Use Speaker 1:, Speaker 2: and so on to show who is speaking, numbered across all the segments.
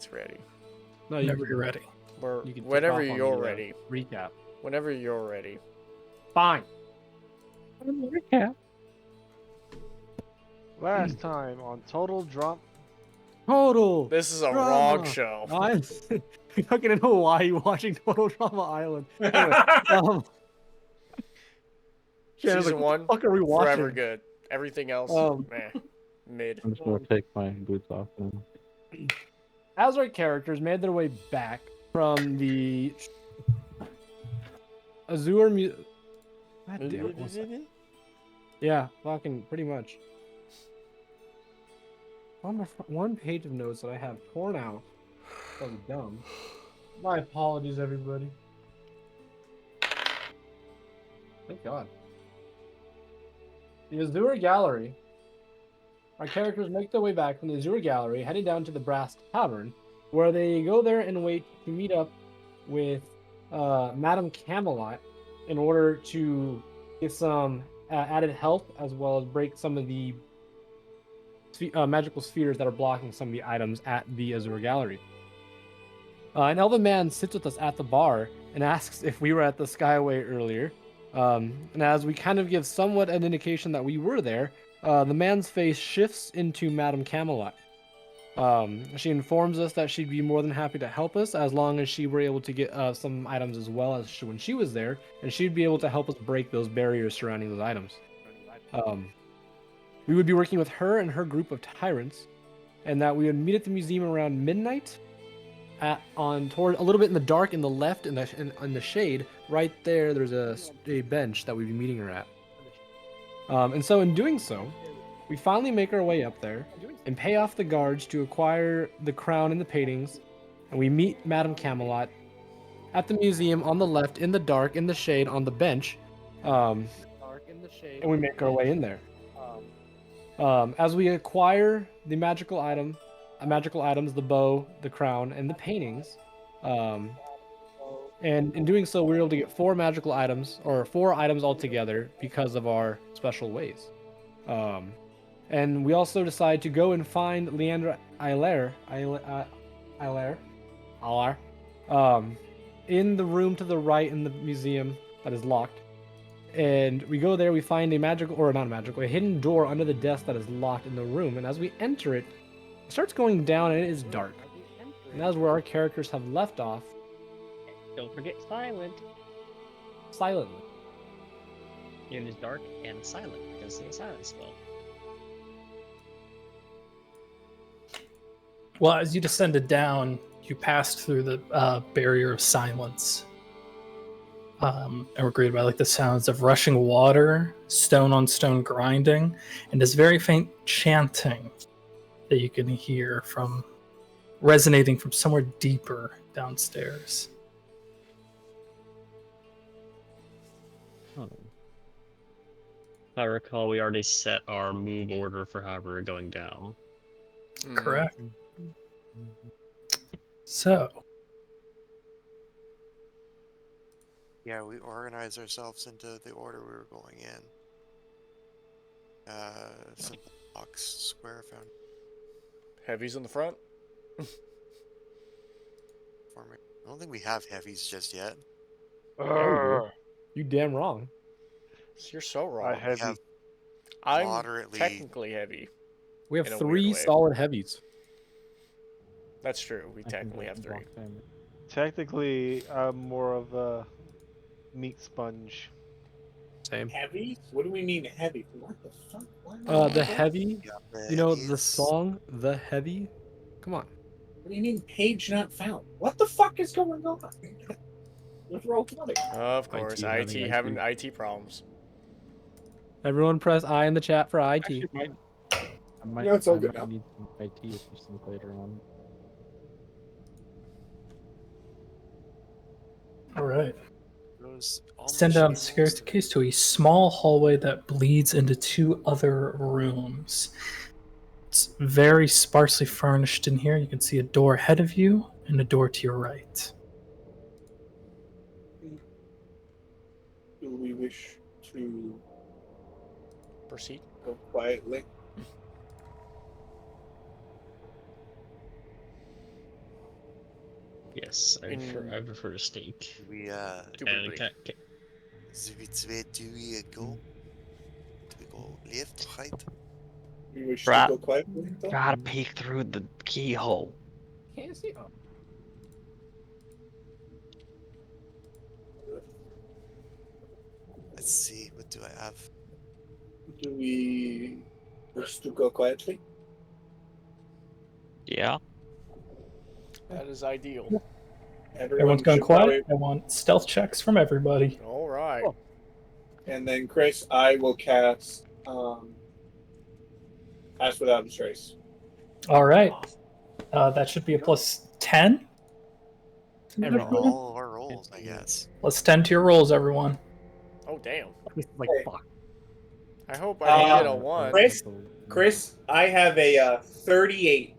Speaker 1: it's ready.
Speaker 2: No,
Speaker 3: Whenever you're ready.
Speaker 1: Or
Speaker 2: you can kick
Speaker 1: whenever
Speaker 2: off on
Speaker 1: you're
Speaker 2: the,
Speaker 1: ready.
Speaker 2: Recap.
Speaker 1: Whenever you're ready.
Speaker 2: Fine.
Speaker 3: Recap.
Speaker 4: Last time on Total Drop.
Speaker 2: Total.
Speaker 1: This is a
Speaker 2: Drama.
Speaker 1: wrong show.
Speaker 2: I'm fucking in Hawaii watching Total Drama Island. Anyway, Shannon's
Speaker 1: Season
Speaker 2: like, what the
Speaker 1: 1,
Speaker 2: fuck are we watching?
Speaker 1: forever good. Everything else, meh. Mid.
Speaker 3: I'm just gonna take my boots off now.
Speaker 2: As our characters made their way back from the Azure God damn it, what's that? Yeah, fucking pretty much. On my one page of notes that I have torn out. That was dumb. My apologies, everybody. Thank God. The Azure Gallery. Our characters make their way back from the Azure Gallery, heading down to the Brass Tavern, where they go there and wait to meet up with Madame Camelot in order to get some added health, as well as break some of the magical spheres that are blocking some of the items at the Azure Gallery. An elven man sits with us at the bar and asks if we were at the Skyway earlier. And as we kind of give somewhat an indication that we were there, the man's face shifts into Madame Camelot. She informs us that she'd be more than happy to help us as long as she were able to get some items as well as when she was there, and she'd be able to help us break those barriers surrounding those items. We would be working with her and her group of tyrants, and that we would meet at the museum around midnight. Toward a little bit in the dark, in the left, in the shade, right there. There's a bench that we'd be meeting her at. And so, in doing so, we finally make our way up there and pay off the guards to acquire the crown and the paintings, and we meet Madame Camelot at the museum on the left, in the dark, in the shade, on the bench. And we make our way in there. As we acquire the magical items, the bow, the crown, and the paintings, and in doing so, we're able to get 4 magical items, or 4 items altogether, because of our special ways. And we also decide to go and find Leandra Eiler, in the room to the right in the museum that is locked. And we go there, we find a hidden door under the desk that is locked in the room. And as we enter it, it starts going down and it is dark. And that's where our characters have left off.
Speaker 5: Don't forget silent.
Speaker 2: Silently.
Speaker 5: It is dark and silent because of the silent spell.
Speaker 3: Well, as you descended down, you passed through the barrier of silence. And were greeted by the sounds of rushing water, stone on stone grinding, and this very faint chanting that you can hear from resonating from somewhere deeper downstairs.
Speaker 5: Oh. If I recall, we already set our move order for how we're going down.
Speaker 3: Correct. So,
Speaker 6: yeah, we organize ourselves into the order we were going in. Simple box, square, found.
Speaker 1: Heavies in the front.
Speaker 6: I don't think we have heavies just yet.
Speaker 2: You damn wrong.
Speaker 1: You're so wrong.
Speaker 4: Heavy.
Speaker 1: I'm
Speaker 6: moderately-
Speaker 1: technically heavy.
Speaker 2: We have
Speaker 1: In a
Speaker 2: 3
Speaker 1: weird way.
Speaker 2: solid heavies.
Speaker 1: That's true. We technically have 3.
Speaker 4: Technically, I'm more of a meat sponge.
Speaker 2: Same.
Speaker 7: Heavy? What do we mean heavy? What the fuck?
Speaker 2: The heavy. You know the
Speaker 6: Heavies.
Speaker 2: song, The Heavy? Come on.
Speaker 7: What do you mean page not found? What the fuck is going on? With Roll20?
Speaker 1: Of course, IT having
Speaker 2: IT.
Speaker 1: IT problems.
Speaker 2: Everyone press I in the chat for IT.
Speaker 3: actually, I might
Speaker 7: No, it's all good now.
Speaker 3: need some IT assistance later on. all right.
Speaker 6: Those almost
Speaker 3: Send down the
Speaker 6: shameless
Speaker 3: staircase to a small hallway that bleeds into 2 other rooms. It's very sparsely furnished in here. You can see a door ahead of you and a door to your right.
Speaker 7: Do we wish to
Speaker 1: Proceed.
Speaker 7: go quietly?
Speaker 5: Yes, I
Speaker 1: In-
Speaker 5: prefer steak.
Speaker 6: We
Speaker 1: Super
Speaker 5: And
Speaker 1: big.
Speaker 6: do we go? Do we go left or right?
Speaker 7: We wish
Speaker 5: Right.
Speaker 7: to go quietly. though?
Speaker 5: Gotta peek through the keyhole.
Speaker 2: Can't see. Oh.
Speaker 6: Let's see. What do I have?
Speaker 7: Do we wish to go quietly?
Speaker 5: Yeah.
Speaker 1: That is ideal.
Speaker 3: Everyone's going
Speaker 7: should probably-
Speaker 3: quiet. I want stealth checks from everybody.
Speaker 1: All right.
Speaker 7: Oh. And then Chris, I will cast Pass Without a Trace.
Speaker 3: All right. That should be a plus 10.
Speaker 6: All our rolls, I guess.
Speaker 3: Plus 10 to your rolls, everyone.
Speaker 1: Oh damn.
Speaker 2: Like
Speaker 7: Hey.
Speaker 2: fuck.
Speaker 1: I hope I don't get a
Speaker 7: Uh,
Speaker 1: one.
Speaker 7: Chris, I have a 38.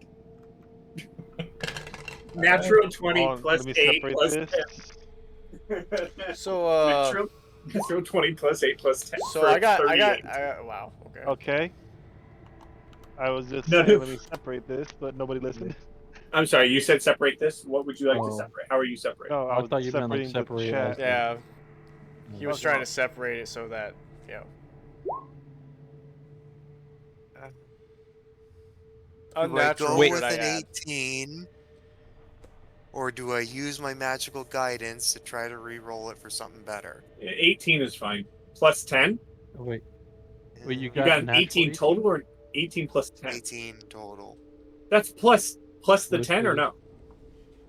Speaker 7: Natural 20
Speaker 4: Hold on,
Speaker 7: plus
Speaker 4: let me
Speaker 7: 8
Speaker 4: separate
Speaker 7: plus
Speaker 4: this.
Speaker 7: 10.
Speaker 1: So
Speaker 7: Natural 20 plus 8 plus 10.
Speaker 1: so
Speaker 7: for
Speaker 1: I got
Speaker 7: 38.
Speaker 1: wow. Okay.
Speaker 4: Okay. I was just
Speaker 7: No.
Speaker 4: saying, let me separate this, but nobody listened.
Speaker 7: I'm sorry, you said separate this? What would you like to
Speaker 8: Oh.
Speaker 7: separate? How are you separating?
Speaker 4: No,
Speaker 8: I
Speaker 4: I was
Speaker 8: thought you meant, like,
Speaker 4: separating the
Speaker 8: separate
Speaker 4: chat.
Speaker 8: as
Speaker 1: Yeah. He was
Speaker 4: Okay.
Speaker 1: trying to separate it so that
Speaker 6: Do I
Speaker 1: unnatural.
Speaker 6: go
Speaker 1: would
Speaker 6: with
Speaker 1: I
Speaker 6: an
Speaker 1: add.
Speaker 6: 18? Or do I use my magical guidance to try to re-roll it for something better?
Speaker 7: 18 is fine. Plus 10?
Speaker 8: Oh, wait, you
Speaker 7: You
Speaker 8: got
Speaker 7: got an
Speaker 8: natural
Speaker 7: 18 total or 18 plus 10?
Speaker 6: 18 total.
Speaker 7: That's plus the
Speaker 8: What
Speaker 7: 10 or
Speaker 8: is-
Speaker 7: no?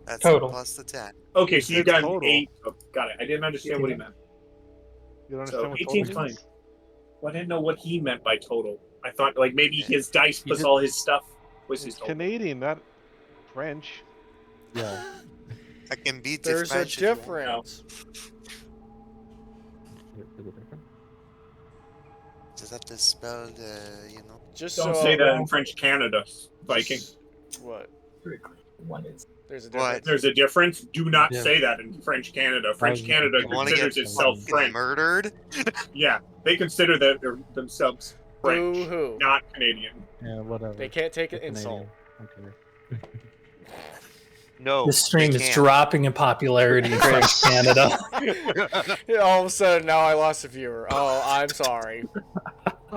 Speaker 6: That's
Speaker 3: Total.
Speaker 6: plus the 10.
Speaker 7: Okay, so you
Speaker 4: It's
Speaker 7: got
Speaker 4: total.
Speaker 7: an 8. Oh, got it. I didn't understand what he meant.
Speaker 4: You don't
Speaker 7: So
Speaker 4: understand what
Speaker 7: 18 's
Speaker 4: total means?
Speaker 7: fine. Well, I didn't know what he meant by total. I thought like maybe his dice
Speaker 8: He
Speaker 7: plus
Speaker 8: did-
Speaker 7: all his stuff was his
Speaker 4: It's
Speaker 7: total.
Speaker 4: Canadian, not French.
Speaker 8: Yeah.
Speaker 6: I can beat
Speaker 1: There's a
Speaker 6: French if you want.
Speaker 1: difference.
Speaker 8: Is it different?
Speaker 6: Just have to spell the,
Speaker 1: Just
Speaker 7: Don't
Speaker 1: so
Speaker 7: say that in French Canada, Viking.
Speaker 1: What?
Speaker 3: One is
Speaker 1: There's a
Speaker 6: What?
Speaker 1: difference.
Speaker 7: There's a difference. Do not
Speaker 8: Yeah.
Speaker 7: say that in French Canada. French
Speaker 8: You
Speaker 7: Canada
Speaker 6: You want to
Speaker 7: considers
Speaker 6: get
Speaker 7: itself
Speaker 6: fucking
Speaker 7: French.
Speaker 6: murdered?
Speaker 7: Yeah, they consider that themselves French,
Speaker 1: Boo-hoo.
Speaker 7: not Canadian.
Speaker 8: Yeah, whatever.
Speaker 1: They can't take an
Speaker 8: Canadian.
Speaker 1: insult.
Speaker 8: Okay.
Speaker 6: No.
Speaker 3: this stream
Speaker 6: they
Speaker 3: is
Speaker 6: can't.
Speaker 3: dropping in popularity in French Canada.
Speaker 1: Yeah, all of a sudden now I lost a viewer. Oh, I'm sorry.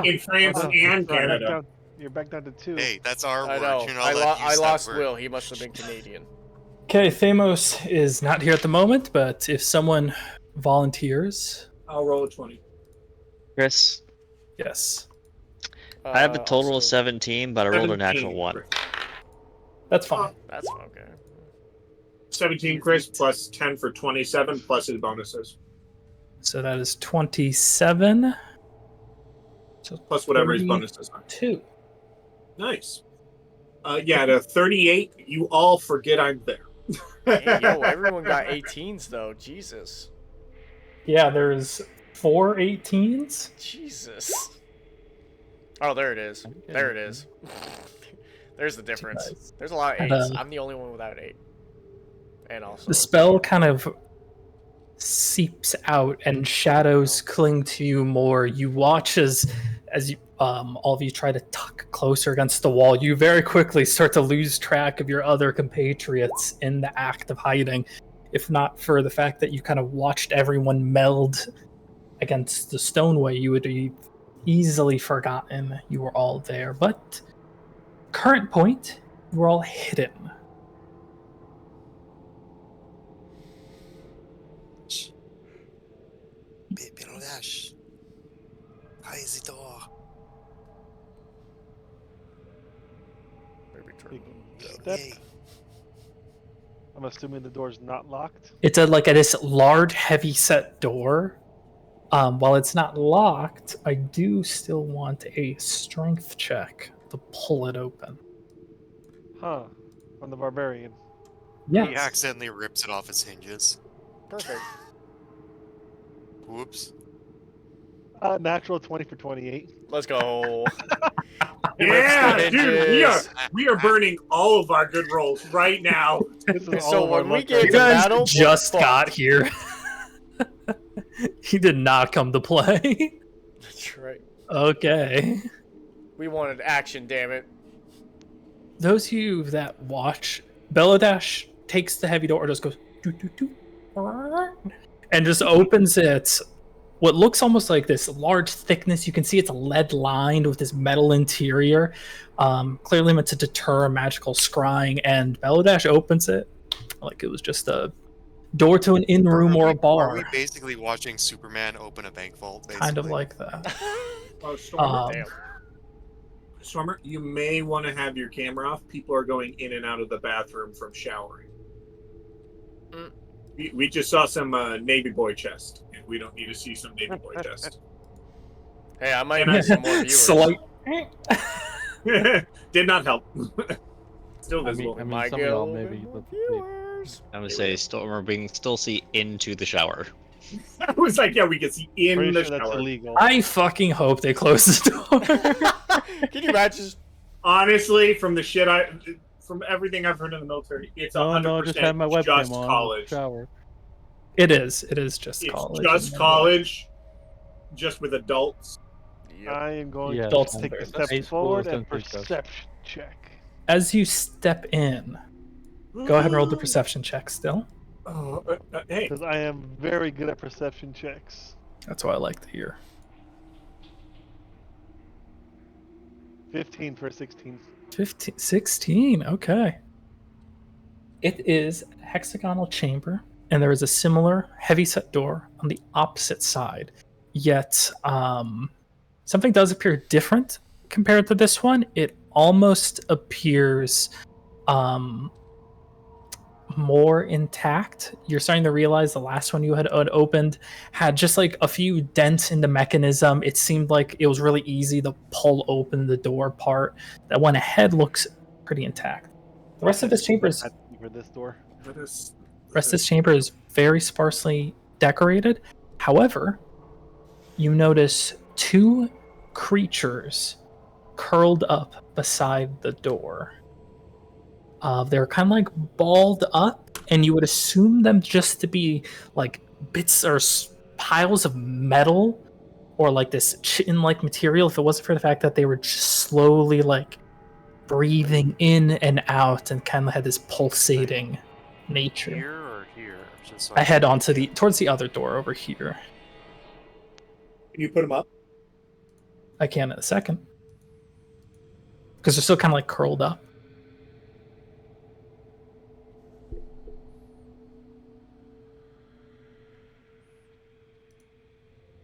Speaker 7: In France
Speaker 4: Oh,
Speaker 7: and
Speaker 4: sorry,
Speaker 7: Canada.
Speaker 4: You're back down to 2.
Speaker 6: Hey, that's our
Speaker 1: I
Speaker 6: word.
Speaker 1: know.
Speaker 6: You're not allowed to
Speaker 1: I
Speaker 6: use that
Speaker 1: lost
Speaker 6: word.
Speaker 1: Will. He must have been Canadian.
Speaker 3: Okay, Thamos is not here at the moment, but if someone volunteers,
Speaker 7: I'll roll a 20.
Speaker 5: Chris,
Speaker 3: yes,
Speaker 5: I have a total
Speaker 1: Also-
Speaker 5: of 17, but I rolled a natural
Speaker 7: 17.
Speaker 5: 1.
Speaker 3: that's fine.
Speaker 1: That's okay.
Speaker 7: 17, Chris, plus 10 for 27, plus his bonuses.
Speaker 3: So that is 27. So
Speaker 7: Plus whatever his
Speaker 3: 32.
Speaker 7: bonuses are.
Speaker 3: 2.
Speaker 7: Nice. Yeah, the 38, you all forget I'm there.
Speaker 1: Hey, yo, everyone got 18s though. Jesus.
Speaker 3: Yeah, there's 4 18s.
Speaker 1: Jesus. Oh, there it is. There it is. There's the difference.
Speaker 3: Nice.
Speaker 1: There's a lot of
Speaker 3: And,
Speaker 1: 8s. I'm the only one without 8. And also
Speaker 3: The spell kind of seeps out and shadows cling to you more. You watch as you, all of you try to tuck closer against the wall. You very quickly start to lose track of your other compatriots in the act of hiding, if not for the fact that you kind of watched everyone meld against the stoneway. You would have easily forgotten you were all there. But current point, you were all hidden.
Speaker 6: Baby Rodash. How is it all?
Speaker 1: Baby turtle.
Speaker 4: Step.
Speaker 6: Yay.
Speaker 4: I'm assuming the door's not locked.
Speaker 3: It's this large, heavy-set door. While it's not locked, I do still want a strength check to pull it open.
Speaker 4: Huh. On the barbarian.
Speaker 3: Yeah.
Speaker 6: He accidentally rips it off its hinges.
Speaker 1: Perfect.
Speaker 6: Whoops.
Speaker 4: Natural 20 for 28.
Speaker 1: Let's go.
Speaker 7: Yeah,
Speaker 1: Rips the
Speaker 7: dude,
Speaker 1: hinges.
Speaker 7: we are burning all of our good rolls right now.
Speaker 4: This is
Speaker 1: So
Speaker 4: all of our
Speaker 1: when we
Speaker 4: luck
Speaker 1: get
Speaker 4: right
Speaker 3: You
Speaker 1: to
Speaker 4: now.
Speaker 3: guys
Speaker 1: battle, we're
Speaker 3: just
Speaker 1: fucked.
Speaker 3: got here. He did not come to play.
Speaker 1: That's right.
Speaker 3: Okay.
Speaker 1: We wanted action, damn it.
Speaker 3: Those of you that watch, Belodash takes the heavy door, just goes doo, doo, doo, and just opens it. What looks almost like this large thickness. You can see it's lead lined with this metal interior, clearly meant to deter magical scrying. And Belodash opens it like it was just a door to an inn room or a
Speaker 6: Are
Speaker 3: bar.
Speaker 6: we basically watching Superman open a bank vault? Basically?
Speaker 3: Kind of like that.
Speaker 7: Oh, Stormer.
Speaker 1: Damn.
Speaker 7: Stormer, you may want to have your camera off. People are going in and out of the bathroom from showering.
Speaker 1: Mm.
Speaker 7: We just saw some Navy boy chest, and we don't need to see some Navy boy chest.
Speaker 1: Hey, I might need some more viewers.
Speaker 3: Slight.
Speaker 7: Did not help. Still
Speaker 8: I
Speaker 7: visible.
Speaker 8: mean,
Speaker 1: Might
Speaker 8: some
Speaker 1: get
Speaker 8: of
Speaker 1: a
Speaker 8: y'all
Speaker 1: little
Speaker 8: maybe.
Speaker 1: bit more
Speaker 8: Let's see.
Speaker 1: viewers.
Speaker 5: I'm gonna say Stormer being still see into the shower.
Speaker 7: I was like, yeah, we can see in
Speaker 4: Pretty
Speaker 7: the
Speaker 4: sure that's
Speaker 7: shower.
Speaker 4: illegal.
Speaker 3: I fucking hope they close the door.
Speaker 1: Can you imagine?
Speaker 7: Honestly, from everything I've heard in the military, it's 100%
Speaker 8: No, just have my webcam
Speaker 7: just
Speaker 8: on.
Speaker 7: college.
Speaker 8: Shower.
Speaker 3: It is just
Speaker 7: It's
Speaker 3: college.
Speaker 7: just college, just with adults.
Speaker 1: Yep.
Speaker 4: I am going
Speaker 8: Yeah,
Speaker 4: to
Speaker 3: Adults
Speaker 4: take a
Speaker 3: and
Speaker 4: step
Speaker 8: high
Speaker 4: forward
Speaker 8: schoolers
Speaker 4: and
Speaker 8: don't think so.
Speaker 4: perception check.
Speaker 3: As you step in, go ahead and roll the perception check still.
Speaker 7: Oh, hey,
Speaker 4: Because I am very good at perception checks.
Speaker 3: That's what I like to hear.
Speaker 4: 15 for 16.
Speaker 3: 15, 16, okay. It is a hexagonal chamber, and there is a similar heavy-set door on the opposite side. Yet, something does appear different compared to this one. It almost appears more intact. You're starting to realize the last one you had opened had just like a few dents in the mechanism. It seemed like it was really easy to pull open the door part. That one ahead looks pretty intact. The rest of this chamber is
Speaker 4: For this door.
Speaker 3: very sparsely decorated. However, you notice two creatures curled up beside the door. They're kind of like balled up, and you would assume them just to be like bits or piles of metal or like this chitin-like material if it wasn't for the fact that they were just slowly like breathing in and out and kind of had this pulsating nature.
Speaker 6: Here or here? Just
Speaker 3: I head on to towards the other door over here.
Speaker 7: Can you put them up?
Speaker 3: I can in a second. Because they're still kind of like curled up.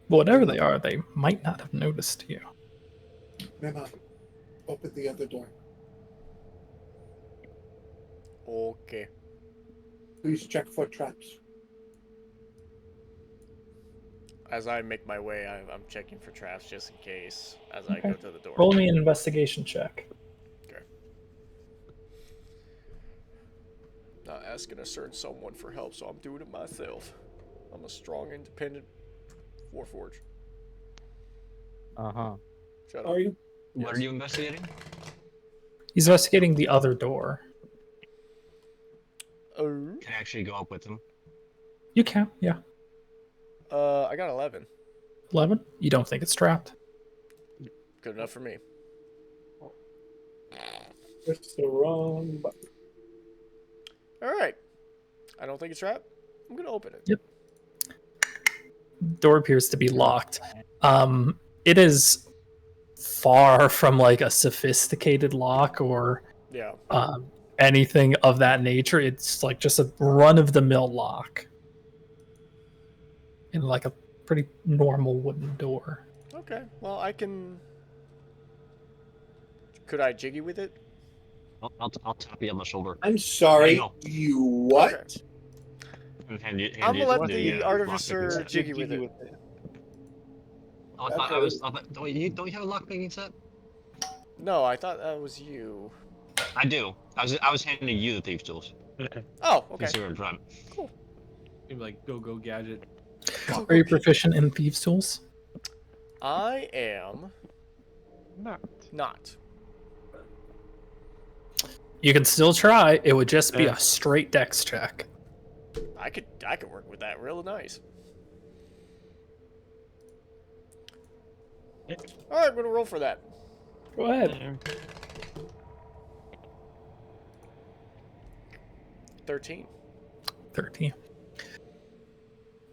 Speaker 3: But whatever they are, they might not have noticed you.
Speaker 7: Mema, open the other door.
Speaker 1: Okay.
Speaker 7: Please check for traps.
Speaker 1: As I make my way, I'm checking for traps just in case as I
Speaker 3: Okay.
Speaker 1: go to the door.
Speaker 3: Roll me an investigation check.
Speaker 1: Not asking a certain someone for help, so I'm doing it myself. I'm a strong, independent Warforged.
Speaker 8: Uh-huh.
Speaker 1: Shut
Speaker 7: Are
Speaker 1: up.
Speaker 7: you?
Speaker 5: What are you investigating?
Speaker 3: He's investigating the other door.
Speaker 1: Oh.
Speaker 5: Can I actually go up with him?
Speaker 3: You can, yeah.
Speaker 1: I got 11.
Speaker 3: 11? You don't think it's trapped?
Speaker 1: Good enough for me.
Speaker 7: It's the wrong button.
Speaker 1: All right. I don't think it's trapped. I'm gonna open it.
Speaker 3: Yep. Door appears to be locked. It is far from like a sophisticated lock or
Speaker 1: Yeah.
Speaker 3: anything of that nature. It's like just a run-of-the-mill lock. In like a pretty normal wooden door.
Speaker 1: Okay. Well, I can. Could I jiggy with it?
Speaker 5: I'll tap you on the shoulder.
Speaker 7: I'm sorry.
Speaker 5: There
Speaker 7: You what?
Speaker 1: Okay.
Speaker 5: And hand you,
Speaker 1: I'm
Speaker 5: hand
Speaker 1: gonna
Speaker 5: you
Speaker 1: let the
Speaker 5: lock
Speaker 1: artificer
Speaker 5: picking set.
Speaker 1: jiggy with it.
Speaker 5: Oh, don't you have a lockpicking set?
Speaker 1: No, I thought that was you.
Speaker 5: I do. I was handing you the thief tools.
Speaker 1: Oh, okay.
Speaker 5: Since you were in front.
Speaker 2: Maybe like go gadget.
Speaker 3: Are you proficient in thieves' tools?
Speaker 1: I am
Speaker 4: Not.
Speaker 1: not.
Speaker 3: You can still try. It would just be
Speaker 8: Yeah.
Speaker 3: a straight dex check.
Speaker 1: I could work with that real nice. All right, I'm gonna roll for that.
Speaker 3: Go ahead.
Speaker 1: 13.
Speaker 3: 13.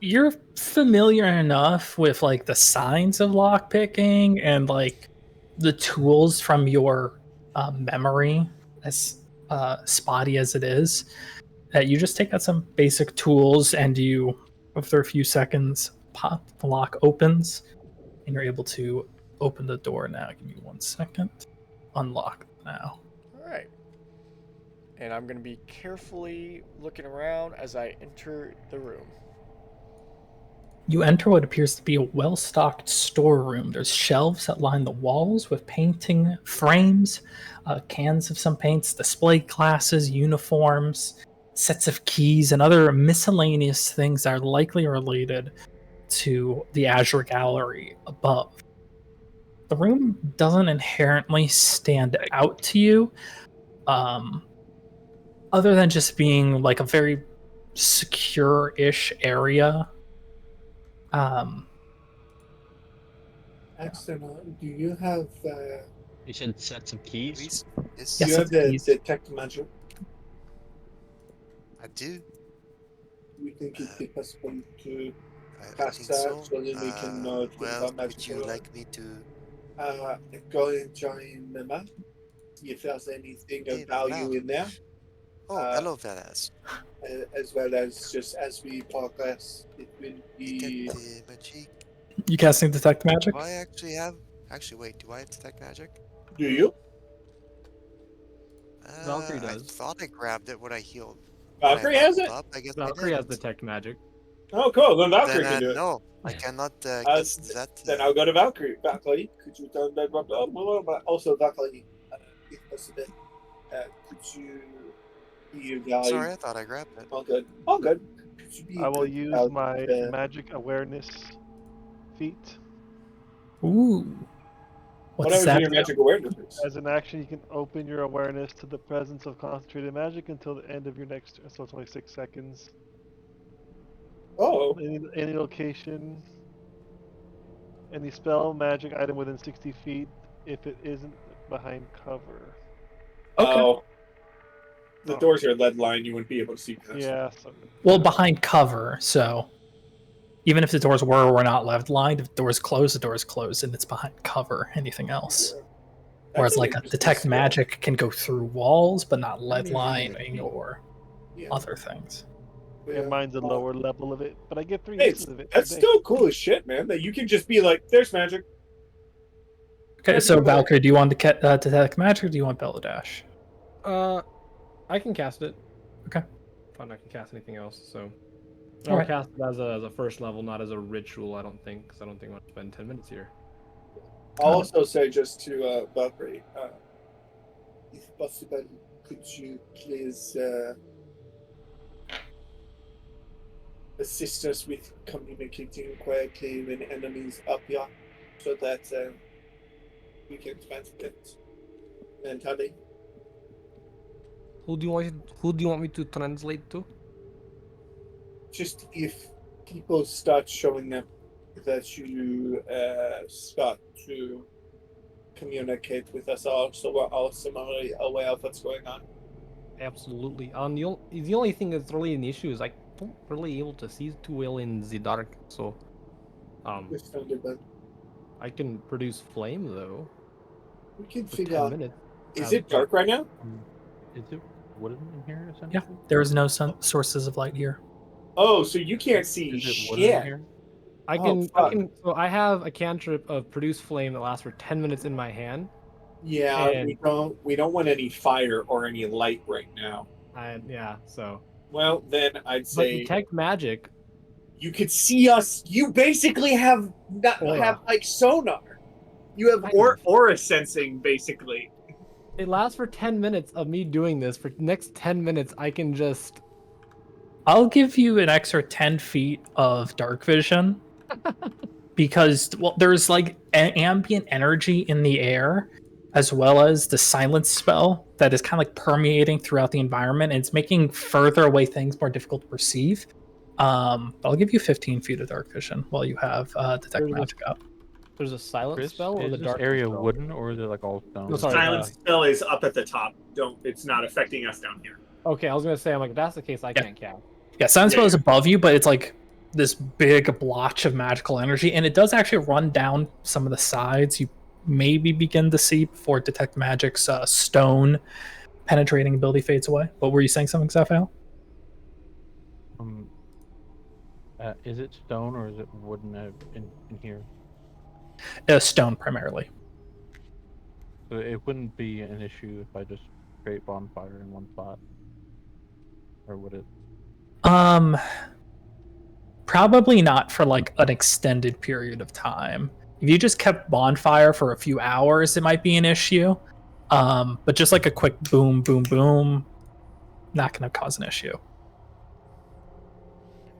Speaker 3: You're familiar enough with like the signs of lockpicking and like the tools from your memory, as spotty as it is, that you just take out some basic tools and you, after a few seconds, pop the lock opens and you're able to open the door now. Give me 1 second. Unlock now.
Speaker 1: All right. And I'm going to be carefully looking around as I enter the room.
Speaker 3: You enter what appears to be a well-stocked storeroom. There's shelves that line the walls with painting frames, cans of some paints, display glasses, uniforms, sets of keys, and other miscellaneous things that are likely related to the Azure Gallery above. The room doesn't inherently stand out to you, other than just being like a very secure-ish area.
Speaker 9: Excellent. Do you have
Speaker 5: You said sets of keys?
Speaker 6: Please? Yes.
Speaker 3: Yes,
Speaker 9: do you have
Speaker 3: that's
Speaker 9: the
Speaker 3: keys.
Speaker 9: detect magic?
Speaker 6: I do.
Speaker 9: Do you think it'd be possible to
Speaker 6: I
Speaker 9: pass
Speaker 6: think
Speaker 9: that
Speaker 6: so.
Speaker 9: so then we can drink
Speaker 6: Well,
Speaker 9: our magic
Speaker 6: would you
Speaker 9: oil?
Speaker 6: like me to?
Speaker 9: Go and join the map? If there's anything
Speaker 6: Hey,
Speaker 9: of value
Speaker 6: map.
Speaker 9: in there,
Speaker 6: Oh, hello, Velas.
Speaker 9: as well as just as we progress, it will be.
Speaker 6: Detect magic.
Speaker 3: You casting detect magic?
Speaker 6: Do I actually have? Actually, wait. Do I have detect magic?
Speaker 9: Do you?
Speaker 2: Valkyrie
Speaker 6: I
Speaker 2: does.
Speaker 6: thought I grabbed it when I healed.
Speaker 9: Valkyrie
Speaker 6: when I
Speaker 9: has
Speaker 6: leveled
Speaker 9: it?
Speaker 6: Up. I guess
Speaker 2: Valkyrie
Speaker 6: I
Speaker 2: has
Speaker 6: didn't.
Speaker 2: detect magic.
Speaker 9: Oh, cool. Then Valkyrie
Speaker 6: Then,
Speaker 9: can do it.
Speaker 6: no, I cannot
Speaker 9: Uh,
Speaker 6: cast that.
Speaker 9: Then I'll go to Valkyrie. Valkyrie, could you turn that one? But also Valkyrie, if possible, could you be evaluated?
Speaker 6: Sorry, I thought I grabbed it.
Speaker 9: All good. All good. Could you be
Speaker 4: I will
Speaker 9: good
Speaker 4: use
Speaker 9: about,
Speaker 4: my magic awareness feat.
Speaker 3: Ooh. What's
Speaker 9: whatever
Speaker 3: that?
Speaker 9: your magic awareness is.
Speaker 4: As an action, you can open your awareness to the presence of concentrated magic until the end of your next turn. So it's only 6 seconds.
Speaker 9: Oh,
Speaker 4: Any location, any spell, magic item within 60 feet, if it isn't behind cover.
Speaker 3: Okay.
Speaker 9: oh. The
Speaker 4: Oh.
Speaker 9: doors are lead line. You wouldn't be able to see past.
Speaker 4: Yeah. So,
Speaker 3: Well, behind cover, so even if the doors were or were not left lined, if the door's closed, the door is closed, and it's behind cover. Anything else?
Speaker 9: Yeah.
Speaker 3: Whereas,
Speaker 9: That's an
Speaker 3: like a
Speaker 9: interesting
Speaker 3: detect
Speaker 9: skill.
Speaker 3: magic can go through walls, but not lead
Speaker 9: Mm.
Speaker 3: lining or
Speaker 9: Yeah.
Speaker 3: other things.
Speaker 4: yeah, mine's a lower level of it, but I get 3
Speaker 9: Hey,
Speaker 4: uses of it.
Speaker 9: that's
Speaker 4: per day.
Speaker 9: still cool as shit, man. That you can just be like, "There's magic."
Speaker 3: Okay,
Speaker 9: That's
Speaker 3: so
Speaker 9: cool.
Speaker 3: Valkyrie, do you want to detect magic, or do you want Beladash?
Speaker 2: I can cast it.
Speaker 3: Okay.
Speaker 2: Fine, I can cast anything else. So
Speaker 3: All
Speaker 2: I'll
Speaker 3: right.
Speaker 2: cast it as a first level, not as a ritual. I don't think, because I don't think I'm gonna spend 10 minutes here.
Speaker 9: I'll also say just to Valkyrie, if possible, could you please assist us with communicating quietly with enemies up here, so that we can transmit mentally.
Speaker 2: Who do you want me to translate to?
Speaker 9: Just if people start showing up, that you start to communicate with us all, so we're all similarly aware of what's going on.
Speaker 2: Absolutely. The only thing that's really an issue is I don't really able to see too well in the dark. So,
Speaker 9: Understandable.
Speaker 2: I can produce flame though
Speaker 9: We can
Speaker 2: for
Speaker 9: figure
Speaker 2: 10
Speaker 9: out.
Speaker 2: minutes.
Speaker 9: Is it dark right now?
Speaker 8: Is it wooden in here?
Speaker 3: Yeah,
Speaker 8: Essentially?
Speaker 3: there is no sources of light here.
Speaker 9: Oh, so you can't see
Speaker 8: Is it wooden in
Speaker 9: shit.
Speaker 8: here?
Speaker 2: I
Speaker 9: Oh,
Speaker 2: can,
Speaker 9: fuck.
Speaker 2: so I have a cantrip of produce flame that lasts for 10 minutes in my hand.
Speaker 9: Yeah,
Speaker 2: And-
Speaker 9: we don't want any fire or any light right now.
Speaker 2: So.
Speaker 9: Well, then I'd
Speaker 2: But
Speaker 9: say
Speaker 2: detect magic.
Speaker 9: you could see us. You basically have
Speaker 2: Aura.
Speaker 9: like sonar. You have
Speaker 2: Kind of.
Speaker 9: aura sensing, basically.
Speaker 2: It lasts for 10 minutes of me doing this. For the next 10 minutes, I can just.
Speaker 3: I'll give you an extra 10 feet of dark vision because there's like ambient energy in the air, as well as the silence spell that is kind of like permeating throughout the environment, and it's making further away things more difficult to perceive. I'll give you 15 feet of dark vision while you have detect
Speaker 2: There's a-
Speaker 3: magic up.
Speaker 2: There's a silence
Speaker 8: Chris,
Speaker 2: spell or
Speaker 8: is
Speaker 2: the
Speaker 8: this
Speaker 2: dark
Speaker 8: area
Speaker 2: spell?
Speaker 8: wooden or is it like all stone?
Speaker 2: No, sorry.
Speaker 9: Silence spell is up at the top. It's not affecting us down here.
Speaker 2: Okay, I was gonna say, I'm like, if that's the case, I
Speaker 3: Yeah.
Speaker 2: can't cast.
Speaker 3: Yeah, silent spell
Speaker 7: Yeah,
Speaker 3: is above you, but it's like this big blotch of magical energy, and it does actually run down some of the sides. You maybe begin to see before detect magic's stone penetrating ability fades away. But were you saying something, Zaphael?
Speaker 8: Um, is it stone or is it wooden in here?
Speaker 3: Stone primarily.
Speaker 8: So it wouldn't be an issue if I just create bonfire in one spot, or would it?
Speaker 3: Um, Probably not for like an extended period of time. If you just kept bonfire for a few hours, it might be an issue. But just like a quick boom, boom, boom, not going to cause an issue.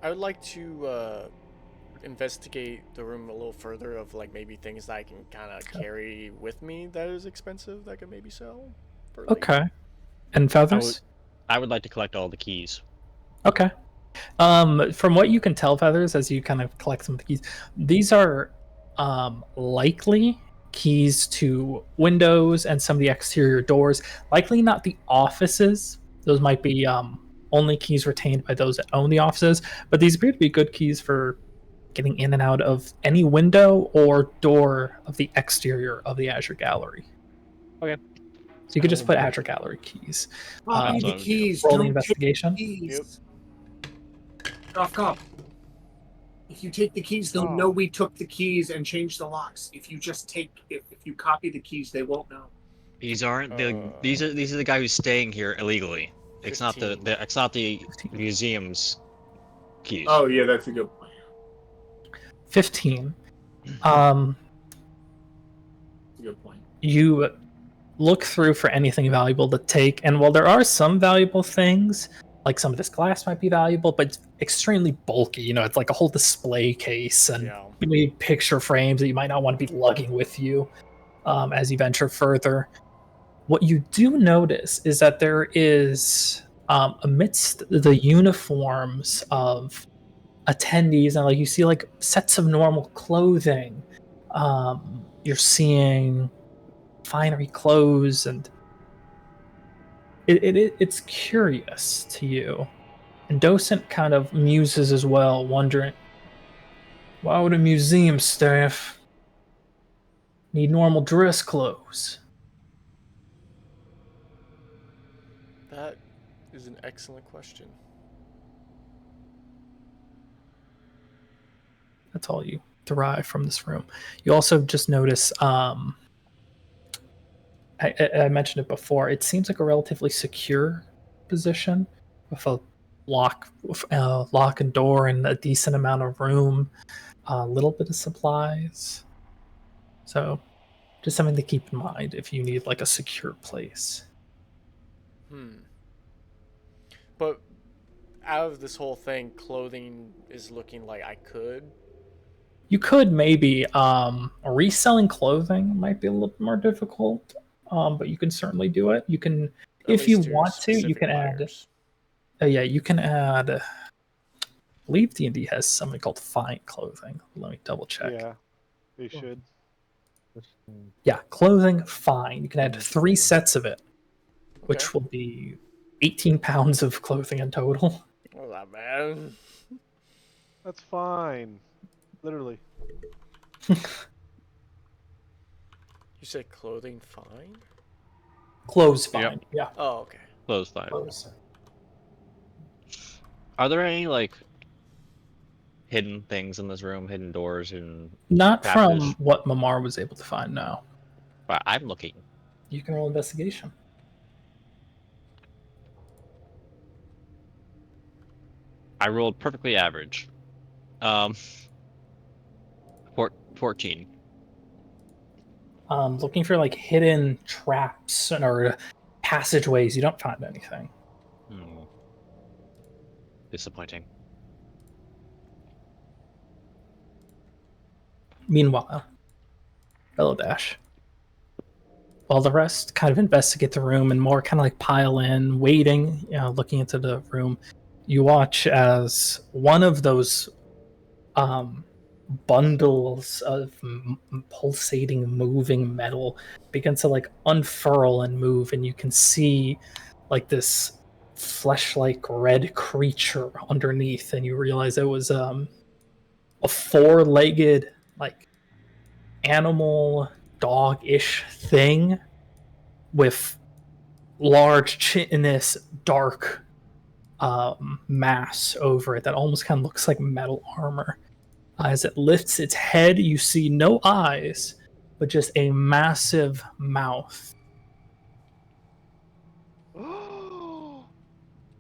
Speaker 1: I would like to investigate the room a little further of like maybe things that I can kind of carry with me that is expensive that I could maybe sell. For later.
Speaker 3: Okay. And feathers?
Speaker 5: I would like to collect all the keys.
Speaker 3: Okay. From what you can tell, Feathers, as you kind of collect some of the keys, these are likely keys to windows and some of the exterior doors. Likely not the offices. Those might be only keys retained by those that own the offices. But these appear to be good keys for getting in and out of any window or door of the exterior of the Azure Gallery.
Speaker 5: Okay.
Speaker 3: So you could just put Azure Gallery keys.
Speaker 7: Copy the
Speaker 5: so-
Speaker 7: keys.
Speaker 3: Roll the
Speaker 7: Don't
Speaker 3: investigation.
Speaker 7: take the
Speaker 1: Yep.
Speaker 7: keys. Cough. If you take the keys, they'll
Speaker 1: Oh.
Speaker 7: know we took the keys and changed the locks. If you just if you copy the keys, they won't know.
Speaker 5: These aren't the these are the guy who's staying here illegally. It's not the
Speaker 1: 15.
Speaker 5: it's not the
Speaker 3: 15.
Speaker 5: museum's keys.
Speaker 7: Oh yeah, that's a good point.
Speaker 3: 15.
Speaker 7: That's a good point.
Speaker 3: You look through for anything valuable to take, and while there are some valuable things, like some of this glass might be valuable, but it's extremely bulky. You know, it's like a whole display case and
Speaker 1: Yeah.
Speaker 3: maybe picture frames that you might not want to be lugging with you as you venture further. What you do notice is that there is, amidst the uniforms of attendees, and like you see like sets of normal clothing, you're seeing finery clothes, and it's curious to you. And Docent kind of muses as well, wondering, why would a museum staff need normal dress clothes?
Speaker 1: That is an excellent question.
Speaker 3: That's all you derive from this room. You also just notice, I mentioned it before, it seems like a relatively secure position with a lock and door and a decent amount of room, a little bit of supplies. So just something to keep in mind if you need like a secure place.
Speaker 1: But out of this whole thing, clothing is looking like I could.
Speaker 3: You could maybe reselling clothing might be a little more difficult, but you can certainly do it. You can,
Speaker 1: At
Speaker 3: if you
Speaker 1: least to
Speaker 3: want to, you
Speaker 1: specific
Speaker 3: can add.
Speaker 1: buyers.
Speaker 3: Yeah, you can add. I believe D&D has something called fine clothing. Let me double check.
Speaker 4: Yeah, they should.
Speaker 3: Yeah, clothing fine. You can add 3 sets of it, which
Speaker 1: Okay.
Speaker 3: will be 18 pounds of clothing in total.
Speaker 1: Well, that man.
Speaker 4: That's fine. Literally.
Speaker 1: You said clothing fine?
Speaker 3: Clothes fine. Yeah.
Speaker 1: Oh, okay.
Speaker 5: Close fine.
Speaker 3: Clothes.
Speaker 5: Are there any like hidden things in this room, hidden doors, and
Speaker 3: Not from
Speaker 5: Passages.
Speaker 3: what Mamar was able to find. No.
Speaker 5: I'm looking.
Speaker 3: You can roll investigation.
Speaker 5: I rolled perfectly average. 14.
Speaker 3: Looking for like hidden traps or passageways. You don't find anything.
Speaker 5: Disappointing.
Speaker 3: Meanwhile, Bellow Dash. While the rest kind of investigate the room and more kind of like pile in, waiting, looking into the room, you watch as one of those bundles of pulsating, moving metal begins to like unfurl and move, and you can see like this flesh-like red creature underneath, and you realize it was a four-legged, like animal dog-ish thing with large chitinous dark mass over it that almost kind of looks like metal armor. As it lifts its head, you see no eyes, but just a massive mouth.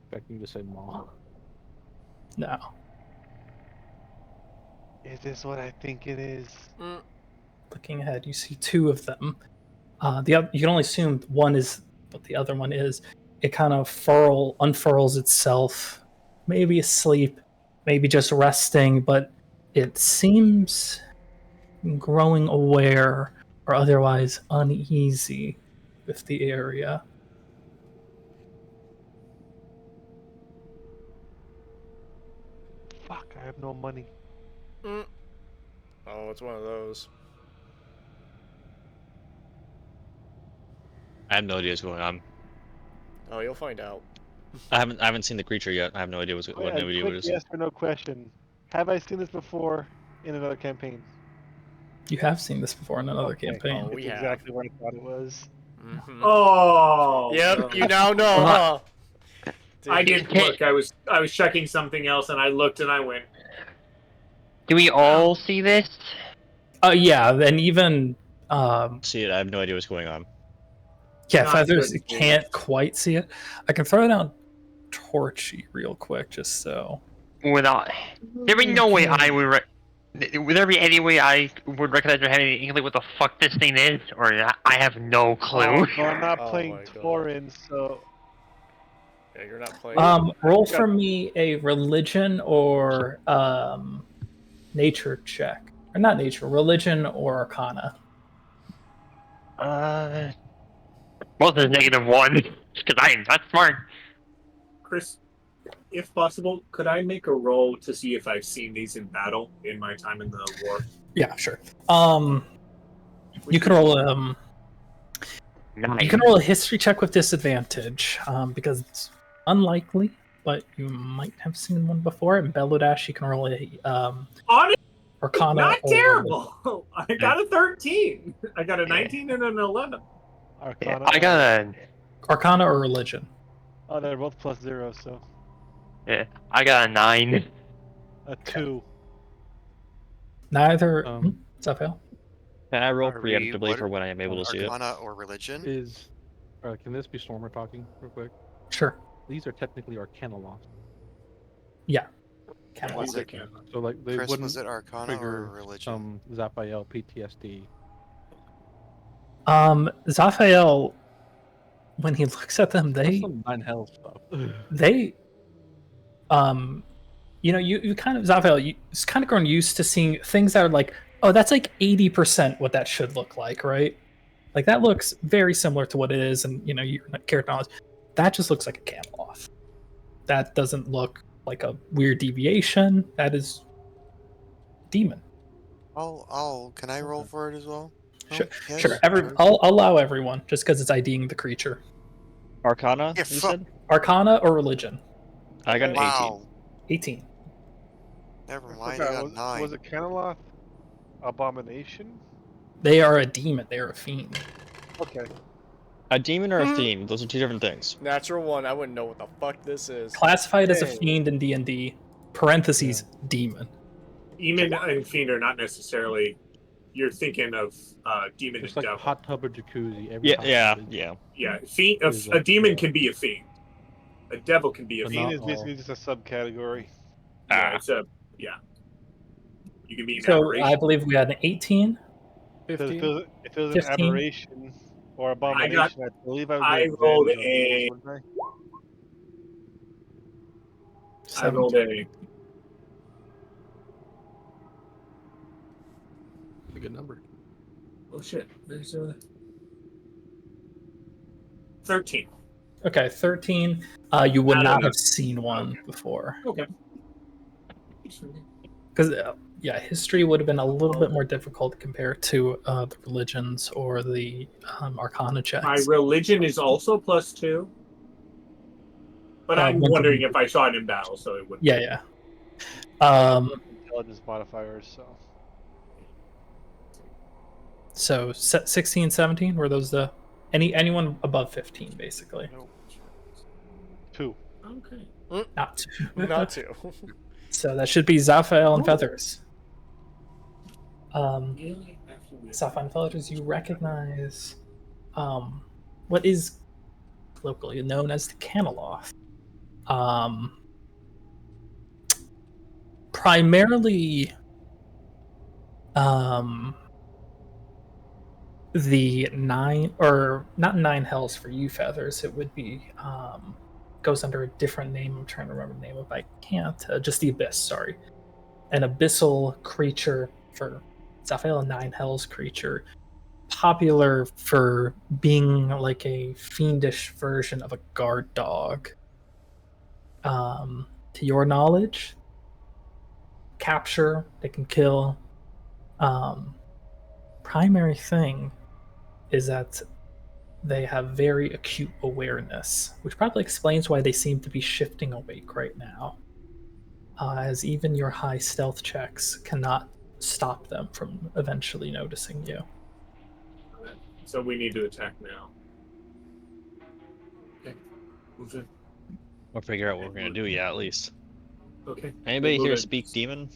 Speaker 8: Expecting to say maw.
Speaker 3: No.
Speaker 4: Is this what I think it is?
Speaker 3: Looking ahead, you see two of them. You can only assume one is what the other one is. It kind of unfurls itself, maybe asleep, maybe just resting, but it seems growing aware or otherwise uneasy with the area.
Speaker 4: Fuck, I have no money.
Speaker 1: Oh, it's one of those.
Speaker 5: I have no idea what's going on.
Speaker 1: Oh, you'll find out.
Speaker 5: I haven't seen the creature yet. I have no idea what it is.
Speaker 4: Yes or no question. Have I seen this before in another campaign?
Speaker 3: You have seen this before in another campaign.
Speaker 1: Oh, we
Speaker 4: It's
Speaker 1: have.
Speaker 4: exactly what I thought it was.
Speaker 7: Oh.
Speaker 1: Yep,
Speaker 7: no.
Speaker 1: you now know, huh?
Speaker 7: I didn't look. I was checking something else, and I looked, and I went.
Speaker 10: Do we all see this?
Speaker 3: Yeah, and even
Speaker 5: See it. I have no idea what's going on.
Speaker 3: yeah,
Speaker 7: Not
Speaker 3: Feathers
Speaker 7: good.
Speaker 3: can't quite see it. I can throw down Torchy real quick, just so.
Speaker 10: Without, there be no way I would. Would there be any way I would recognize or have any inkling what the fuck this thing is, or I have no clue?
Speaker 4: Oh, well, I'm not
Speaker 1: Oh
Speaker 4: playing
Speaker 1: my God.
Speaker 4: Tauren, so
Speaker 1: Yeah, you're not playing.
Speaker 3: Roll for me a religion or nature check, or not nature, religion or arcana.
Speaker 10: Both is -1 because I am not smart.
Speaker 7: Chris, if possible, could I make a roll to see if I've seen these in battle in my time in the war?
Speaker 3: Yeah, sure. You can roll
Speaker 10: Nice.
Speaker 3: you can roll a history check with disadvantage, because it's unlikely, but you might have seen one before. And Belodash, you can roll a
Speaker 7: Honestly,
Speaker 3: arcana.
Speaker 7: not
Speaker 3: or-
Speaker 7: terrible. I got a 13. I got a 19 and an 11.
Speaker 4: Arcana.
Speaker 10: I got a
Speaker 3: Arcana or religion.
Speaker 4: Oh, they're both +0, so
Speaker 10: I got a 9.
Speaker 4: a 2.
Speaker 3: Neither. Does that fail?
Speaker 5: Can I roll
Speaker 6: Are we-
Speaker 5: preemptively
Speaker 6: what
Speaker 5: for when I am able to see it?
Speaker 6: Arcana or religion?
Speaker 8: Can this be Stormer talking real quick?
Speaker 3: Sure.
Speaker 8: These are technically Arcana lost.
Speaker 3: Yeah.
Speaker 4: Was it?
Speaker 8: So like they
Speaker 6: Chris,
Speaker 8: wouldn't
Speaker 6: was it Arcana
Speaker 8: trigger
Speaker 6: or religion?
Speaker 8: Zaphael PTSD.
Speaker 3: Zaphael, when he looks at them,
Speaker 8: That's some 9 hell stuff.
Speaker 3: they you kind of Zaphael, it's kind of grown used to seeing things that are like, oh, that's like 80% what that should look like, right? Like that looks very similar to what it is, and your character knowledge. That just looks like a Camelot. That doesn't look like a weird deviation. That is demon.
Speaker 6: Can I roll for it as well?
Speaker 3: Sure,
Speaker 6: Oh, yes,
Speaker 3: sure. I'll allow everyone just because it's IDing the creature.
Speaker 5: Arcana,
Speaker 6: Yeah,
Speaker 5: you said?
Speaker 3: Arcana or religion?
Speaker 5: I got an 18.
Speaker 6: Wow.
Speaker 3: 18.
Speaker 6: Never mind, I got 9.
Speaker 4: Was it Camelot Abomination?
Speaker 3: They are a demon. They are a fiend.
Speaker 4: Okay.
Speaker 5: A demon or a fiend? Those are two different things.
Speaker 1: Natural one, I wouldn't know what the fuck this is.
Speaker 3: Classified as a
Speaker 4: Dang.
Speaker 3: fiend in D&D. Parentheses, demon.
Speaker 7: Demon and fiend are not necessarily. You're thinking of demon
Speaker 8: It's
Speaker 7: and
Speaker 8: like a
Speaker 7: devil.
Speaker 8: hot tub or jacuzzi. Every
Speaker 5: Yeah,
Speaker 8: time
Speaker 5: yeah,
Speaker 8: it is-
Speaker 5: yeah.
Speaker 7: Yeah, fiend.
Speaker 8: Is
Speaker 7: A
Speaker 8: like,
Speaker 7: demon can be a fiend. A devil can be a
Speaker 8: But
Speaker 7: fiend.
Speaker 4: Fiend is
Speaker 8: not
Speaker 4: basically just a subcategory.
Speaker 7: Yeah, it's a You can be an
Speaker 3: So
Speaker 7: aberration.
Speaker 3: I believe we had an 18.
Speaker 4: If
Speaker 2: 15.
Speaker 4: it was an
Speaker 3: 15.
Speaker 4: aberration or abomination, I believe I would
Speaker 7: I
Speaker 4: get
Speaker 7: rolled
Speaker 4: advantage on
Speaker 7: a-
Speaker 4: those, wouldn't
Speaker 7: I rolled a.
Speaker 2: A good number.
Speaker 7: Oh shit! There's a 13.
Speaker 3: Okay, 13. You would
Speaker 7: I don't
Speaker 3: not
Speaker 7: know.
Speaker 3: have seen one before.
Speaker 7: Okay.
Speaker 3: Because, history would have been a little bit more difficult compared to the religions or the arcana checks.
Speaker 7: My religion is also +2. But I'm
Speaker 3: one
Speaker 7: wondering
Speaker 3: to-
Speaker 7: if I saw it in battle, so it would.
Speaker 3: Yeah.
Speaker 4: Intelligence modifiers, so.
Speaker 3: So 16, 17, were those the anyone above 15 basically?
Speaker 4: Nope. 2.
Speaker 7: Okay.
Speaker 3: Not two.
Speaker 1: Not two.
Speaker 3: So that should be Zaphael and Feathers. Sapphire and Feathers, you recognize what is locally known as the Cameloth. Primarily the nine, or not nine hells for you, Feathers, it would be goes under a different name. I'm trying to remember the name of it. I can't. Just the Abyss, sorry. An abyssal creature for Zaphael, a nine hells creature, popular for being like a fiendish version of a guard dog. To your knowledge, capture, they can kill. Primary thing is that they have very acute awareness, which probably explains why they seem to be shifting awake right now. As even your high stealth checks cannot stop them from eventually noticing you.
Speaker 7: So we need to attack now. Okay. Move in.
Speaker 5: We'll figure out what we're gonna do. Yeah, at least.
Speaker 7: Okay.
Speaker 5: Anybody
Speaker 7: Move
Speaker 5: here
Speaker 7: in.
Speaker 5: speak demon?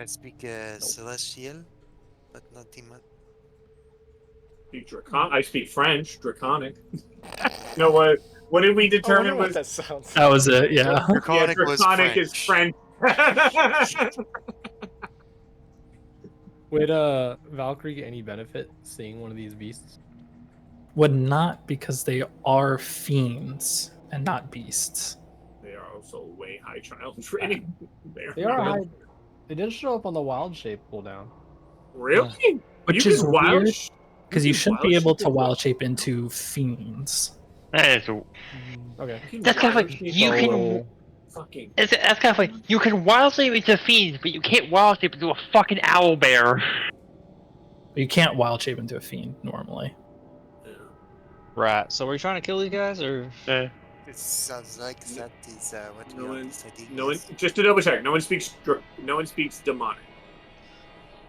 Speaker 6: I speak celestial, but not demon.
Speaker 7: I speak French, Draconic. No, what did we
Speaker 1: I
Speaker 7: determine
Speaker 1: wonder what
Speaker 7: was
Speaker 1: that sounds.
Speaker 3: That was it, yeah.
Speaker 6: Draconic,
Speaker 7: yeah,
Speaker 6: was
Speaker 7: Draconic is French.
Speaker 2: Would Valkyrie get any benefit seeing one of these beasts?
Speaker 3: Would not, because they are fiends and not beasts.
Speaker 7: They are also way high trial training.
Speaker 2: They are high. They did show up on the wild shape cooldown.
Speaker 7: Really?
Speaker 3: Which
Speaker 7: You
Speaker 3: is
Speaker 7: can wild
Speaker 3: weird,
Speaker 7: sh-
Speaker 3: because you
Speaker 7: can
Speaker 3: shouldn't be
Speaker 7: wild
Speaker 3: able
Speaker 7: shape
Speaker 3: to
Speaker 7: into-
Speaker 3: wild shape into fiends.
Speaker 10: That is,
Speaker 2: Okay.
Speaker 7: you can
Speaker 10: that's kind of
Speaker 7: wild
Speaker 10: like
Speaker 7: shape
Speaker 10: you can.
Speaker 7: into fucking.
Speaker 10: That's kind of like you can wild shape into fiends, but you can't wild shape into a fucking owl bear.
Speaker 3: But you can't wild shape into a fiend normally.
Speaker 5: Right. So are we trying to kill these guys, or?
Speaker 6: It sounds like that is what we
Speaker 7: No
Speaker 6: are
Speaker 7: one,
Speaker 6: deciding.
Speaker 7: no one.
Speaker 6: is.
Speaker 7: Just to double check, no one speaks. No one speaks demonic.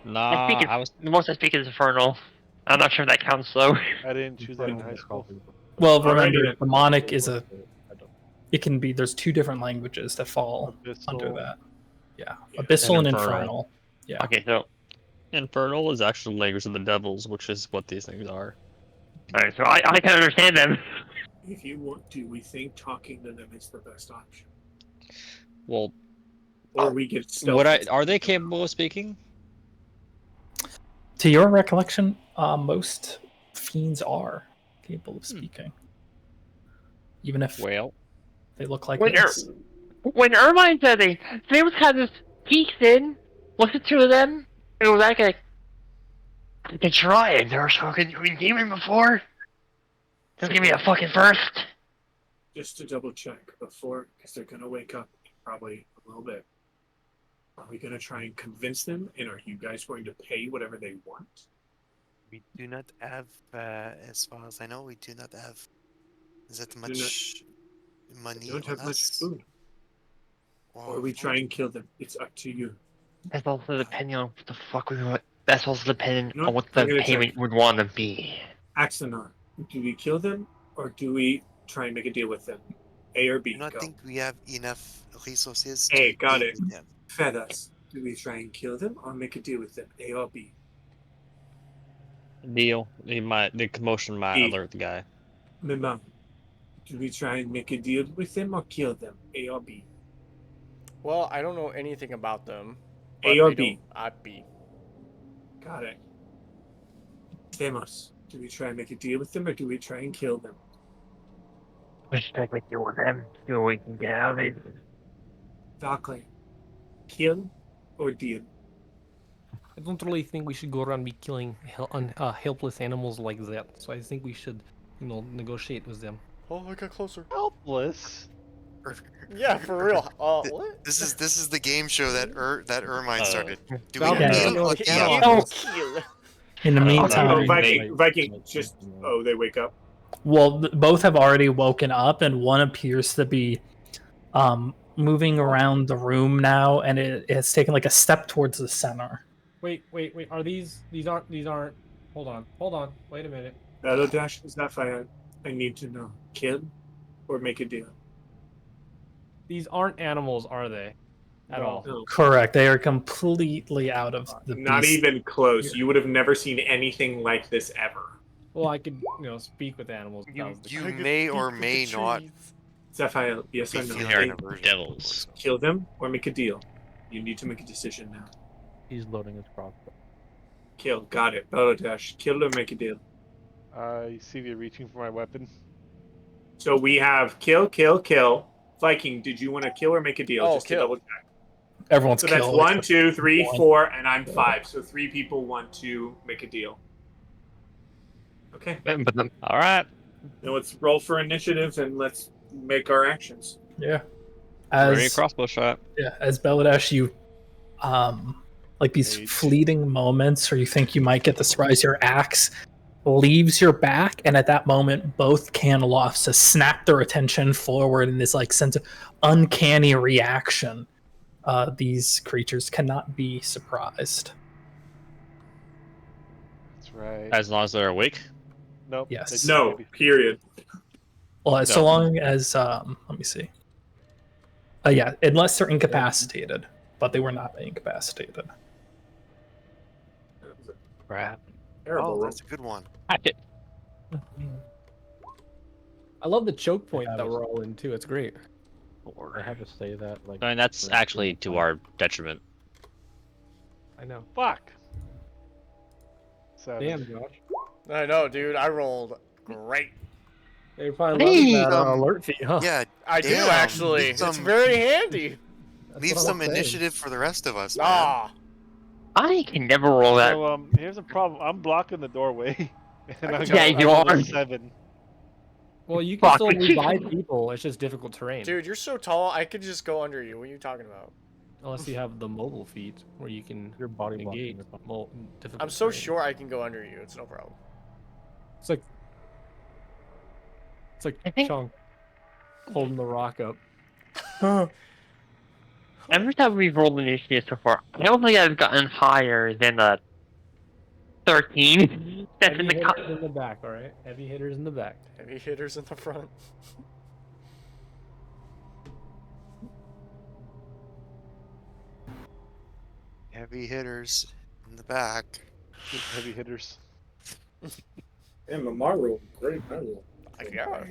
Speaker 5: Nah, I was.
Speaker 10: The most I speak is infernal. I'm not sure if that counts though.
Speaker 4: I didn't choose that in high school.
Speaker 3: Well,
Speaker 7: Alrighty
Speaker 3: remember,
Speaker 7: then.
Speaker 3: demonic is a. It can be. There's two different languages that fall under
Speaker 4: Abyssal.
Speaker 3: that. Yeah, abyssal and
Speaker 5: And
Speaker 3: infernal.
Speaker 5: infernal.
Speaker 3: Yeah.
Speaker 10: Okay, so
Speaker 5: Infernal is actually language of the devils, which is what these things are.
Speaker 10: alright, so I can understand them.
Speaker 7: If you want to, we think talking to them is the best option.
Speaker 5: Well,
Speaker 7: Or we get stealth.
Speaker 5: would I? Are they capable of speaking?
Speaker 3: To your recollection, most fiends are capable of speaking, even if
Speaker 5: Well,
Speaker 3: they look like
Speaker 10: When
Speaker 3: this.
Speaker 10: When Irvine said they was kind of peeks in, looked at two of them, and was like, "You can try it. Never spoken to a demon before. Just give me a fucking first."
Speaker 7: Just to double check before, because they're gonna wake up probably a little bit. Are we gonna try and convince them, and are you guys going to pay whatever they want?
Speaker 6: We do not have, as far as I know, we do not have that
Speaker 7: Do
Speaker 6: much money
Speaker 7: We don't
Speaker 6: on
Speaker 7: have much
Speaker 6: us.
Speaker 7: food. Or we try and kill them. It's up to you.
Speaker 10: That's also depending on what the fuck we want. That's also depending
Speaker 7: No,
Speaker 10: on what
Speaker 7: I'm
Speaker 10: the
Speaker 7: gonna
Speaker 10: payment
Speaker 7: check.
Speaker 10: would want to be.
Speaker 7: Axonar, do we kill them, or do we try and make a deal with them? A or
Speaker 6: I
Speaker 7: B?
Speaker 6: do not
Speaker 7: Go.
Speaker 6: think we have enough resources
Speaker 7: Hey,
Speaker 6: to
Speaker 7: got
Speaker 6: deal
Speaker 7: it.
Speaker 6: with them.
Speaker 7: Feathers. Do we try and kill them, or make a deal with them? A or B?
Speaker 5: deal. The commotion might
Speaker 7: E.
Speaker 5: alert the guy.
Speaker 7: Mimam. Do we try and make a deal with them, or kill them? A or B?
Speaker 1: Well, I don't know anything about them.
Speaker 7: A
Speaker 1: but
Speaker 7: or
Speaker 1: they
Speaker 7: B?
Speaker 1: don't- B.
Speaker 7: Got it. Demos. Do we try and make a deal with them, or do we try and kill them?
Speaker 10: We should take a deal with them. See what we can get out of it.
Speaker 7: Valkyrie. Kill or deal?
Speaker 2: I don't really think we should go around be killing helpless animals like that. So I think we should, negotiate with them.
Speaker 1: Oh, I got closer.
Speaker 4: Helpless.
Speaker 1: Yeah, for real. What?
Speaker 6: This is the game show that Ermine started. Do we
Speaker 3: Valkyrie,
Speaker 6: deal or
Speaker 2: Yeah.
Speaker 6: deal?
Speaker 1: Kill.
Speaker 3: In the
Speaker 7: Oh,
Speaker 3: meantime,
Speaker 7: Viking, just. Oh, they wake up.
Speaker 3: Well, both have already woken up, and one appears to be moving around the room now, and it has taken like a step towards the center.
Speaker 2: Wait. Are these aren't? Hold on. Wait a minute.
Speaker 7: Battle Dash is that I need to know. Kill or make a deal?
Speaker 2: These aren't animals, are they? At
Speaker 4: No.
Speaker 2: all?
Speaker 7: No.
Speaker 3: Correct. They are completely out of the
Speaker 7: Not
Speaker 3: beast.
Speaker 7: even close. You would have never seen anything like this ever.
Speaker 2: Well, I could, speak with animals.
Speaker 6: You may or may not
Speaker 7: Zaphael, yes
Speaker 6: be
Speaker 7: or no?
Speaker 6: feeling
Speaker 7: Hey,
Speaker 6: aversion
Speaker 5: devils.
Speaker 6: towards them.
Speaker 7: kill them or make a deal? You need to make a decision now.
Speaker 8: He's loading his crossbow.
Speaker 7: Kill. Got it. Battle Dash. Kill or make a deal.
Speaker 4: I see you reaching for my weapon.
Speaker 7: So we have kill. Viking, did you want to kill or make a deal?
Speaker 1: Oh,
Speaker 7: Just
Speaker 1: kill.
Speaker 7: to double check.
Speaker 3: Everyone's
Speaker 7: So that's
Speaker 3: killed.
Speaker 7: 1, 2, 3,
Speaker 3: one.
Speaker 7: 4, and I'm 5. So 3 people want to make a deal. Okay.
Speaker 5: All right.
Speaker 7: Now let's roll for initiative and let's make our actions.
Speaker 3: Yeah.
Speaker 5: Ready
Speaker 3: As
Speaker 5: crossbow shot.
Speaker 3: as Beladesh, you like these
Speaker 4: Rage.
Speaker 3: fleeting moments where you think you might get the surprise, your axe leaves your back, and at that moment both candelofts just snap their attention forward in this like sense of uncanny reaction. These creatures cannot be surprised.
Speaker 4: That's right.
Speaker 5: As long as they're awake.
Speaker 4: Nope.
Speaker 3: Yes.
Speaker 4: they just
Speaker 7: No,
Speaker 4: maybe-
Speaker 7: period.
Speaker 3: Well, so
Speaker 5: No.
Speaker 3: long as let me see. Yeah, unless they're incapacitated, but they were not incapacitated.
Speaker 5: Crap.
Speaker 7: Terrible
Speaker 6: Oh,
Speaker 7: roll.
Speaker 6: that's a good one.
Speaker 5: Hack it.
Speaker 2: I love the choke point
Speaker 8: Yeah,
Speaker 2: that
Speaker 8: it
Speaker 2: we're all in too. It's great.
Speaker 8: I have to say that like.
Speaker 5: I mean, that's
Speaker 8: for
Speaker 5: actually
Speaker 8: every
Speaker 5: to
Speaker 8: fight.
Speaker 5: our detriment.
Speaker 2: I know.
Speaker 4: Fuck. 7.
Speaker 2: Damn, Josh.
Speaker 1: I know, dude. I rolled great.
Speaker 2: They probably loving that
Speaker 6: Damn.
Speaker 2: alert feat, huh?
Speaker 6: Yeah,
Speaker 1: I do
Speaker 6: Damn,
Speaker 1: actually.
Speaker 6: leave
Speaker 1: It's
Speaker 6: some-
Speaker 1: very handy.
Speaker 2: That's
Speaker 6: leave
Speaker 2: what I'm
Speaker 6: some
Speaker 2: saying.
Speaker 6: initiative for the rest of us, man.
Speaker 1: Ah,
Speaker 10: I can never roll that.
Speaker 4: So here's a problem. I'm blocking the doorway, and I
Speaker 1: Yeah,
Speaker 4: got
Speaker 10: you
Speaker 4: I rolled a
Speaker 10: are.
Speaker 4: 7.
Speaker 2: Well, you can
Speaker 10: Fuck.
Speaker 2: still move by people. It's just difficult terrain.
Speaker 1: dude, you're so tall. I could just go under you. What are you talking about?
Speaker 2: Unless you have the mobile feat where you can
Speaker 8: Your body
Speaker 2: negate
Speaker 8: blocking or something.
Speaker 2: difficult
Speaker 1: I'm so
Speaker 2: terrain.
Speaker 1: sure I can go under you. It's no problem.
Speaker 2: It's like
Speaker 10: I think-
Speaker 2: Chong holding the rock up.
Speaker 10: Every time we've rolled initiative so far, I don't think I've gotten higher than a 13. That's
Speaker 2: Heavy
Speaker 10: in the
Speaker 2: hitters in the back, all right. Heavy hitters in the back.
Speaker 1: Heavy hitters in the front.
Speaker 6: Heavy hitters in the back.
Speaker 4: Heavy hitters.
Speaker 9: Yeah, Mamar rolled great. I rolled.
Speaker 1: Yeah.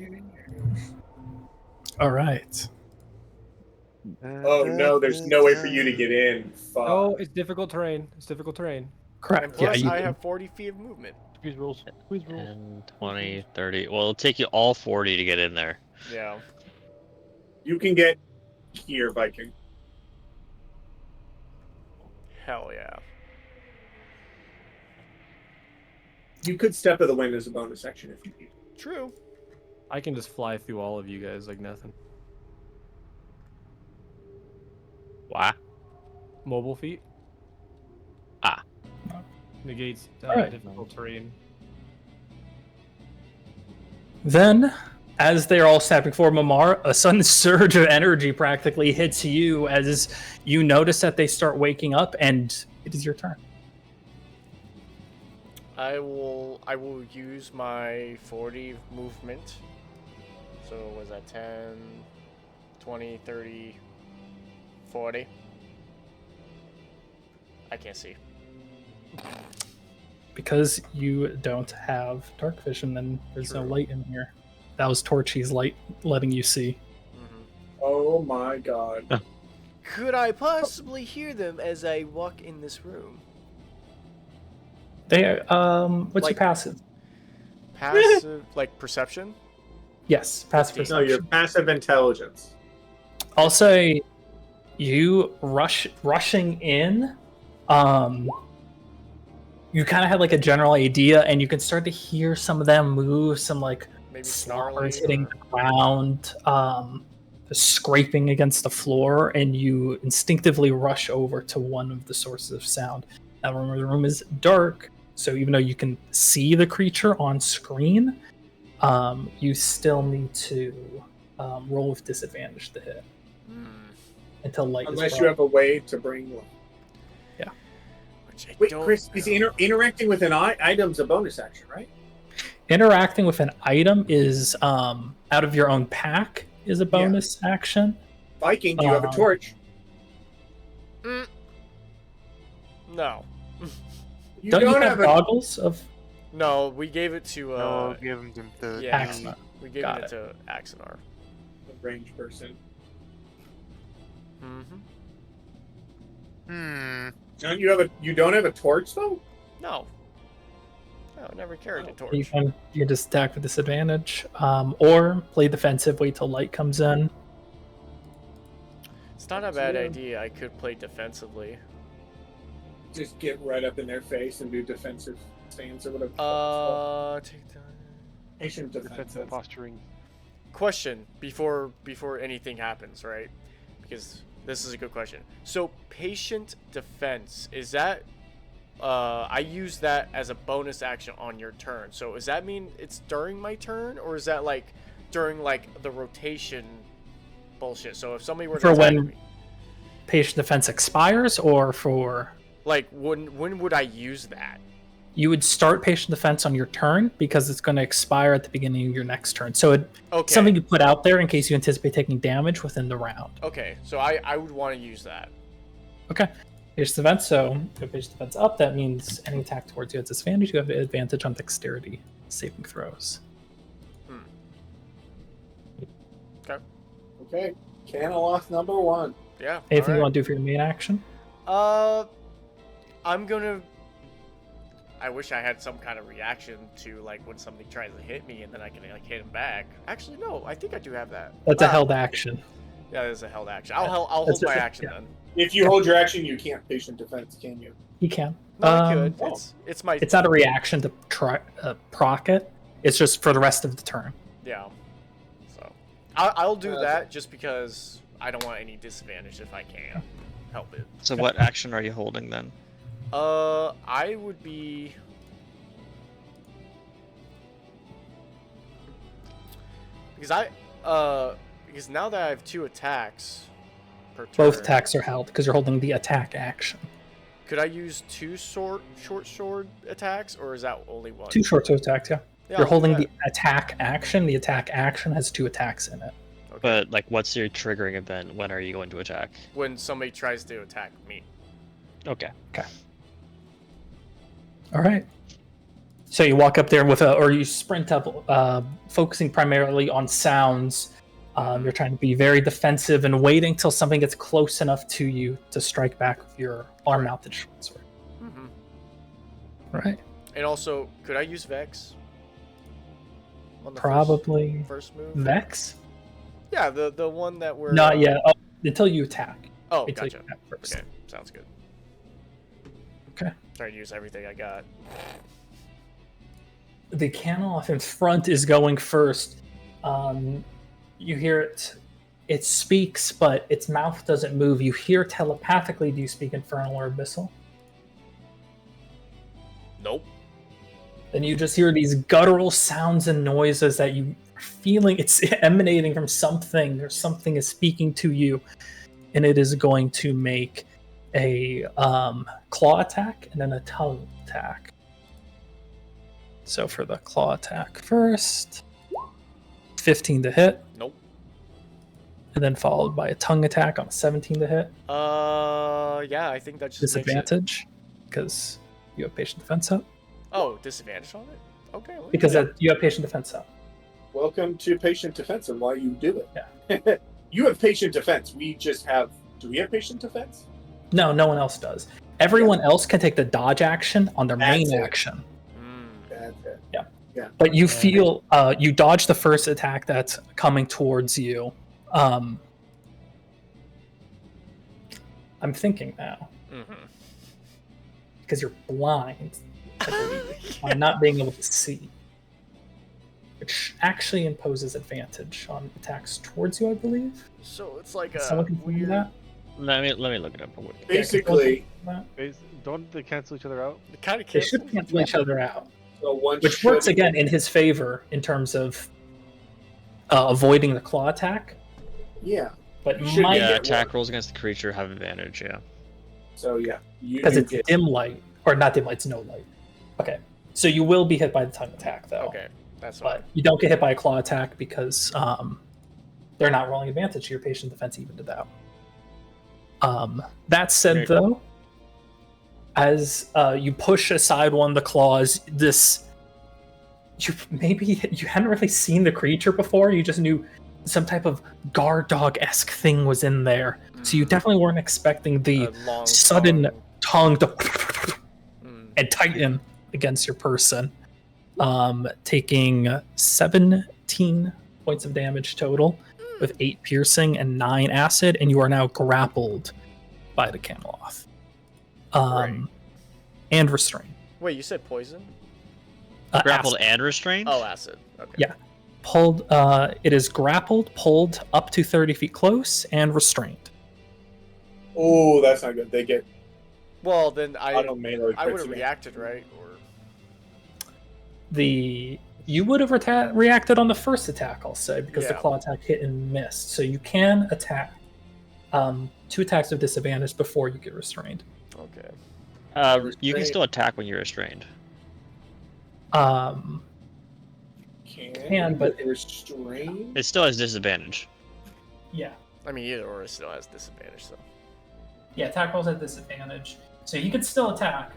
Speaker 3: All right.
Speaker 9: Oh no, there's no way for you to get in. Fuck.
Speaker 2: Oh, it's difficult terrain. It's difficult terrain.
Speaker 1: And
Speaker 3: Correct. Yeah,
Speaker 1: plus,
Speaker 3: you
Speaker 1: I
Speaker 3: can-
Speaker 1: have 40 feet of movement.
Speaker 8: Squeeze rules. Squeeze rules.
Speaker 5: 10, 20, 30. Well, it'll take you all 40 to get in there.
Speaker 1: Yeah.
Speaker 9: You can get here, Viking.
Speaker 1: Hell yeah.
Speaker 9: You could step of the wind as a bonus action if you need.
Speaker 1: True.
Speaker 2: I can just fly through all of you guys like nothing.
Speaker 5: Why?
Speaker 2: Mobile feat.
Speaker 5: Ah.
Speaker 2: Negates
Speaker 3: Alright.
Speaker 2: difficult terrain.
Speaker 3: Then, as they're all snapping forward, Mamar, a sudden surge of energy practically hits you as you notice that they start waking up, and it is your turn.
Speaker 1: I will use my 40 movement. So was that 10, 20, 30, 40? I can't see.
Speaker 3: Because you don't have dark vision, then there's no
Speaker 1: True.
Speaker 3: light in here. That was Torchy's light letting you see.
Speaker 9: Oh my god.
Speaker 1: Could I possibly hear them as I walk in this room?
Speaker 3: They what's
Speaker 1: Like-
Speaker 3: your passive?
Speaker 1: Passive, like perception?
Speaker 3: Yes, passive
Speaker 1: 15.
Speaker 7: No,
Speaker 3: perception.
Speaker 7: your passive intelligence.
Speaker 3: I'll say you rushing in. You kind of have like a general idea, and you can start to hear some of them move, some like
Speaker 1: Maybe snarling.
Speaker 3: snarls hitting
Speaker 1: or-
Speaker 3: the ground, the scraping against the floor, and you instinctively rush over to one of the sources of sound. Now remember, the room is dark, so even though you can see the creature on screen, you still need to roll with disadvantage to hit until light.
Speaker 7: Unless you have a way to bring one.
Speaker 3: Yeah.
Speaker 7: Wait, Chris, is interacting with an item's a bonus action, right?
Speaker 3: Interacting with an item is out of your own pack is a bonus action.
Speaker 7: Viking, do you have a torch?
Speaker 1: No.
Speaker 7: You
Speaker 3: don't you have
Speaker 7: have
Speaker 3: goggles of?
Speaker 1: No, we gave it to.
Speaker 6: No, give him to
Speaker 1: yeah,
Speaker 3: Axonar.
Speaker 1: we gave
Speaker 3: Got
Speaker 1: it to Axonar.
Speaker 7: A ranged person. Don't you don't have a torch though?
Speaker 1: No. No, I never carried a torch.
Speaker 3: You can just attack with disadvantage, or play defensive. Wait till light comes in.
Speaker 1: It's not a bad idea. I could play defensively.
Speaker 7: Just get right up in their face and do defensive stance or whatever.
Speaker 1: Take down.
Speaker 7: Patient
Speaker 4: Defensive posturing.
Speaker 1: Question before anything happens, right? Because this is a good question. So patient defense, is that I use that as a bonus action on your turn. So does that mean it's during my turn, or is that like during like the rotation bullshit? So if somebody were to
Speaker 3: For
Speaker 1: attack
Speaker 3: when
Speaker 1: me,
Speaker 3: patient defense expires, or for
Speaker 1: like when would I use that?
Speaker 3: you would start patient defense on your turn because it's going to expire at the beginning of your next turn. So it's something you put out there in case you anticipate taking damage within the round.
Speaker 1: Okay, so I would want to use that.
Speaker 3: Okay. Patient defense, so if you have patient defense up, that means any attack towards you at disadvantage, you have advantage on dexterity saving throws.
Speaker 7: Okay. Canoloth number 1.
Speaker 1: Yeah.
Speaker 3: Anything you want to do for your main action?
Speaker 1: I'm gonna. I wish I had some kind of reaction to like when somebody tries to hit me and then I can like hit him back. Actually, no, I think I do have that.
Speaker 3: That's a held action.
Speaker 1: Yeah, that is a held action. I'll hold my action then.
Speaker 7: If you hold your action, you can't patient defense, can you?
Speaker 3: You can.
Speaker 1: No, I could. It's my.
Speaker 3: It's not a reaction to proc it. It's just for the rest of the turn.
Speaker 1: Yeah. So I'll do that just because I don't want any disadvantage if I can help it.
Speaker 5: So what action are you holding then?
Speaker 1: I would be. Because now that I have 2 attacks per turn.
Speaker 3: Both attacks are held because you're holding the attack action.
Speaker 1: Could I use 2 short sword attacks, or is that only 1?
Speaker 3: 2 short sword attacks, yeah.
Speaker 1: Yeah,
Speaker 3: you're
Speaker 1: I'll
Speaker 3: holding
Speaker 1: do
Speaker 3: the attack action. The attack action has 2 attacks in it.
Speaker 1: Okay.
Speaker 5: But like, what's your triggering event? When are you going to attack?
Speaker 1: When somebody tries to attack me.
Speaker 5: Okay.
Speaker 3: Okay. All right. So you walk up there or you sprint up, focusing primarily on sounds. You're trying to be very defensive and waiting till something gets close enough to you to strike back with your arm-mounted short sword.
Speaker 1: Mm-hmm.
Speaker 3: Right.
Speaker 1: And also, could I use Vex? On the
Speaker 3: Probably.
Speaker 1: First move.
Speaker 3: Vex?
Speaker 1: Yeah, the one that we're.
Speaker 3: Not yet. Oh, until you attack.
Speaker 1: Oh,
Speaker 3: until
Speaker 1: gotcha.
Speaker 3: You attack first.
Speaker 1: Okay, sounds good.
Speaker 3: Okay.
Speaker 1: Trying to use everything I got.
Speaker 3: The Canoloth in front is going first. You hear it. It speaks, but its mouth doesn't move. You hear telepathically. Do you speak Infernal or Abyssal?
Speaker 1: Nope.
Speaker 3: Then you just hear these guttural sounds and noises that you are feeling it's emanating from something, or something is speaking to you, and it is going to make a claw attack and then a tongue attack. So for the claw attack first, 15 to hit.
Speaker 1: Nope.
Speaker 3: And then followed by a tongue attack on a 17 to hit.
Speaker 1: Yeah, I think that just
Speaker 3: Disadvantage, because you have patient defense up.
Speaker 1: Oh, disadvantage on it? Okay.
Speaker 3: Because you have patient defense up.
Speaker 7: Welcome to patient defense and why you do it.
Speaker 3: Yeah.
Speaker 7: You have patient defense. We just have. Do we have patient defense?
Speaker 3: No, no one else does. Everyone else can take the dodge action on their main action.
Speaker 7: That's it.
Speaker 3: Yeah.
Speaker 7: Yeah.
Speaker 3: But you feel you dodge the first attack that's coming towards you. I'm thinking now. Because you're blind, I believe, by not being able to see. Which actually imposes advantage on attacks towards you, I believe.
Speaker 1: So it's like
Speaker 3: Someone can
Speaker 1: weird.
Speaker 3: that?
Speaker 5: Let me look it up.
Speaker 7: Basically,
Speaker 4: Don't they cancel each other out?
Speaker 1: It kind of
Speaker 3: they should cancel each other out.
Speaker 9: So one
Speaker 3: which
Speaker 9: should
Speaker 3: works again in his favor in terms of avoiding the claw attack.
Speaker 9: Yeah.
Speaker 3: But
Speaker 9: Should
Speaker 3: might
Speaker 5: Yeah,
Speaker 9: get
Speaker 5: attack
Speaker 9: one.
Speaker 5: rolls against the creature have advantage. Yeah.
Speaker 9: So yeah,
Speaker 3: because
Speaker 9: you
Speaker 3: it's
Speaker 9: get
Speaker 3: dim light, or not dim light, it's no light. Okay, so you will be hit by the tongue attack though.
Speaker 1: Okay, that's fine.
Speaker 3: But you don't get hit by a claw attack because they're not rolling advantage. Your patient defense even to that. That said,
Speaker 5: Okay.
Speaker 3: though, as you push aside one of the claws, you hadn't really seen the creature before. You just knew some type of guard dog-esque thing was in there. So you definitely weren't expecting the
Speaker 1: A long
Speaker 3: sudden
Speaker 1: tongue.
Speaker 3: tongue to and tighten against your person. Taking 17 points of damage total with 8 piercing and 9 acid, and you are now grappled by the Cameloth. And restrained.
Speaker 1: Wait, you said poison?
Speaker 5: Grappled
Speaker 3: Acid.
Speaker 5: and restrained?
Speaker 1: Oh, acid. Okay.
Speaker 3: Yeah. Pulled. It is grappled, pulled up to 30 feet close, and restrained.
Speaker 9: Oh, that's not good. They get
Speaker 1: Well, then I
Speaker 9: auto melee
Speaker 1: would have
Speaker 9: crits.
Speaker 1: reacted, right? Or
Speaker 3: You would have reacted on the first attack, I'll say, because the
Speaker 1: Yeah.
Speaker 3: claw attack hit and missed. So you can attack 2 attacks of disadvantage before you get restrained.
Speaker 1: okay.
Speaker 5: You can still attack when you're restrained.
Speaker 3: Can, but
Speaker 9: restrained.
Speaker 5: It still has disadvantage.
Speaker 3: Yeah.
Speaker 1: I mean, either or still has disadvantage, so.
Speaker 3: Yeah, attack rolls at disadvantage. So he could still attack.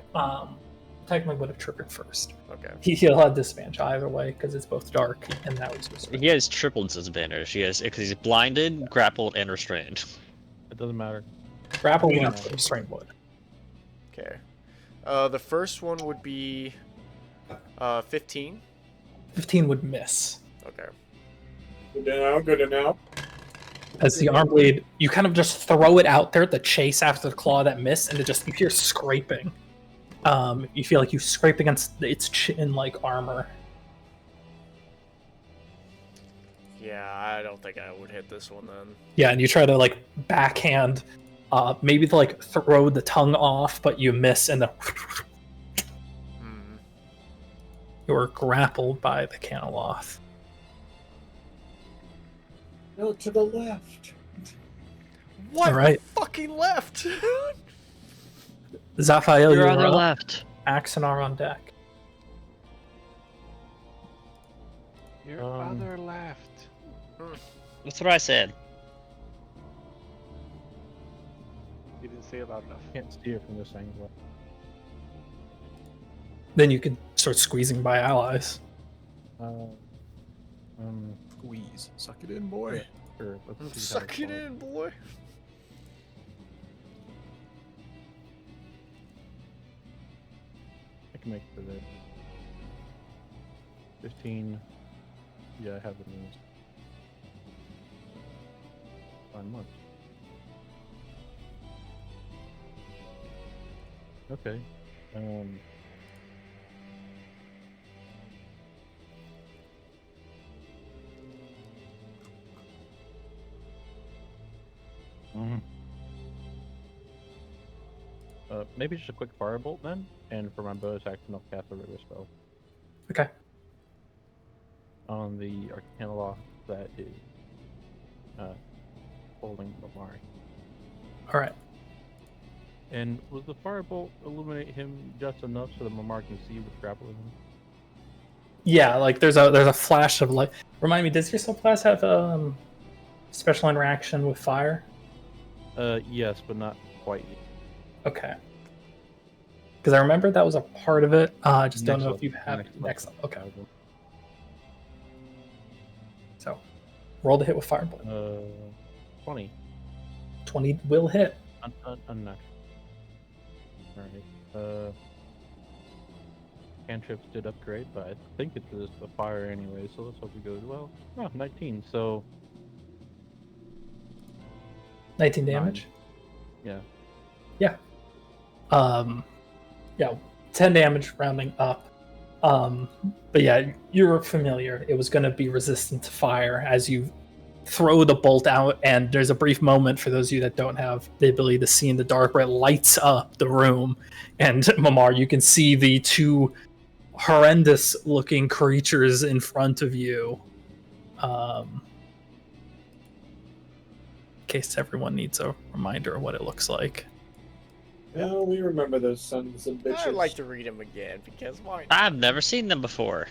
Speaker 3: Technically would have triggered first.
Speaker 1: Okay.
Speaker 3: He'll have disadvantage either way because it's both dark and that was restrained.
Speaker 5: He has triple disadvantage. He has because he's blinded, grappled, and restrained.
Speaker 8: It doesn't matter.
Speaker 3: Grapple
Speaker 9: Yeah.
Speaker 3: would, restrained would.
Speaker 1: Okay. The first one would be 15.
Speaker 3: 15 would miss.
Speaker 1: Okay.
Speaker 9: Good enough.
Speaker 3: As the arm blade, you kind of just throw it out there to chase after the claw that missed, and you hear scraping. You feel like you scrape against its chin-like armor.
Speaker 1: Yeah, I don't think I would hit this one then.
Speaker 3: Yeah, and you try to like backhand, maybe to like throw the tongue off, but you miss, and then you are grappled by the Cameloth.
Speaker 9: No, to the left.
Speaker 1: What?
Speaker 3: All right.
Speaker 1: Fucking left.
Speaker 3: Zaphael,
Speaker 5: You're
Speaker 3: you're
Speaker 5: on the
Speaker 3: up.
Speaker 5: left.
Speaker 3: Axanar on deck.
Speaker 4: Your other left.
Speaker 5: That's what I said.
Speaker 4: You didn't say it loud enough.
Speaker 8: Can't see it from this angle.
Speaker 3: Then you can start squeezing by allies.
Speaker 2: Squeeze. Suck it in, boy.
Speaker 8: Sure, let's see how
Speaker 1: Suck it
Speaker 8: far-
Speaker 1: in, boy.
Speaker 8: I can make it for this. 15. Yeah, I have the moves. Fine month. Okay. Maybe just a quick firebolt then, and for my bonus action, I'll cast a river spell
Speaker 3: Okay.
Speaker 8: on the Arcanoloth that is holding Mamari.
Speaker 3: All right.
Speaker 8: And will the firebolt illuminate him just enough so that Mamar can see what's grappling him?
Speaker 3: Yeah, like there's a flash of light. Remind me, does your subclass have special interaction with fire?
Speaker 8: Yes, but not quite yet.
Speaker 3: Okay. Because I remember that was a part of it. I just don't
Speaker 8: Next
Speaker 3: know
Speaker 8: level-
Speaker 3: if you have
Speaker 8: next
Speaker 3: next.
Speaker 8: level.
Speaker 3: Okay. So, roll to hit with firebolt.
Speaker 8: 20.
Speaker 3: 20 will hit.
Speaker 8: Unnatural. Alright. Cantrips did upgrade, but I think it's just a fire anyway, so let's hope it goes well. Oh, 19, so
Speaker 3: 19 damage.
Speaker 8: yeah.
Speaker 3: Yeah, 10 damage rounding up. But yeah, you're familiar. It was going to be resistant to fire as you throw the bolt out, and there's a brief moment for those of you that don't have the ability to see in the dark where it lights up the room. And Mamar, you can see the two horrendous looking creatures in front of you. In case everyone needs a reminder of what it looks like.
Speaker 9: No, we remember those sons of bitches.
Speaker 1: I'd like to read them again because why not?
Speaker 5: I've never seen them before.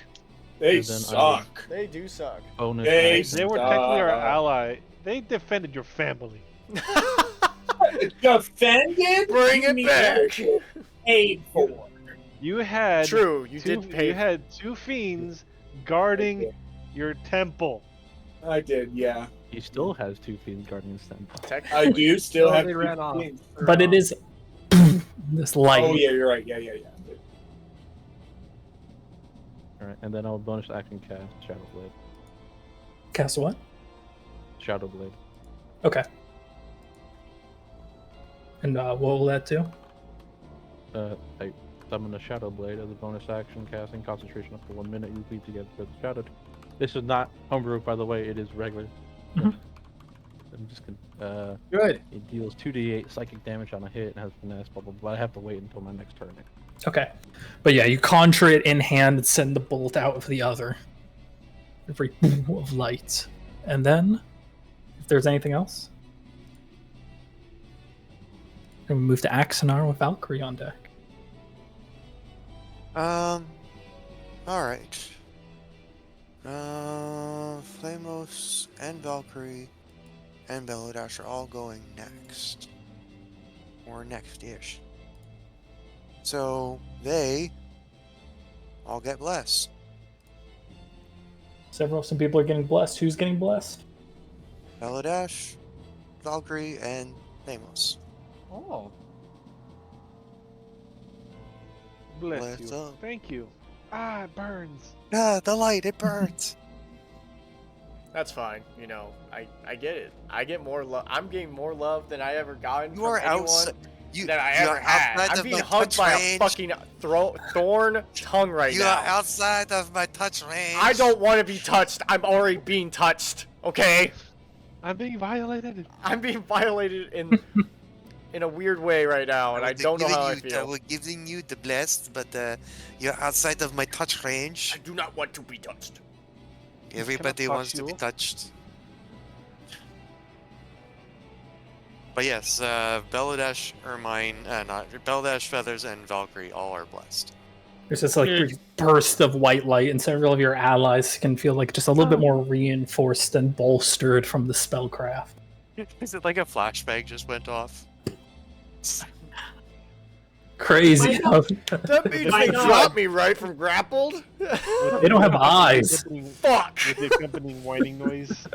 Speaker 9: They
Speaker 8: And then I
Speaker 9: suck.
Speaker 1: They do suck.
Speaker 8: Bonus
Speaker 9: They
Speaker 8: action.
Speaker 4: They were technically our ally. They defended your family.
Speaker 9: Defended?
Speaker 1: Bring
Speaker 9: You
Speaker 1: it
Speaker 9: mean
Speaker 1: back.
Speaker 9: Paid for.
Speaker 4: You had
Speaker 1: True, you
Speaker 4: two,
Speaker 1: did pay.
Speaker 4: You had two fiends guarding your temple.
Speaker 9: I did, yeah.
Speaker 8: He still has 2 fiends guarding his temple.
Speaker 1: Technically.
Speaker 9: I do still
Speaker 2: Oh,
Speaker 9: have
Speaker 2: they
Speaker 9: two
Speaker 2: ran off.
Speaker 9: things.
Speaker 3: But it is this light.
Speaker 9: Oh yeah, you're right. Yeah.
Speaker 8: Alright, and then I'll bonus action cast Shadow Blade.
Speaker 3: Cast what?
Speaker 8: Shadow Blade.
Speaker 3: Okay. And what will that do?
Speaker 8: I summon a Shadow Blade as a bonus action, casting concentration up to 1 minute. You repeat together with the Shadow. This is not homebrew, by the way. It is regular.
Speaker 3: Mhm.
Speaker 8: I'm just gonna.
Speaker 2: Good.
Speaker 8: It deals 2d8 psychic damage on a hit and has finesse. Blah blah blah. I have to wait until my next turn.
Speaker 3: Okay. But yeah, you conjure it in hand and send the bolt out of the other. Every of light. And then, if there's anything else, then we move to Axanar with Valkyrie on deck.
Speaker 6: All right. Flamos and Valkyrie and Belodash are all going next. Or next-ish. So, they all get blessed.
Speaker 3: Some people are getting blessed. Who's getting blessed?
Speaker 6: Belodash, Valkyrie, and Flamos.
Speaker 2: Oh.
Speaker 4: Bless
Speaker 6: Bless
Speaker 4: you.
Speaker 6: up.
Speaker 4: Thank you. Ah, it burns.
Speaker 6: Ah, the light, it burns.
Speaker 1: That's fine. You know, I get it. I get more love. I'm getting more love than I ever gotten
Speaker 6: You
Speaker 1: from
Speaker 6: are
Speaker 1: anyone
Speaker 6: outside.
Speaker 1: that I ever had.
Speaker 6: outside
Speaker 1: I'm
Speaker 6: of
Speaker 1: being
Speaker 6: my
Speaker 1: hugged
Speaker 6: touch
Speaker 1: by a
Speaker 6: range.
Speaker 1: fucking thorn tongue right
Speaker 6: You
Speaker 1: now.
Speaker 6: are outside of my touch range.
Speaker 1: I don't want to be touched. I'm already being touched. Okay?
Speaker 4: I'm being violated.
Speaker 1: I'm being violated in a weird way right now, and I
Speaker 6: was
Speaker 1: don't know
Speaker 6: giving
Speaker 1: how I
Speaker 6: you- I
Speaker 1: feel.
Speaker 6: was giving you the blessed, but you're outside of my touch range.
Speaker 1: I do not want to be touched.
Speaker 6: Everybody
Speaker 4: touch
Speaker 6: wants to be
Speaker 4: you.
Speaker 6: touched. But yes, Belodash, Ermine, not Belodash, Feathers, and Valkyrie all are blessed.
Speaker 3: There's this like brief burst of white light, and several of your allies can feel like just a little bit more reinforced and bolstered from the spellcraft.
Speaker 6: Is it like a flashbang just went off?
Speaker 3: Crazy how
Speaker 1: That means
Speaker 9: My
Speaker 1: they
Speaker 9: God.
Speaker 1: dropped me right from grappled.
Speaker 3: they don't have eyes.
Speaker 1: Fuck.
Speaker 4: With the accompanying whining noise.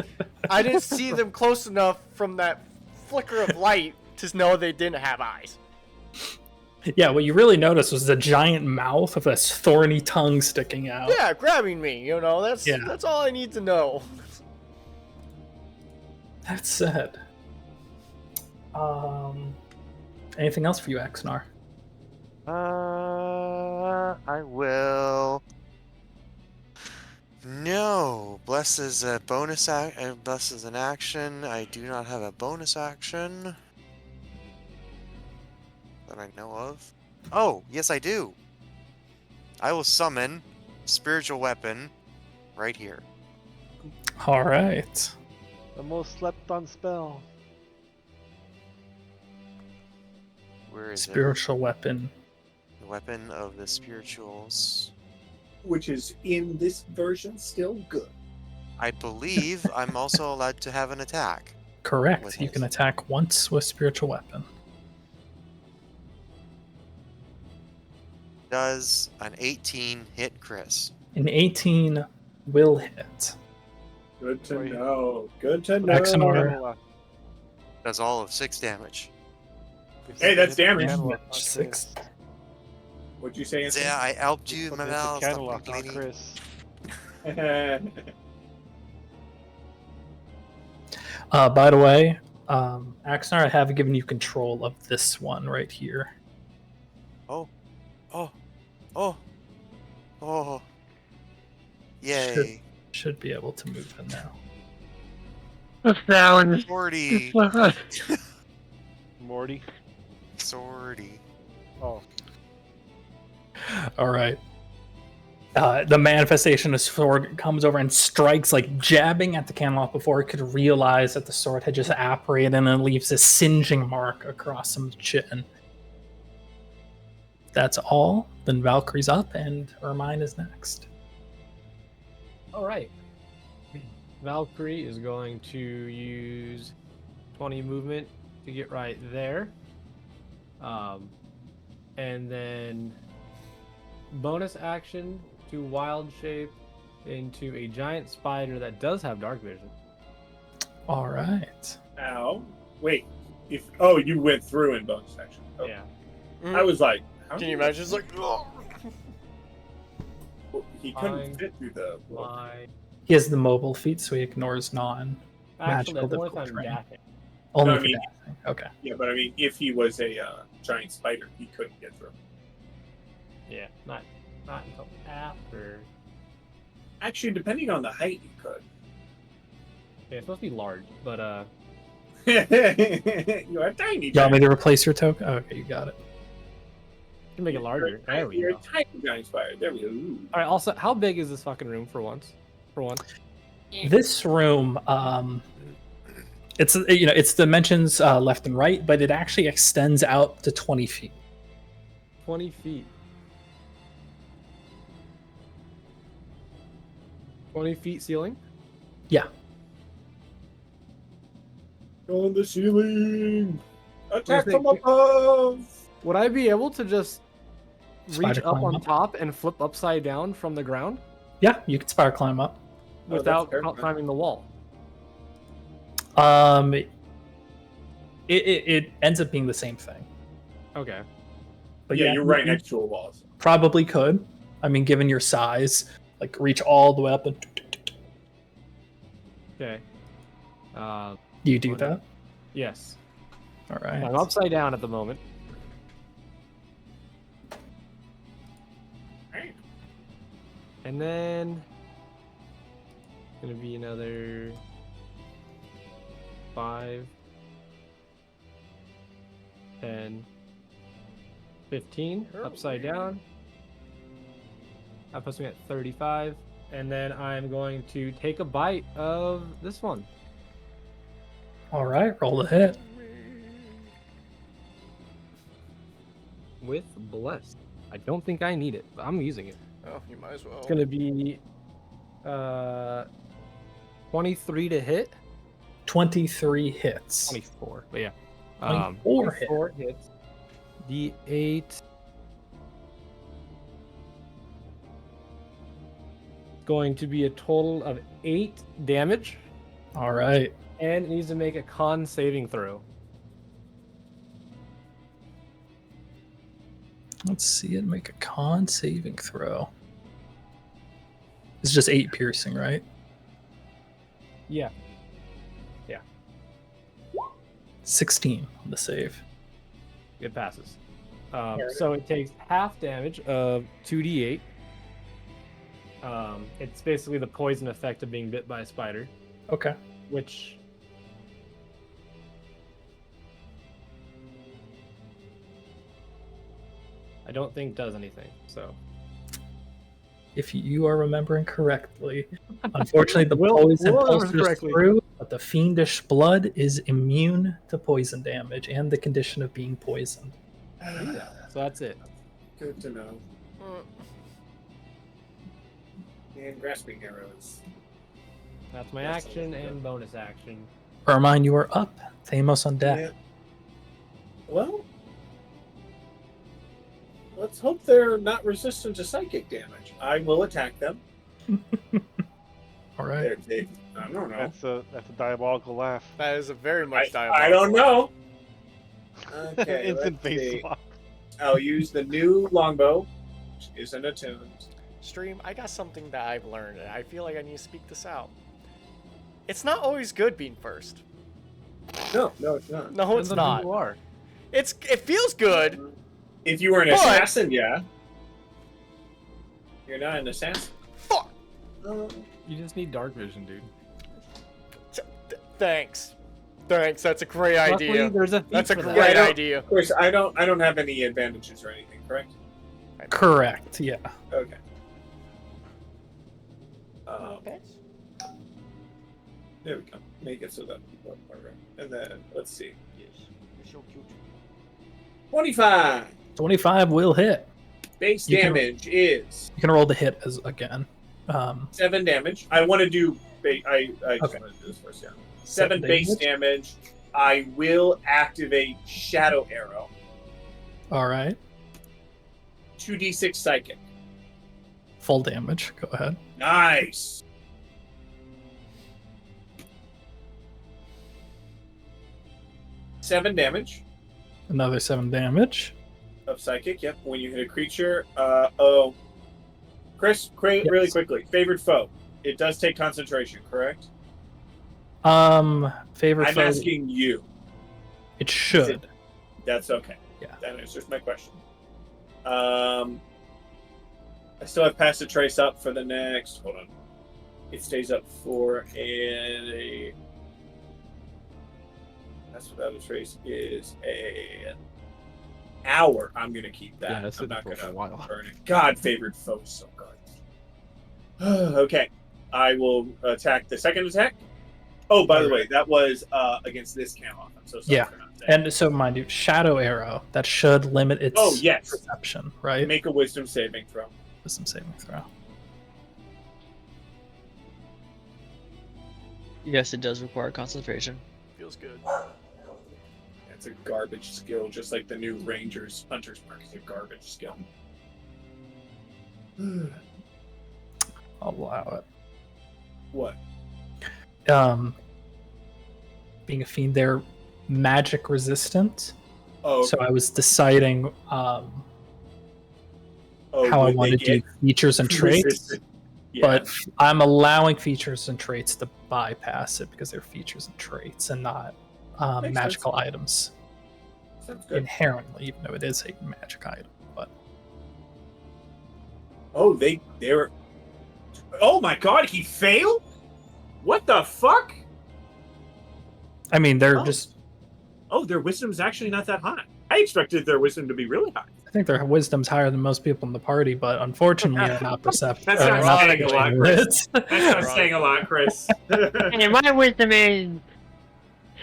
Speaker 1: I didn't see them close enough from that flicker of light to know they didn't have eyes.
Speaker 3: Yeah, what you really noticed was the giant mouth with a thorny tongue sticking out.
Speaker 1: Yeah, grabbing me. You know, that's all I need to know.
Speaker 3: That said, anything else for you, Axanar?
Speaker 6: I will. No, bless is a bonus bless is an action. I do not have a bonus action that I know of. Oh, yes, I do. I will summon spiritual weapon right here.
Speaker 3: All right.
Speaker 4: The most slept on spell.
Speaker 6: Where is
Speaker 3: Spiritual weapon.
Speaker 6: it? The weapon of the spirituals.
Speaker 9: Which is in this version still good.
Speaker 6: I believe I'm also allowed to have an attack.
Speaker 3: Correct.
Speaker 6: With
Speaker 3: You
Speaker 6: it.
Speaker 3: can attack once with spiritual weapon.
Speaker 6: Does an 18 hit Chris?
Speaker 3: An 18 will hit.
Speaker 9: Good to
Speaker 4: Wait.
Speaker 9: know. Good to know.
Speaker 3: Axanar.
Speaker 6: Does all of 6 damage.
Speaker 9: Hey, that's damage.
Speaker 4: Cantaloupe on
Speaker 3: 6.
Speaker 4: Chris.
Speaker 9: What'd you say?
Speaker 6: Yeah, I helped you,
Speaker 4: Put
Speaker 6: my
Speaker 4: this
Speaker 6: pal.
Speaker 4: in
Speaker 6: Stop
Speaker 4: Cantaloupe on
Speaker 6: complaining.
Speaker 4: Chris.
Speaker 9: Anthony?
Speaker 3: By the way, Axanar, I have given you control of this one right here.
Speaker 6: Oh, oh, yay!
Speaker 3: Should be able to move in now.
Speaker 10: The sound.
Speaker 6: 40,
Speaker 4: Morty.
Speaker 6: sorty.
Speaker 4: Oh,
Speaker 3: All right. The manifestation of sword comes over and strikes, like jabbing at the Camelot before it could realize that the sword had just apparated and then leaves a singeing mark across some chin. That's all. Then Valkyrie's up and Ermine is next.
Speaker 2: All right. Valkyrie is going to use 20 movement to get right there. And then bonus action to wild shape into a giant spider that does have dark vision.
Speaker 3: All right.
Speaker 9: Ow. Wait. You went through in bonus action. Oh.
Speaker 2: Yeah.
Speaker 9: I was like, how
Speaker 1: Can
Speaker 9: did
Speaker 1: you imagine? It's like, oh.
Speaker 9: he couldn't
Speaker 2: Fine.
Speaker 9: fit through the.
Speaker 2: Fly.
Speaker 3: He has the mobile feat, so he ignores non.
Speaker 2: Actually,
Speaker 3: Magical
Speaker 2: that's only if
Speaker 3: difficult
Speaker 2: I'm
Speaker 3: terrain.
Speaker 2: dashing.
Speaker 3: Only
Speaker 9: No, I
Speaker 3: for
Speaker 9: mean-
Speaker 3: dashing. Okay.
Speaker 9: Yeah, but I mean, if he was a giant spider, he couldn't get through.
Speaker 2: Yeah, not until after.
Speaker 9: Actually, depending on the height, you could.
Speaker 2: Yeah, it's supposed to be large, but
Speaker 9: You're a tiny.
Speaker 3: You want me
Speaker 9: giant-
Speaker 3: to replace your token? Okay, you got it.
Speaker 2: you can make it larger. There we
Speaker 9: You're
Speaker 2: go.
Speaker 9: a tiny giant spider. There we go. Ooh.
Speaker 2: All right. Also, how big is this fucking room for once?
Speaker 3: This room, it's it's dimensions left and right, but it actually extends out to 20 feet.
Speaker 2: 20 feet. 20 feet ceiling?
Speaker 3: Yeah.
Speaker 9: On the ceiling. Attack
Speaker 2: think-
Speaker 9: from above.
Speaker 2: Would I be able to just reach
Speaker 3: Spider
Speaker 2: up
Speaker 3: climb
Speaker 2: on
Speaker 3: up?
Speaker 2: top and flip upside down from the ground
Speaker 3: Yeah, you can spider climb up.
Speaker 9: Oh, that's
Speaker 2: without
Speaker 9: terrifying.
Speaker 2: climbing the wall?
Speaker 3: It ends up being the same thing.
Speaker 2: Okay.
Speaker 3: But
Speaker 9: Yeah, you're right
Speaker 3: you
Speaker 9: next to a wall. So.
Speaker 3: Probably could. I mean, given your size, like reach all the way up and.
Speaker 2: Okay.
Speaker 3: Do you do that?
Speaker 2: Yes.
Speaker 3: All right.
Speaker 2: I'm upside down at the moment. And then gonna be another 5, 10, 15 upside down. That puts me at 35. And then I'm going to take a bite of this one.
Speaker 3: All right. Roll the hit.
Speaker 2: With Bless. I don't think I need it, but I'm using it.
Speaker 1: Oh, you might as well.
Speaker 2: It's gonna be 23 to hit.
Speaker 3: 23 hits.
Speaker 2: 24, but yeah.
Speaker 3: 24 hit.
Speaker 2: 24 hits. D8. Going to be a total of 8 damage,
Speaker 3: All right.
Speaker 2: and it needs to make a con saving throw.
Speaker 3: Let's see it make a con saving throw. It's just 8 piercing, right?
Speaker 2: Yeah.
Speaker 3: 16 on the save.
Speaker 2: It passes. So it takes half damage of 2d8. It's basically the poison effect of being bit by a spider,
Speaker 3: Okay.
Speaker 2: which I don't think does anything. So
Speaker 3: If you are remembering correctly, unfortunately the
Speaker 2: Will
Speaker 3: poison
Speaker 2: remember
Speaker 3: pulses
Speaker 2: correctly.
Speaker 3: through, but the fiendish blood is immune to poison damage and the condition of being poisoned.
Speaker 2: so that's it.
Speaker 9: Good to know.
Speaker 1: Mm.
Speaker 9: And grasping arrows.
Speaker 2: That's my
Speaker 9: That's
Speaker 2: action
Speaker 9: always good.
Speaker 2: and bonus action.
Speaker 3: Ermine, you are up. Thamos on deck.
Speaker 9: Yeah. Well, let's hope they're not resistant to psychic damage. I will attack them.
Speaker 3: All right.
Speaker 9: I don't know.
Speaker 4: That's a diabolical laugh.
Speaker 1: That is a very much
Speaker 9: I don't know. Okay,
Speaker 4: Instant
Speaker 9: let's
Speaker 4: face
Speaker 9: see.
Speaker 4: swap.
Speaker 9: I'll use the new longbow, which isn't attuned.
Speaker 1: Stream, I got something that I've learned, and I feel like I need to speak this out. It's not always good being first.
Speaker 9: No, it's not.
Speaker 1: No, it's
Speaker 2: Depends on who
Speaker 1: not.
Speaker 2: you are.
Speaker 1: It feels good.
Speaker 9: If you were an
Speaker 1: But-
Speaker 9: assassin, yeah. You're not an assassin.
Speaker 1: Fuck.
Speaker 2: You just need dark vision, dude.
Speaker 1: Thanks. That's a great
Speaker 2: Luckily,
Speaker 1: idea.
Speaker 2: there's a feat
Speaker 1: That's a
Speaker 2: for that.
Speaker 1: great
Speaker 9: Yeah, I don't-
Speaker 1: idea.
Speaker 9: Of course, I don't have any advantages or anything, correct?
Speaker 3: Correct. Yeah.
Speaker 9: Okay. There we go. Make it so that people are right. And then let's see.
Speaker 1: Yes, you're so cute.
Speaker 9: 25
Speaker 3: 25 will hit.
Speaker 9: base
Speaker 3: You can-
Speaker 9: damage is
Speaker 3: You can roll the hit as again.
Speaker 9: 7 damage. I want to do. I just
Speaker 3: Okay.
Speaker 9: want to do this first. Yeah.
Speaker 3: 7
Speaker 9: 7 base damage. I will activate Shadow Arrow.
Speaker 3: All right.
Speaker 9: 2d6 psychic.
Speaker 3: Full damage. Go ahead.
Speaker 9: Nice. Seven damage
Speaker 3: Another 7 damage.
Speaker 9: of psychic. Yep. When you hit a creature. Chris, really
Speaker 3: Yes.
Speaker 9: quickly. Favorite foe. It does take concentration, correct?
Speaker 3: Favorite
Speaker 9: I'm
Speaker 3: foe.
Speaker 9: asking you.
Speaker 3: It should.
Speaker 9: That's okay.
Speaker 3: Yeah.
Speaker 9: That answers my question. I still have Pass the Trace up for the next. Hold on. It stays up for a. That's without a trace is a hour. I'm gonna keep that.
Speaker 8: Yeah, that's
Speaker 9: I'm
Speaker 8: it
Speaker 9: not
Speaker 8: for a
Speaker 9: gonna
Speaker 8: while.
Speaker 9: burn it. God, favorite foe is so good. Okay, I will attack the second attack. Oh, by the way, that was against this count off. I'm so sorry
Speaker 3: Yeah.
Speaker 9: for not saying.
Speaker 3: And so, mind you, Shadow Arrow, that should limit its
Speaker 9: Oh, yes.
Speaker 3: perception, right?
Speaker 9: Make a Wisdom saving throw.
Speaker 3: Wisdom saving throw.
Speaker 5: Yes, it does require concentration.
Speaker 1: Feels good.
Speaker 9: It's a garbage skill, just like the new Rangers Hunter's Mark is a garbage skill.
Speaker 3: I'll allow it.
Speaker 9: What?
Speaker 3: Being a fiend, they're magic resistant.
Speaker 9: Oh,
Speaker 3: So I was deciding how I
Speaker 9: would
Speaker 3: want
Speaker 9: they
Speaker 3: to do
Speaker 9: get
Speaker 3: features and traits,
Speaker 9: resistant? Yeah.
Speaker 3: but I'm allowing features and traits to bypass it because they're features and traits and not
Speaker 9: Makes
Speaker 3: magical items
Speaker 9: Sounds good.
Speaker 3: inherently, even though it is a magic item. But
Speaker 9: Oh, they're. Oh my God, he failed? What the fuck?
Speaker 3: I mean, they're
Speaker 9: Oh.
Speaker 3: just.
Speaker 9: Oh, their wisdom's actually not that high. I expected their wisdom to be really high.
Speaker 3: I think their wisdom's higher than most people in the party, but unfortunately, they're not perceptive.
Speaker 9: That's not saying a lot, Chris. That's not
Speaker 1: Right.
Speaker 9: saying a lot, Chris.
Speaker 10: Hey, my wisdom is.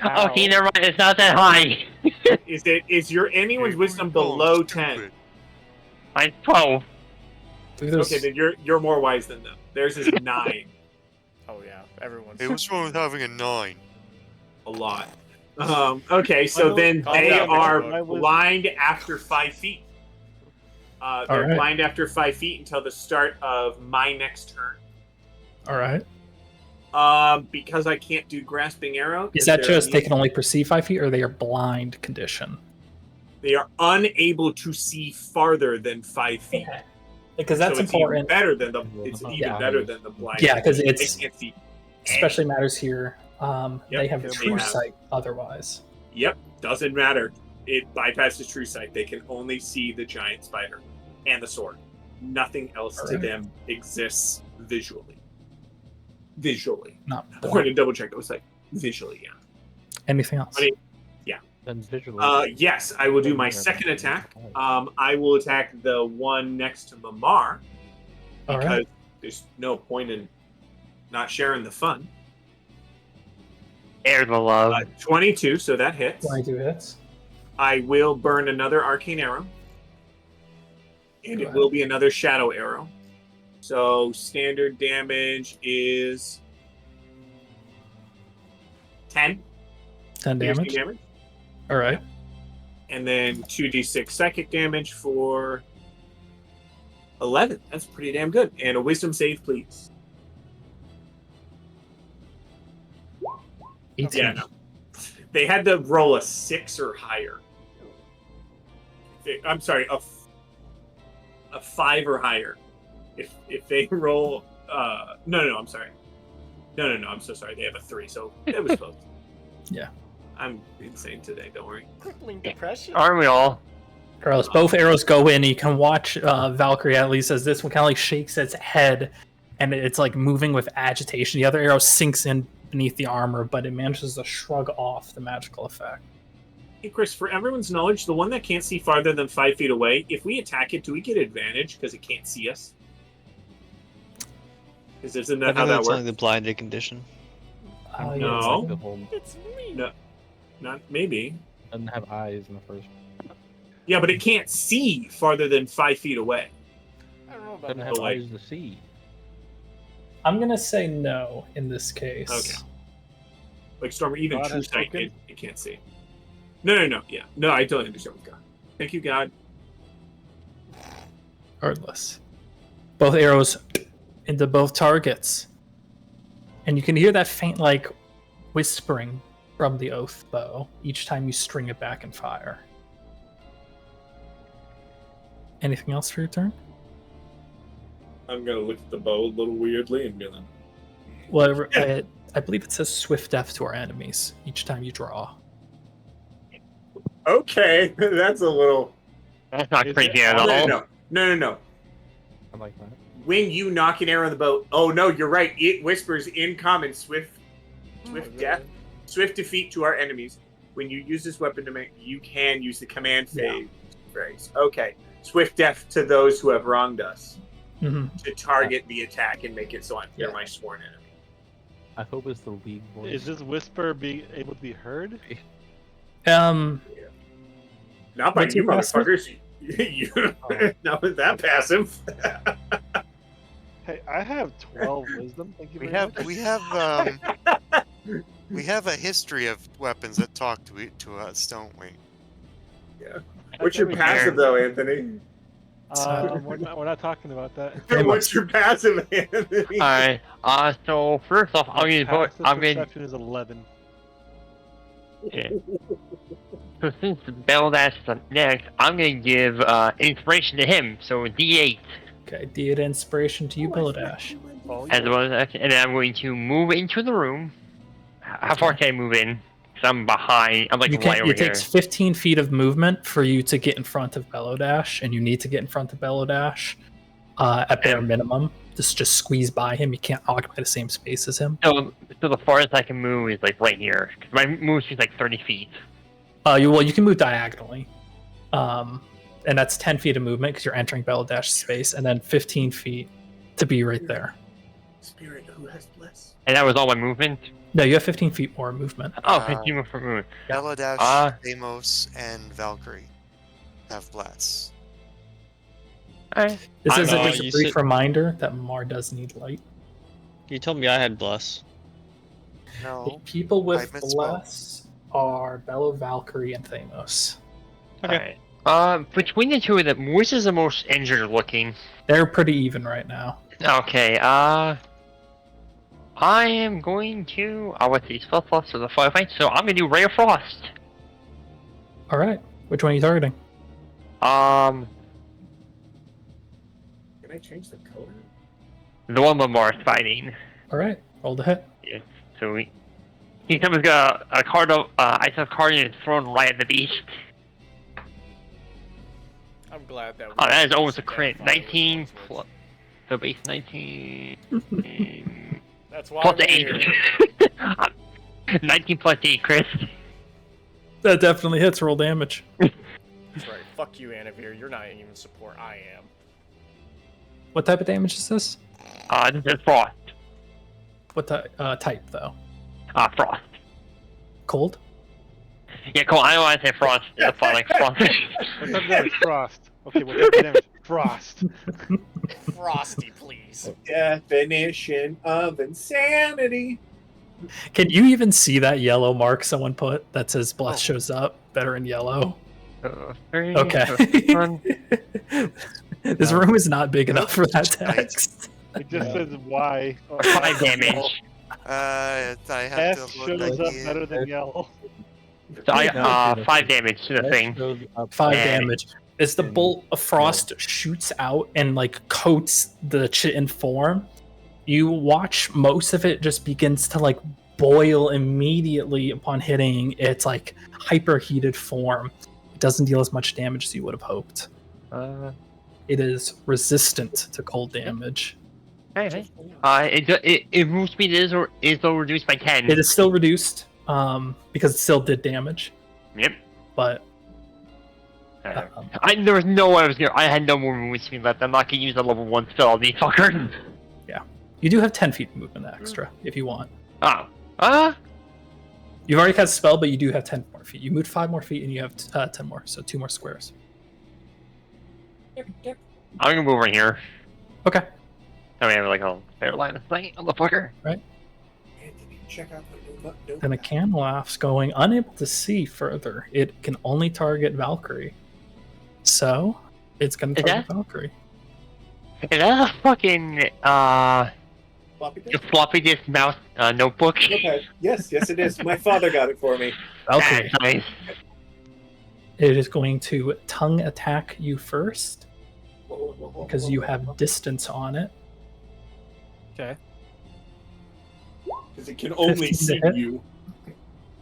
Speaker 10: Okay, never mind. It's not that high.
Speaker 9: Is your anyone's wisdom below 10?
Speaker 10: Mine's 12.
Speaker 9: Okay, then you're more wise than them. Theirs is 9.
Speaker 1: Oh yeah, everyone's.
Speaker 6: Hey, what's wrong with having a 9?
Speaker 9: A lot. Okay, so
Speaker 4: Well,
Speaker 9: then
Speaker 1: calm
Speaker 9: they
Speaker 1: down,
Speaker 9: are
Speaker 1: man.
Speaker 9: blind after 5 feet. They're
Speaker 3: Alright.
Speaker 9: blind after 5 feet until the start of my next turn.
Speaker 3: All right.
Speaker 9: Because I can't do grasping arrow.
Speaker 3: Is that
Speaker 9: they're
Speaker 3: just they can only perceive 5 feet, or they are blind condition?
Speaker 9: They are unable to see farther than 5 feet.
Speaker 3: Because
Speaker 9: So
Speaker 3: that's
Speaker 9: it's even
Speaker 3: important.
Speaker 9: better than the. It's even
Speaker 3: Yeah.
Speaker 9: better than the blind.
Speaker 3: Yeah, 'cause
Speaker 9: They
Speaker 3: it's-
Speaker 9: can't see.
Speaker 3: Especially matters here. They have
Speaker 9: they
Speaker 3: true
Speaker 9: have-
Speaker 3: sight otherwise.
Speaker 9: Yep, doesn't matter. It bypasses true sight. They can only see the giant spider and the sword. Nothing else to
Speaker 3: Alright.
Speaker 9: them exists visually. Visually.
Speaker 3: Not
Speaker 9: I'm going to double check. It was like visually, yeah.
Speaker 3: anything else.
Speaker 9: Buddy.
Speaker 8: Then visually.
Speaker 9: Yes, I will do my second attack. I will attack the one next to Mamar
Speaker 3: All
Speaker 9: because
Speaker 3: right.
Speaker 9: there's no point in not sharing the fun.
Speaker 10: Air the love.
Speaker 9: 22, so that hits.
Speaker 3: 22 hits.
Speaker 9: I will burn another arcane arrow. And
Speaker 3: Go
Speaker 9: it
Speaker 3: ahead.
Speaker 9: will be another shadow arrow. So standard damage is 10
Speaker 3: 10
Speaker 9: piercing
Speaker 3: damage. All right.
Speaker 9: and then 2d6 psychic damage for 11. That's pretty damn good. And a wisdom save, please.
Speaker 3: 18.
Speaker 9: Yeah, no. They had to roll a 6 or higher. I'm sorry, a 5 or higher. If they roll no, I'm sorry. No, I'm so sorry. They have a 3, so it was close.
Speaker 3: Yeah.
Speaker 9: I'm insane today, don't worry.
Speaker 1: Crippling depression.
Speaker 10: Aren't we all?
Speaker 3: Carlos, both arrows go in. You can watch Valkyrie at least as this one kind of like shakes its head and it's like moving with agitation. The other arrow sinks in beneath the armor, but it manages to shrug off the magical effect.
Speaker 9: Hey Chris, for everyone's knowledge, the one that can't see farther than 5 feet away, if we attack it, do we get advantage because it can't see us?
Speaker 7: Because isn't
Speaker 5: I
Speaker 7: that how
Speaker 5: think
Speaker 7: that
Speaker 5: that's
Speaker 7: works?
Speaker 5: only the blinded condition.
Speaker 3: Yeah,
Speaker 7: No.
Speaker 3: it's
Speaker 8: Like
Speaker 3: like-
Speaker 8: the whole
Speaker 1: It's me.
Speaker 7: No. Not maybe.
Speaker 8: doesn't have eyes in the first.
Speaker 7: Yeah, but it can't see farther than 5 feet away.
Speaker 1: I don't know about
Speaker 8: Doesn't
Speaker 1: that.
Speaker 8: have
Speaker 7: like-
Speaker 8: eyes to see.
Speaker 3: I'm gonna say no in this case.
Speaker 7: Okay. Like Stormer, even
Speaker 4: God
Speaker 7: true
Speaker 4: has
Speaker 7: sight,
Speaker 4: spoken?
Speaker 7: it can't see. No. Yeah. No, I totally understand what's going on. Thank you, God.
Speaker 3: Regardless, both arrows into both targets, and you can hear that faint, like, whispering from the oath bow each time you string it back and fire. Anything else for your turn?
Speaker 7: I'm gonna look at the bow a little weirdly and be like,
Speaker 3: Well, I believe it says swift death to our enemies each time you draw.
Speaker 7: okay, that's a little.
Speaker 10: That's not
Speaker 7: Is
Speaker 10: creepy
Speaker 7: it-
Speaker 10: at all.
Speaker 7: No.
Speaker 8: I like that.
Speaker 7: When you knock an arrow in the bow, oh no, you're right. It whispers in common, swift death, swift defeat to our enemies. When you use this weapon to make, you can use the command phrase. Okay, swift death to those who have wronged us.
Speaker 3: Mm-hmm.
Speaker 7: To target the attack and make it so they're
Speaker 3: Yeah.
Speaker 7: my sworn enemy.
Speaker 8: I hope it's the league voice.
Speaker 4: Is this whisper be able to be heard?
Speaker 3: Um,
Speaker 7: Not by
Speaker 3: What's
Speaker 7: you,
Speaker 3: your passive?
Speaker 7: motherfuckers. You not with that passive.
Speaker 4: Hey, I have 12 wisdom. Thank you
Speaker 6: We
Speaker 4: very
Speaker 6: have
Speaker 4: much.
Speaker 6: we have a history of weapons that talk to us, don't we?
Speaker 7: What's your passive though, Anthony?
Speaker 4: We're not talking about that.
Speaker 7: What's your passive, Anthony?
Speaker 10: Alright, so first off, I'm gonna vote.
Speaker 4: Passive
Speaker 10: I'm gonna.
Speaker 4: perception is 11.
Speaker 10: Okay. So since Bell Dash is up next, I'm gonna give inspiration to him. So D8,
Speaker 3: okay, D8 inspiration to you, Billadash.
Speaker 4: Oh,
Speaker 10: as well as, and then I'm going to move into the room. How far can I move in? Because I'm behind. I'm like
Speaker 3: You
Speaker 10: right
Speaker 3: can,
Speaker 10: over
Speaker 3: it
Speaker 10: here.
Speaker 3: takes 15 feet of movement for you to get in front of Bellodash, and you need to get in front of Bellodash at bare minimum. Just squeeze by him. You can't occupy the same space as him.
Speaker 10: So the farthest I can move is like right here. 'Cause my move speed's like 30 feet.
Speaker 3: You can move diagonally, and that's 10 feet of movement because you're entering Bellodash's space, and then 15 feet to be right there.
Speaker 7: Spirit who has blessed.
Speaker 10: And that was all my movement.
Speaker 3: No, you have 15 feet more movement.
Speaker 10: Oh, 15 more for movement.
Speaker 6: Beladash, Deimos, and Valkyrie have bless.
Speaker 10: Alright.
Speaker 3: This
Speaker 10: I
Speaker 3: is
Speaker 10: know,
Speaker 3: just a
Speaker 5: you
Speaker 3: brief
Speaker 5: said-
Speaker 3: reminder that Mar does need light.
Speaker 5: You told me I had bless.
Speaker 6: No.
Speaker 3: The people with
Speaker 6: I misspoke.
Speaker 3: bless are Bello, Valkyrie, and Thamos.
Speaker 5: Okay.
Speaker 10: Alright. Between the two of them, which is the most injured looking?
Speaker 3: They're pretty even right now.
Speaker 10: Okay, I am going to. What's these spell slots for the firefight? So I'm gonna do Ray of Frost.
Speaker 3: All right, which one are you targeting?
Speaker 10: Um,
Speaker 7: Can I change the color?
Speaker 10: the one Lamar's fighting.
Speaker 3: All right, roll the hit.
Speaker 10: Yeah. So he comes got a card of ice of card and it's thrown right at the beast.
Speaker 1: I'm glad that.
Speaker 10: Oh, that is almost a
Speaker 1: identify
Speaker 10: crit.
Speaker 1: which
Speaker 10: 19
Speaker 1: ones
Speaker 10: plus. So base 19.
Speaker 1: That's why
Speaker 10: plus
Speaker 1: I'm
Speaker 10: 8.
Speaker 1: here.
Speaker 10: 19 plus 8, Chris.
Speaker 3: That definitely hits. Roll damage.
Speaker 1: That's right. Fuck you, Anavir. You're not even support. I am.
Speaker 3: What type of damage is this?
Speaker 10: This is Frost.
Speaker 3: What type though?
Speaker 10: Frost.
Speaker 3: Cold.
Speaker 10: Yeah, cool. I don't want to say Frost. It's fine, like Frost.
Speaker 4: What type of damage? Frost. Okay, what type of damage? Frost.
Speaker 1: Frosty, please.
Speaker 7: Definition of insanity.
Speaker 3: Can you even see that yellow mark someone put that says bless
Speaker 1: Oh.
Speaker 3: shows up better in yellow?
Speaker 10: 3,
Speaker 3: Okay.
Speaker 10: 1.
Speaker 3: This room is not big enough for that
Speaker 6: Right.
Speaker 3: text.
Speaker 4: It just says why.
Speaker 10: 5 damage.
Speaker 6: I have
Speaker 4: S
Speaker 6: to look
Speaker 4: shows
Speaker 6: like
Speaker 4: up
Speaker 6: you.
Speaker 4: better than yellow.
Speaker 10: So I 5 damage to the thing.
Speaker 3: 5
Speaker 10: Yeah.
Speaker 3: damage. As the bolt of frost shoots out and like coats the chitin form, you watch most of it just begins to like boil immediately upon hitting its like hyperheated form. It doesn't deal as much damage as you would have hoped. It is resistant to cold damage.
Speaker 10: Hey. It move speed is though reduced by 10.
Speaker 3: It is still reduced because it still did damage,
Speaker 10: Yep.
Speaker 3: but
Speaker 10: There was no way I was gonna. I had no more movement speed left. I'm not gonna use a level 1 spell on these fuckers.
Speaker 3: You do have 10 feet movement extra if you want.
Speaker 10: Oh.
Speaker 3: You've already cast a spell, but you do have 10 more feet. You moved 5 more feet and you have 10 more, so 2 more squares.
Speaker 10: I'm gonna move right here.
Speaker 3: Okay.
Speaker 10: I mean, I have like a fair line of sight on the fucker.
Speaker 3: Right.
Speaker 9: Anthony, check out the new
Speaker 3: Then a Canlaf's going unable to see further. It can only target Valkyrie. So, it's going to
Speaker 10: Is
Speaker 3: target
Speaker 10: that-
Speaker 3: Valkyrie.
Speaker 10: Is that a fucking
Speaker 9: floppy disk?
Speaker 10: floppy disk mouse notebook?
Speaker 9: Okay. Yes, it is. My father got it for me.
Speaker 3: Valkyrie.
Speaker 10: That's nice.
Speaker 3: It is going to tongue attack you first because you have distance on it.
Speaker 2: Okay.
Speaker 9: Because it can only
Speaker 3: 15 to
Speaker 9: see
Speaker 3: hit.
Speaker 9: you.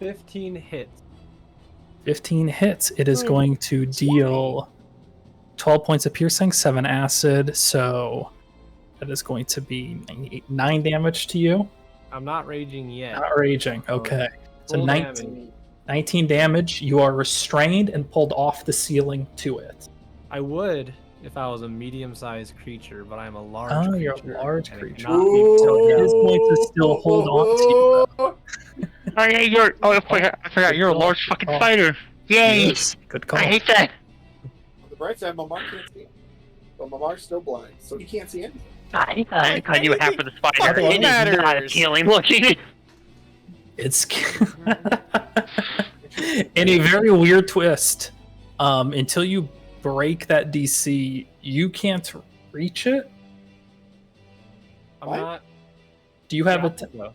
Speaker 2: 15 hits.
Speaker 3: 15 hits. It is going to deal 12 points of piercing, 7 acid, so that is going to be 9 damage to you.
Speaker 2: I'm not raging yet.
Speaker 3: Not raging. Okay. So
Speaker 2: Full
Speaker 3: 19,
Speaker 2: damage.
Speaker 3: 19 damage. You are restrained and pulled off the ceiling to it.
Speaker 2: I would if I was a medium-sized creature, but I'm a large
Speaker 3: Oh,
Speaker 2: creature.
Speaker 3: you're a large
Speaker 2: and it
Speaker 3: creature.
Speaker 2: cannot be
Speaker 3: So it is going to still hold on to you. Though.
Speaker 10: Oh yeah, I forgot you're a large fucking
Speaker 3: Oh.
Speaker 10: spider. Yay!
Speaker 3: Yes. Good call.
Speaker 10: I hate that.
Speaker 9: On the bright side, Mamar can't see him. But Mamar's still blind, so he can't see anything.
Speaker 10: I hate that. I can't even half of the spider.
Speaker 3: Fucking
Speaker 10: It is not
Speaker 1: matters.
Speaker 10: appealing looking.
Speaker 3: It's in a very weird twist. Until you break that DC, you can't reach it.
Speaker 2: I'm
Speaker 9: What?
Speaker 2: not.
Speaker 3: Do you have a?
Speaker 2: No.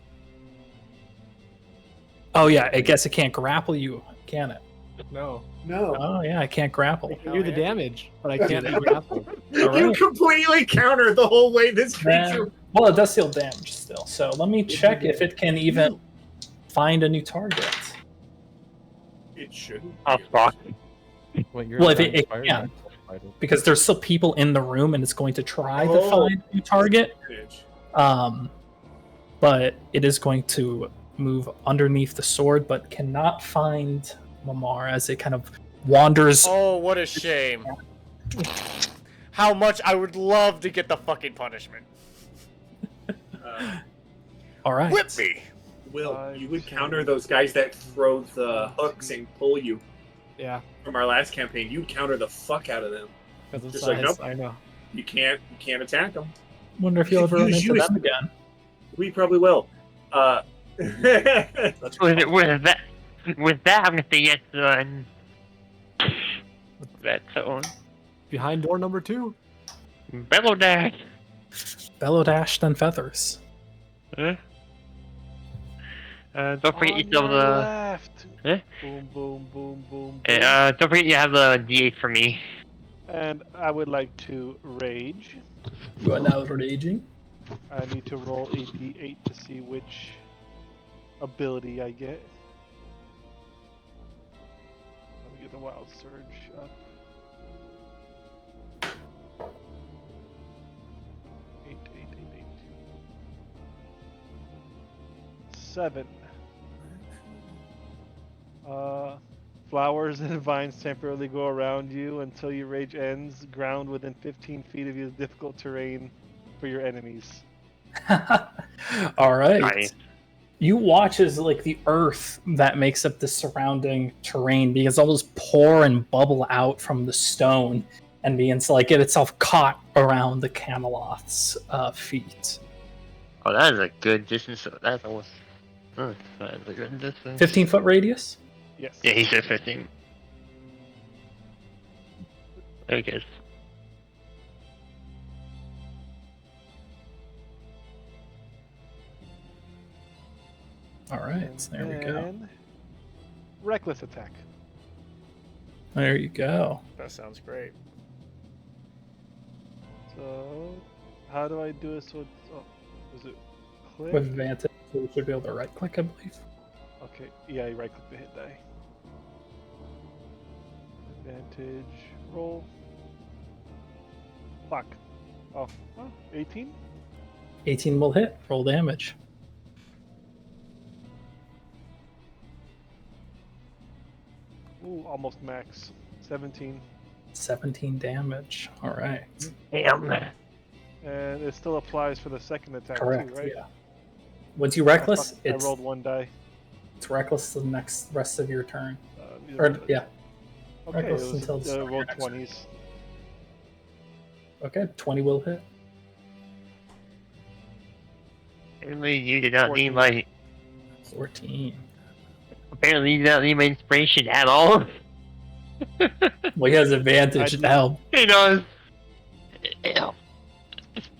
Speaker 3: Oh yeah, I guess it can't grapple you, can it?
Speaker 2: No.
Speaker 9: No.
Speaker 3: Oh yeah, I can't grapple.
Speaker 2: I can do the damage, but I can't be grappled.
Speaker 3: All
Speaker 7: You
Speaker 3: right.
Speaker 7: completely counter the whole way this creature.
Speaker 3: Well, it does deal damage still. So let me check if it can even find a new target.
Speaker 7: It shouldn't.
Speaker 10: Oh
Speaker 7: be.
Speaker 10: fuck.
Speaker 8: Wait, you're
Speaker 3: Well,
Speaker 8: a
Speaker 3: if it
Speaker 8: vampire,
Speaker 3: can.
Speaker 8: not a spider.
Speaker 3: Because there's still people in the room, and it's going to try to
Speaker 7: Oh.
Speaker 3: find a new target.
Speaker 7: Bitch.
Speaker 3: But it is going to move underneath the sword, but cannot find Mamar as it kind of wanders.
Speaker 1: Oh, what a shame. How much I would love to get the fucking punishment.
Speaker 3: All right.
Speaker 1: Whip me.
Speaker 7: Will, you would counter those guys that throw the hooks and pull you
Speaker 2: Yeah,
Speaker 7: from our last campaign. You'd counter the fuck out of them.
Speaker 2: because of
Speaker 7: Just like,
Speaker 2: size.
Speaker 7: nope.
Speaker 2: I know.
Speaker 7: You can't attack them.
Speaker 3: Wonder if you'll ever run
Speaker 7: Use
Speaker 3: into
Speaker 7: you
Speaker 3: them
Speaker 7: as-
Speaker 3: again.
Speaker 7: We probably will.
Speaker 3: That's
Speaker 10: With that, I'm gonna say yes. That's on.
Speaker 2: Behind door number 2.
Speaker 10: Bellow dash.
Speaker 3: Bellow Dash, then Feathers.
Speaker 10: Huh? Don't forget
Speaker 4: On
Speaker 10: you still
Speaker 4: your
Speaker 10: have
Speaker 4: left.
Speaker 10: Eh?
Speaker 4: Boom, boom, boom, boom,
Speaker 10: the.
Speaker 4: boom.
Speaker 10: Don't forget you have the D8 for me.
Speaker 4: And I would like to rage.
Speaker 3: You are now raging.
Speaker 4: I need to roll a d8 to see which ability I get. Let me get the Wild Surge up. 8, 8, 8, 8. 7. Flowers and vines temporarily grow around you until your rage ends. Ground within 15 feet of you is difficult terrain for your enemies.
Speaker 3: All right.
Speaker 10: Nice.
Speaker 3: You watch as like the earth that makes up the surrounding terrain begins to almost pour and bubble out from the stone and begins to like get itself caught around the Camelot's feet.
Speaker 10: Oh, that is a good distance. That's almost. That is a good distance.
Speaker 3: 15-foot radius.
Speaker 4: Yes.
Speaker 10: Yeah, he said 15. Very good.
Speaker 3: All right. So there we go.
Speaker 4: And reckless attack.
Speaker 3: There you go.
Speaker 1: That sounds great.
Speaker 4: So, how do I do it so it's. Oh, is it click?
Speaker 3: With advantage, so we should be able to right click, I believe.
Speaker 4: Okay, yeah, you right click the hit die. Advantage, roll. Fuck. Oh, 18?
Speaker 3: 18 will hit. Roll damage.
Speaker 4: Ooh, almost max. 17.
Speaker 3: 17 damage. All right.
Speaker 10: Damn.
Speaker 4: And it still applies for the second attack
Speaker 3: Correct.
Speaker 4: too, right?
Speaker 3: Yeah. Once you reckless,
Speaker 4: I
Speaker 3: it's
Speaker 4: rolled 1 die.
Speaker 3: reckless the next rest of your turn.
Speaker 4: These
Speaker 3: Or
Speaker 4: are good.
Speaker 3: yeah.
Speaker 4: Okay, it
Speaker 3: reckless
Speaker 4: was,
Speaker 3: until the start of your
Speaker 4: rolled
Speaker 3: next
Speaker 4: 20s.
Speaker 3: Okay, 20 will hit.
Speaker 10: Apparently, you did not need
Speaker 4: 14.
Speaker 10: my.
Speaker 3: 14.
Speaker 10: Apparently, you did not need my inspiration at all.
Speaker 3: Well, he has advantage now.
Speaker 10: You know.
Speaker 4: Just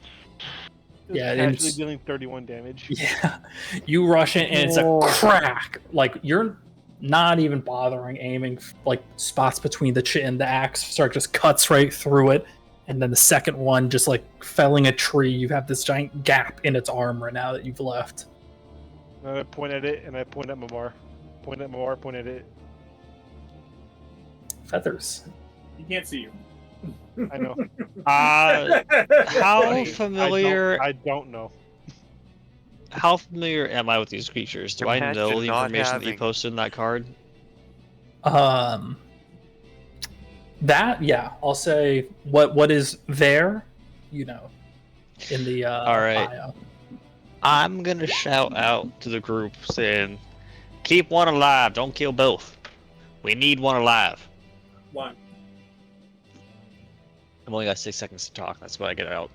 Speaker 3: Yeah,
Speaker 4: casually
Speaker 3: it's-
Speaker 4: dealing 31 damage.
Speaker 3: Yeah, you rush in and it's a crack. Like you're not even bothering aiming. Like spots between the chin and the axe, Sark just cuts right through it. And then the second one, just like felling a tree, you have this giant gap in its armor now that you've left.
Speaker 4: And I point at it, and I point at Mamar. Point at Mamar, point at it.
Speaker 3: Feathers.
Speaker 7: He can't see you.
Speaker 4: I know.
Speaker 5: How familiar?
Speaker 4: I don't know.
Speaker 5: How familiar am I with these creatures? Do I know
Speaker 6: Imagine
Speaker 5: the
Speaker 6: not
Speaker 5: information that you
Speaker 6: having-
Speaker 5: posted in that card?
Speaker 3: That yeah, I'll say what is there, you know, in the
Speaker 5: All right.
Speaker 3: bio.
Speaker 5: I'm gonna shout out to the group saying, "Keep one alive. Don't kill both. We need one alive."
Speaker 7: One.
Speaker 5: I've only got 6 seconds to talk. That's why I get out.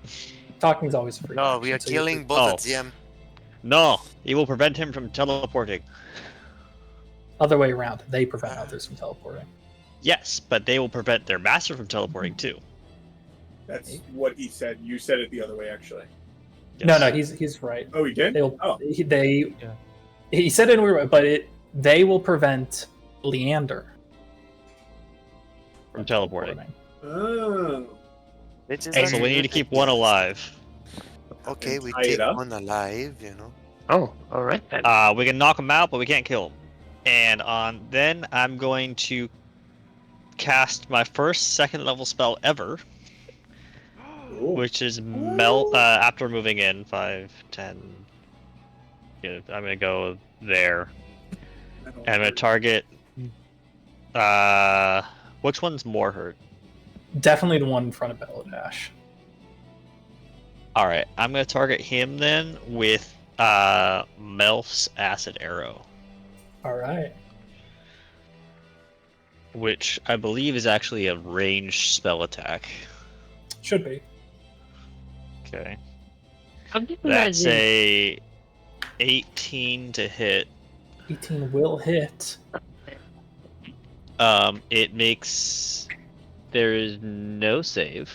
Speaker 3: Talking's always free.
Speaker 6: No, we are
Speaker 3: action, so you're
Speaker 6: killing
Speaker 3: free.
Speaker 6: both
Speaker 5: Oh.
Speaker 6: at DM.
Speaker 5: No, you will prevent him from teleporting.
Speaker 3: Other way around. They prevent others from teleporting.
Speaker 5: Yes, but they will prevent their master from teleporting too.
Speaker 7: That's what he said. You said it the other way, actually.
Speaker 3: No,
Speaker 5: Yes.
Speaker 3: he's right.
Speaker 7: Oh, he did?
Speaker 3: They'll
Speaker 7: Oh.
Speaker 3: he said it in a weird way, but they will prevent Leander
Speaker 5: From teleporting.
Speaker 7: Oh.
Speaker 6: It is
Speaker 5: So we need to keep one alive.
Speaker 6: Okay, we
Speaker 7: Tie it
Speaker 6: take
Speaker 7: up?
Speaker 6: one alive, you know.
Speaker 10: Oh, alright then.
Speaker 5: We can knock him out, but we can't kill him. And then I'm going to cast my first second level spell ever,
Speaker 7: Cool.
Speaker 5: which is melt. After moving in 5, 10. Yeah, I'm gonna go there. And I'm gonna target. Which one's more hurt?
Speaker 3: definitely the one in front of Bellodash.
Speaker 5: All right, I'm gonna target him then with Melf's acid arrow,
Speaker 3: All right.
Speaker 5: which I believe is actually a ranged spell attack.
Speaker 3: Should be.
Speaker 5: Okay,
Speaker 10: I'm just
Speaker 5: that's
Speaker 10: imagining.
Speaker 5: a 18 to hit.
Speaker 3: 18 will hit.
Speaker 5: It makes there is no save.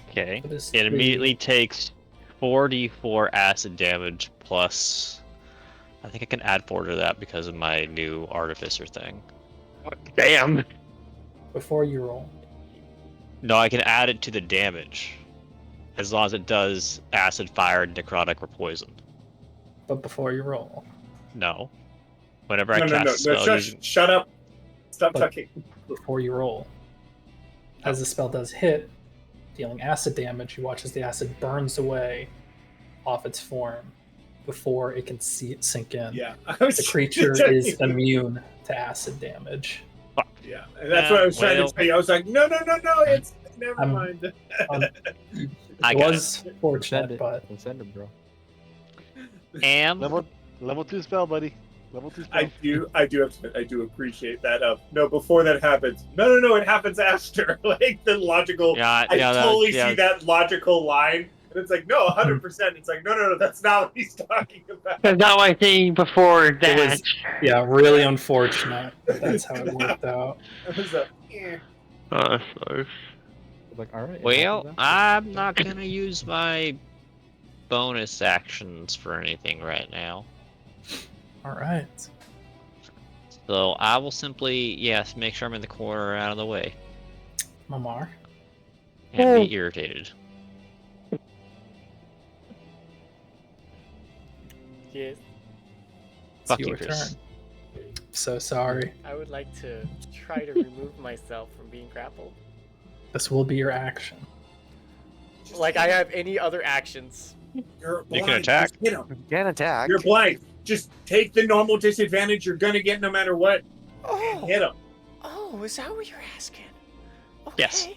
Speaker 5: Okay,
Speaker 3: It is
Speaker 5: it
Speaker 3: three.
Speaker 5: immediately takes 4d4 acid damage plus. I think I can add 4 to that because of my new artificer thing.
Speaker 10: Damn.
Speaker 3: Before you roll.
Speaker 5: No, I can add it to the damage, as long as it does acid, fire, necrotic, or poison.
Speaker 3: But before you roll.
Speaker 5: No. Whenever I
Speaker 7: No,
Speaker 5: cast
Speaker 7: no,
Speaker 5: a spell
Speaker 7: shush,
Speaker 5: using...
Speaker 7: shut up. Stop
Speaker 3: But-
Speaker 7: talking.
Speaker 3: Before you roll. As the spell does hit, dealing acid damage, you watch as the acid burns away off its form before it can see it sink in.
Speaker 7: Yeah.
Speaker 3: The creature is immune to acid damage.
Speaker 7: Yeah, and that's what I was trying to say. I was like, no, it's never
Speaker 3: I'm-
Speaker 7: mind.
Speaker 5: I
Speaker 3: It
Speaker 5: got
Speaker 3: was
Speaker 8: Send
Speaker 3: fortunate,
Speaker 8: it.
Speaker 3: but
Speaker 8: Send it, bro.
Speaker 5: Am
Speaker 4: Level 2 spell, buddy. Level 2 spell.
Speaker 7: I do appreciate that. No, before that happens, no, it happens after. Like the logical.
Speaker 5: Yeah,
Speaker 7: I
Speaker 5: yeah,
Speaker 7: totally
Speaker 5: yeah.
Speaker 7: see that logical line, and it's like, no, 100%. It's like, no, that's not what he's talking about.
Speaker 10: That's not what I think before that.
Speaker 3: was- yeah, really unfortunate. But that's how it worked out.
Speaker 7: It was a, eh.
Speaker 10: Oh, sorry.
Speaker 8: Like, all right. it
Speaker 5: Well,
Speaker 8: happens
Speaker 5: I'm not gonna use my bonus actions for anything right now.
Speaker 3: All right.
Speaker 5: So I will simply, yes, make sure I'm in the corner out of the way.
Speaker 3: Mamar.
Speaker 5: And be irritated.
Speaker 1: Yes,
Speaker 3: It's
Speaker 5: Fuck
Speaker 3: your
Speaker 5: you, Chris.
Speaker 3: turn. So sorry.
Speaker 1: I would like to try to remove myself from being grappled.
Speaker 3: This will be your action.
Speaker 1: Like I have any other actions.
Speaker 7: You're
Speaker 5: You can
Speaker 7: blind.
Speaker 5: attack.
Speaker 7: Just hit him.
Speaker 6: You can attack.
Speaker 7: You're blind. Just take the normal disadvantage you're gonna get no matter what. And
Speaker 1: Oh,
Speaker 7: hit him.
Speaker 1: oh, is that what you're asking? Okay.
Speaker 5: Yes.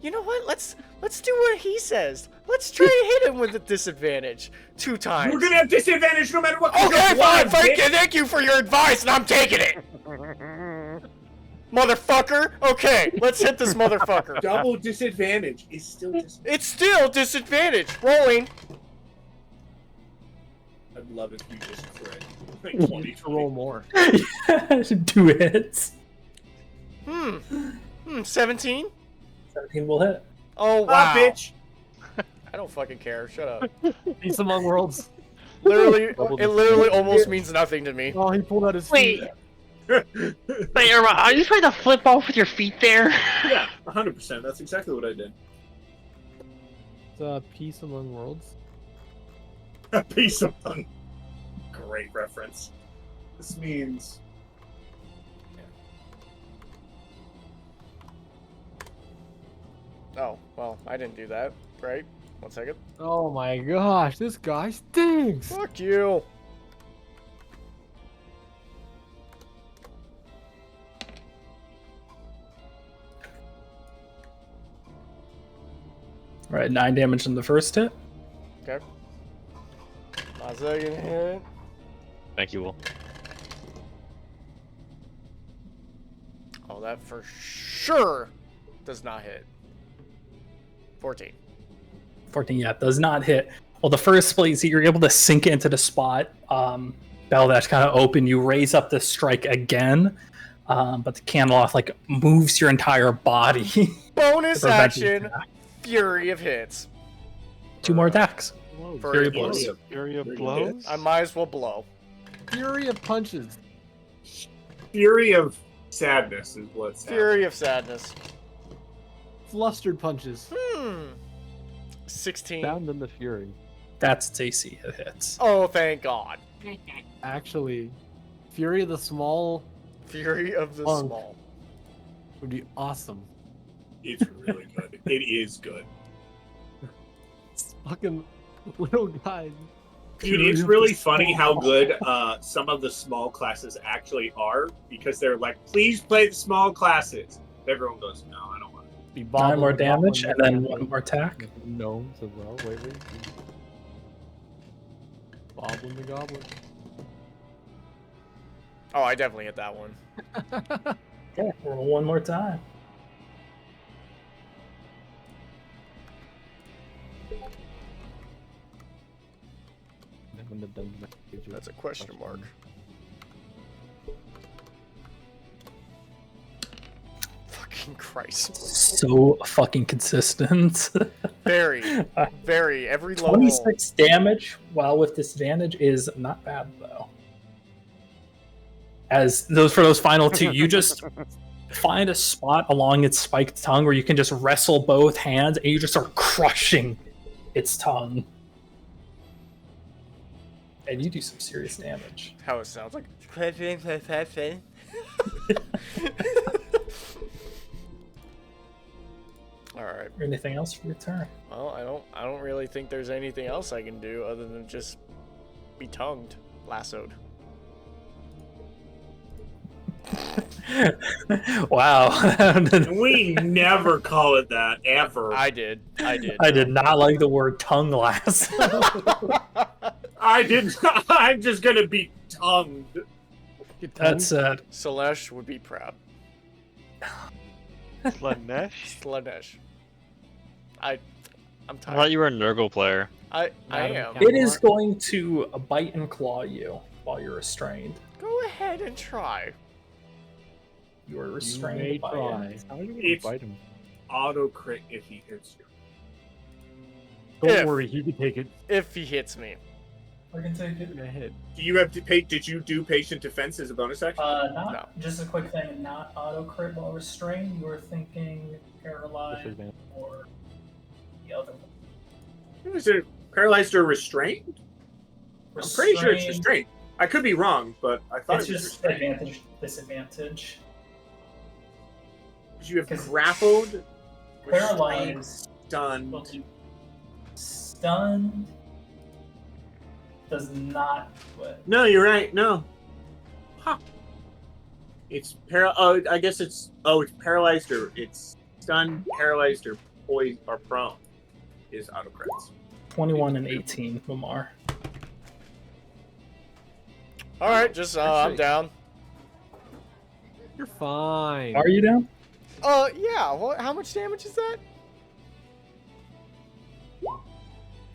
Speaker 1: You know what? Let's do what he says. Let's try to hit him with a disadvantage 2 times.
Speaker 7: We're gonna have disadvantage no matter what.
Speaker 1: Okay, fine. Thank you for your advice, and I'm taking it. Motherfucker. Okay, let's hit this motherfucker.
Speaker 7: Double disadvantage is still disadvantage.
Speaker 1: It's still disadvantage. Rolling.
Speaker 7: I'd love if you just crit.
Speaker 2: You need to roll more.
Speaker 3: 2 hits.
Speaker 1: 17.
Speaker 3: 17 will hit.
Speaker 1: Oh wow.
Speaker 7: bitch.
Speaker 1: I don't fucking care. Shut up.
Speaker 2: Peace among worlds.
Speaker 1: Literally, it literally almost means nothing to me.
Speaker 2: Oh, he pulled out his
Speaker 10: Wait.
Speaker 2: feet.
Speaker 10: Wait, Irma, are you trying to flip off with your feet there?
Speaker 7: Yeah, 100%. That's exactly what I did.
Speaker 2: It's peace among worlds.
Speaker 7: A piece of fun. Great reference. This means.
Speaker 1: Oh, well, I didn't do that. Right? 1 second.
Speaker 2: Oh my gosh, this guy stinks.
Speaker 1: Fuck you.
Speaker 3: All right, 9 damage in the first hit.
Speaker 1: Okay. My second hit.
Speaker 5: Thank you, Will.
Speaker 1: Oh, that for sure does not hit. 14.
Speaker 3: 14, yeah, does not hit. Well, the first place you're able to sink into the spot. Baldash kind of open. You raise up the strike again, but the Camelot like moves your entire body.
Speaker 1: Bonus
Speaker 3: to prevent the
Speaker 1: action.
Speaker 3: attack.
Speaker 1: Fury of hits.
Speaker 3: 2 more attacks.
Speaker 1: For
Speaker 3: Fury
Speaker 1: a
Speaker 3: of blows.
Speaker 1: blow.
Speaker 6: Fury of blows?
Speaker 1: I might as well blow.
Speaker 2: Fury of punches.
Speaker 7: Fury of sadness is what's
Speaker 1: Fury of sadness.
Speaker 2: Flustered punches.
Speaker 1: 16.
Speaker 8: Sound in the fury.
Speaker 3: That's its AC. It hits.
Speaker 1: Oh, thank God.
Speaker 2: Actually, Fury of the Small
Speaker 1: Fury of the
Speaker 2: Punk.
Speaker 1: Small.
Speaker 2: would be awesome.
Speaker 7: It's really good. It is good.
Speaker 2: Fucking little guys.
Speaker 7: Dude, it's really funny how good some of the small classes actually are, because they're like, please play the small classes. Everyone goes, no, I don't want to.
Speaker 2: Be
Speaker 3: 9
Speaker 2: Bob
Speaker 3: more
Speaker 2: the Goblin
Speaker 3: damage, and
Speaker 2: with
Speaker 3: then
Speaker 2: the
Speaker 3: 1 more attack.
Speaker 8: Gnomes as well. Wait.
Speaker 2: Boblin the Goblin.
Speaker 1: Oh, I definitely hit that one.
Speaker 3: Okay, roll 1 more time.
Speaker 1: That's a question mark. Fucking Christ.
Speaker 3: So fucking consistent.
Speaker 1: Very. Every low roll.
Speaker 3: 26 damage while with disadvantage is not bad though. As those for those final 2, you just find a spot along its spiked tongue where you can just wrestle both hands and you just start crushing its tongue. And you do some serious damage.
Speaker 1: How it sounds like. Alright.
Speaker 3: Anything else for your turn?
Speaker 1: Well, I don't really think there's anything else I can do other than just be tongued, lassoed.
Speaker 3: Wow.
Speaker 7: We never call it that, ever.
Speaker 1: I did.
Speaker 3: I did not like the word tongue lasso.
Speaker 7: I didn't. I'm just gonna be tongued.
Speaker 3: That's
Speaker 1: Slanesh would be proud.
Speaker 6: Slanesh?
Speaker 1: Slanesh. I'm
Speaker 5: I
Speaker 1: tired.
Speaker 5: thought you were a Nurgle player.
Speaker 1: I am.
Speaker 3: it is going to bite and claw you while you're restrained.
Speaker 1: Go ahead and try.
Speaker 3: You are
Speaker 2: You may
Speaker 3: restrained by
Speaker 2: try.
Speaker 3: it.
Speaker 8: How are you gonna
Speaker 7: It's-
Speaker 8: bite him?
Speaker 7: Auto crit if he hits you.
Speaker 2: Don't
Speaker 1: If-
Speaker 2: worry, he can take it.
Speaker 1: If he hits me.
Speaker 3: I can take it.
Speaker 2: in the head.
Speaker 7: Do you have to pay? Did you do patient defense as a bonus action?
Speaker 3: Not
Speaker 1: No.
Speaker 3: just a quick thing. Not auto crit while restrained. You were thinking paralyzed
Speaker 8: Disadvantage.
Speaker 3: or the other one.
Speaker 7: Is it paralyzed or restrained? I'm pretty sure it's restrained. I could be wrong, but I thought
Speaker 3: It's
Speaker 7: it was
Speaker 3: just
Speaker 7: restrained.
Speaker 3: advantage, disadvantage.
Speaker 7: Because you have
Speaker 3: 'Cause
Speaker 7: grappled,
Speaker 3: Paralyzed.
Speaker 7: stunned.
Speaker 3: Will do. Stunned does not. What?
Speaker 7: No, you're right. No. Huh. It's Oh, I guess it's. Oh, it's paralyzed or it's stunned, paralyzed or poised or prone is auto crits.
Speaker 3: 21 and 18, Lamar.
Speaker 1: All right, just I'm
Speaker 2: Actually-
Speaker 1: down.
Speaker 2: You're fine.
Speaker 3: Are you down?
Speaker 1: Yeah. What? How much damage is that?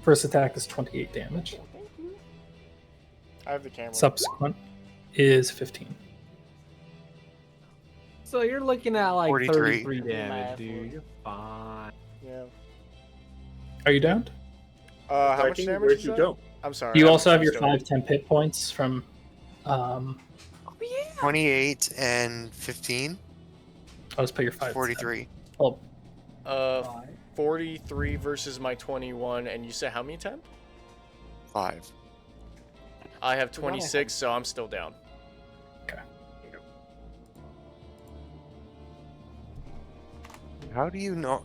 Speaker 3: First attack is 28 damage.
Speaker 1: I have the camera.
Speaker 3: Subsequent is 15.
Speaker 2: So you're looking at like
Speaker 6: 43.
Speaker 2: 33 damage, dude. You're fine.
Speaker 1: Yeah.
Speaker 3: Are you down?
Speaker 1: How much
Speaker 7: Viking,
Speaker 1: damage
Speaker 7: where'd
Speaker 1: is
Speaker 7: you
Speaker 1: that?
Speaker 7: go?
Speaker 1: I'm sorry.
Speaker 3: You
Speaker 1: I'm
Speaker 3: also have your
Speaker 1: still-
Speaker 3: 5 hit points from.
Speaker 2: Oh yeah.
Speaker 6: 28 and 15.
Speaker 3: I'll just put your 5.
Speaker 6: 43.
Speaker 3: Oh,
Speaker 1: 43 versus my 21, and you said how many times?
Speaker 6: 5.
Speaker 1: I have 26, so I'm still down.
Speaker 6: How do you know?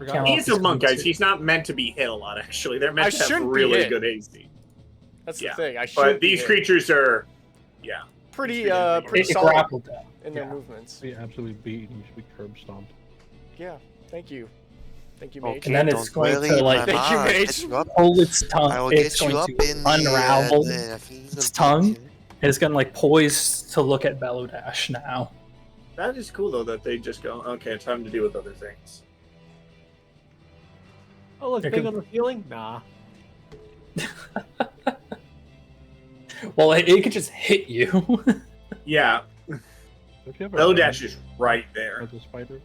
Speaker 3: Count
Speaker 7: He's
Speaker 3: off
Speaker 7: a monk,
Speaker 3: his
Speaker 7: guys. He's not meant to be hit a lot, actually. They're
Speaker 1: I
Speaker 7: meant to have
Speaker 1: shouldn't be
Speaker 7: really
Speaker 1: hit.
Speaker 7: good AC.
Speaker 1: That's
Speaker 7: Yeah,
Speaker 1: the thing. I should.
Speaker 7: But these creatures are, yeah.
Speaker 1: pretty
Speaker 7: It
Speaker 1: pretty
Speaker 3: It
Speaker 1: solid
Speaker 3: grappled down.
Speaker 1: in their
Speaker 3: yeah.
Speaker 1: movements.
Speaker 8: Be absolutely beaten. You should be curb stomped.
Speaker 1: Yeah. Thank you. Thank you,
Speaker 6: Okay,
Speaker 1: mage.
Speaker 3: And then
Speaker 6: don't
Speaker 3: it's going
Speaker 6: really,
Speaker 3: to, like-
Speaker 6: my
Speaker 1: Thank you,
Speaker 6: man,
Speaker 1: mage.
Speaker 6: get you up.
Speaker 3: Pull its tongue.
Speaker 6: I will
Speaker 3: It's
Speaker 6: get you
Speaker 3: going
Speaker 6: up
Speaker 3: to
Speaker 6: in the
Speaker 3: unravel
Speaker 6: the
Speaker 3: its tongue, and it's going to like poise to look at Belodash now.
Speaker 7: That is cool, though, that they just go, okay, time to deal with other things.
Speaker 2: Oh look,
Speaker 3: It
Speaker 2: thing
Speaker 3: could-
Speaker 2: on the ceiling? Nah.
Speaker 3: Well, it could just hit you.
Speaker 7: Yeah,
Speaker 8: Don't you have a
Speaker 7: Belodash
Speaker 8: range
Speaker 7: is right there.
Speaker 8: as a spider?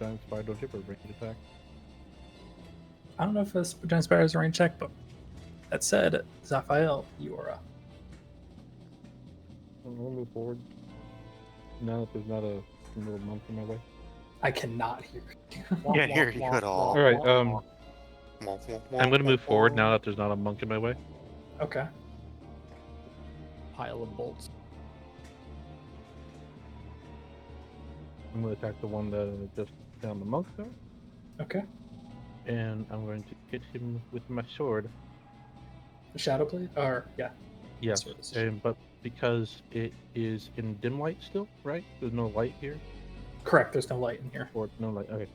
Speaker 8: Giant spider, don't you have a range attack?
Speaker 3: I don't know if this giant spider is a range check, but that said, Zaphael, you are up.
Speaker 8: We'll move forward. Now that there's not a little monk in my way.
Speaker 3: I cannot hear you.
Speaker 6: Can't hear you at all.
Speaker 8: Alright, I'm gonna move forward now that there's not a monk in my way.
Speaker 3: Okay.
Speaker 2: Pile of bolts.
Speaker 8: I'm gonna attack the one that just down the monk there.
Speaker 3: Okay.
Speaker 8: And I'm going to hit him with my sword.
Speaker 3: Shadow blade? Or, yeah.
Speaker 8: Yes,
Speaker 3: Sword is-
Speaker 8: but because it is in dim light still, right? There's no light here.
Speaker 3: Correct, there's no light in here.
Speaker 8: Or no light. Okay.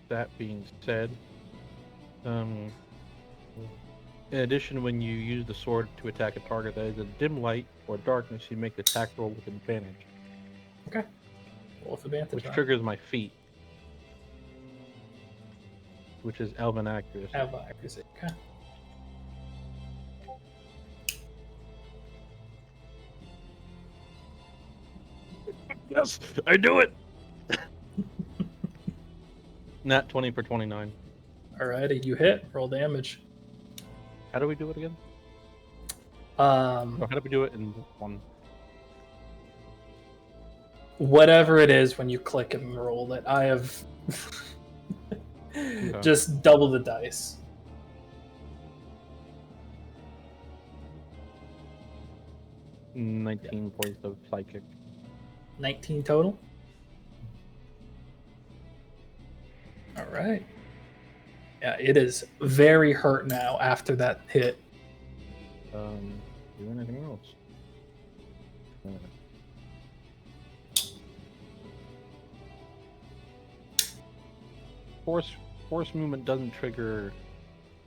Speaker 8: That being said, in addition, when you use the sword to attack a target that is in dim light or darkness, you make the attack roll with advantage,
Speaker 3: Roll with advantage.
Speaker 8: which
Speaker 3: on it.
Speaker 8: triggers my feat, which is Elven accuracy.
Speaker 3: Have accuracy. Okay.
Speaker 8: Yes, I do it. Nat 20 for 29.
Speaker 3: Alrighty, you hit. Roll damage.
Speaker 8: How do we do it again?
Speaker 3: Um,
Speaker 8: Or how do we do it in one?
Speaker 3: whatever it is when you click and roll it, I have just double the dice.
Speaker 8: Yeah. 19 points of psychic.
Speaker 3: 19 total. All right. Yeah, it is very hurt now after that hit.
Speaker 8: Do anything else? Force movement doesn't trigger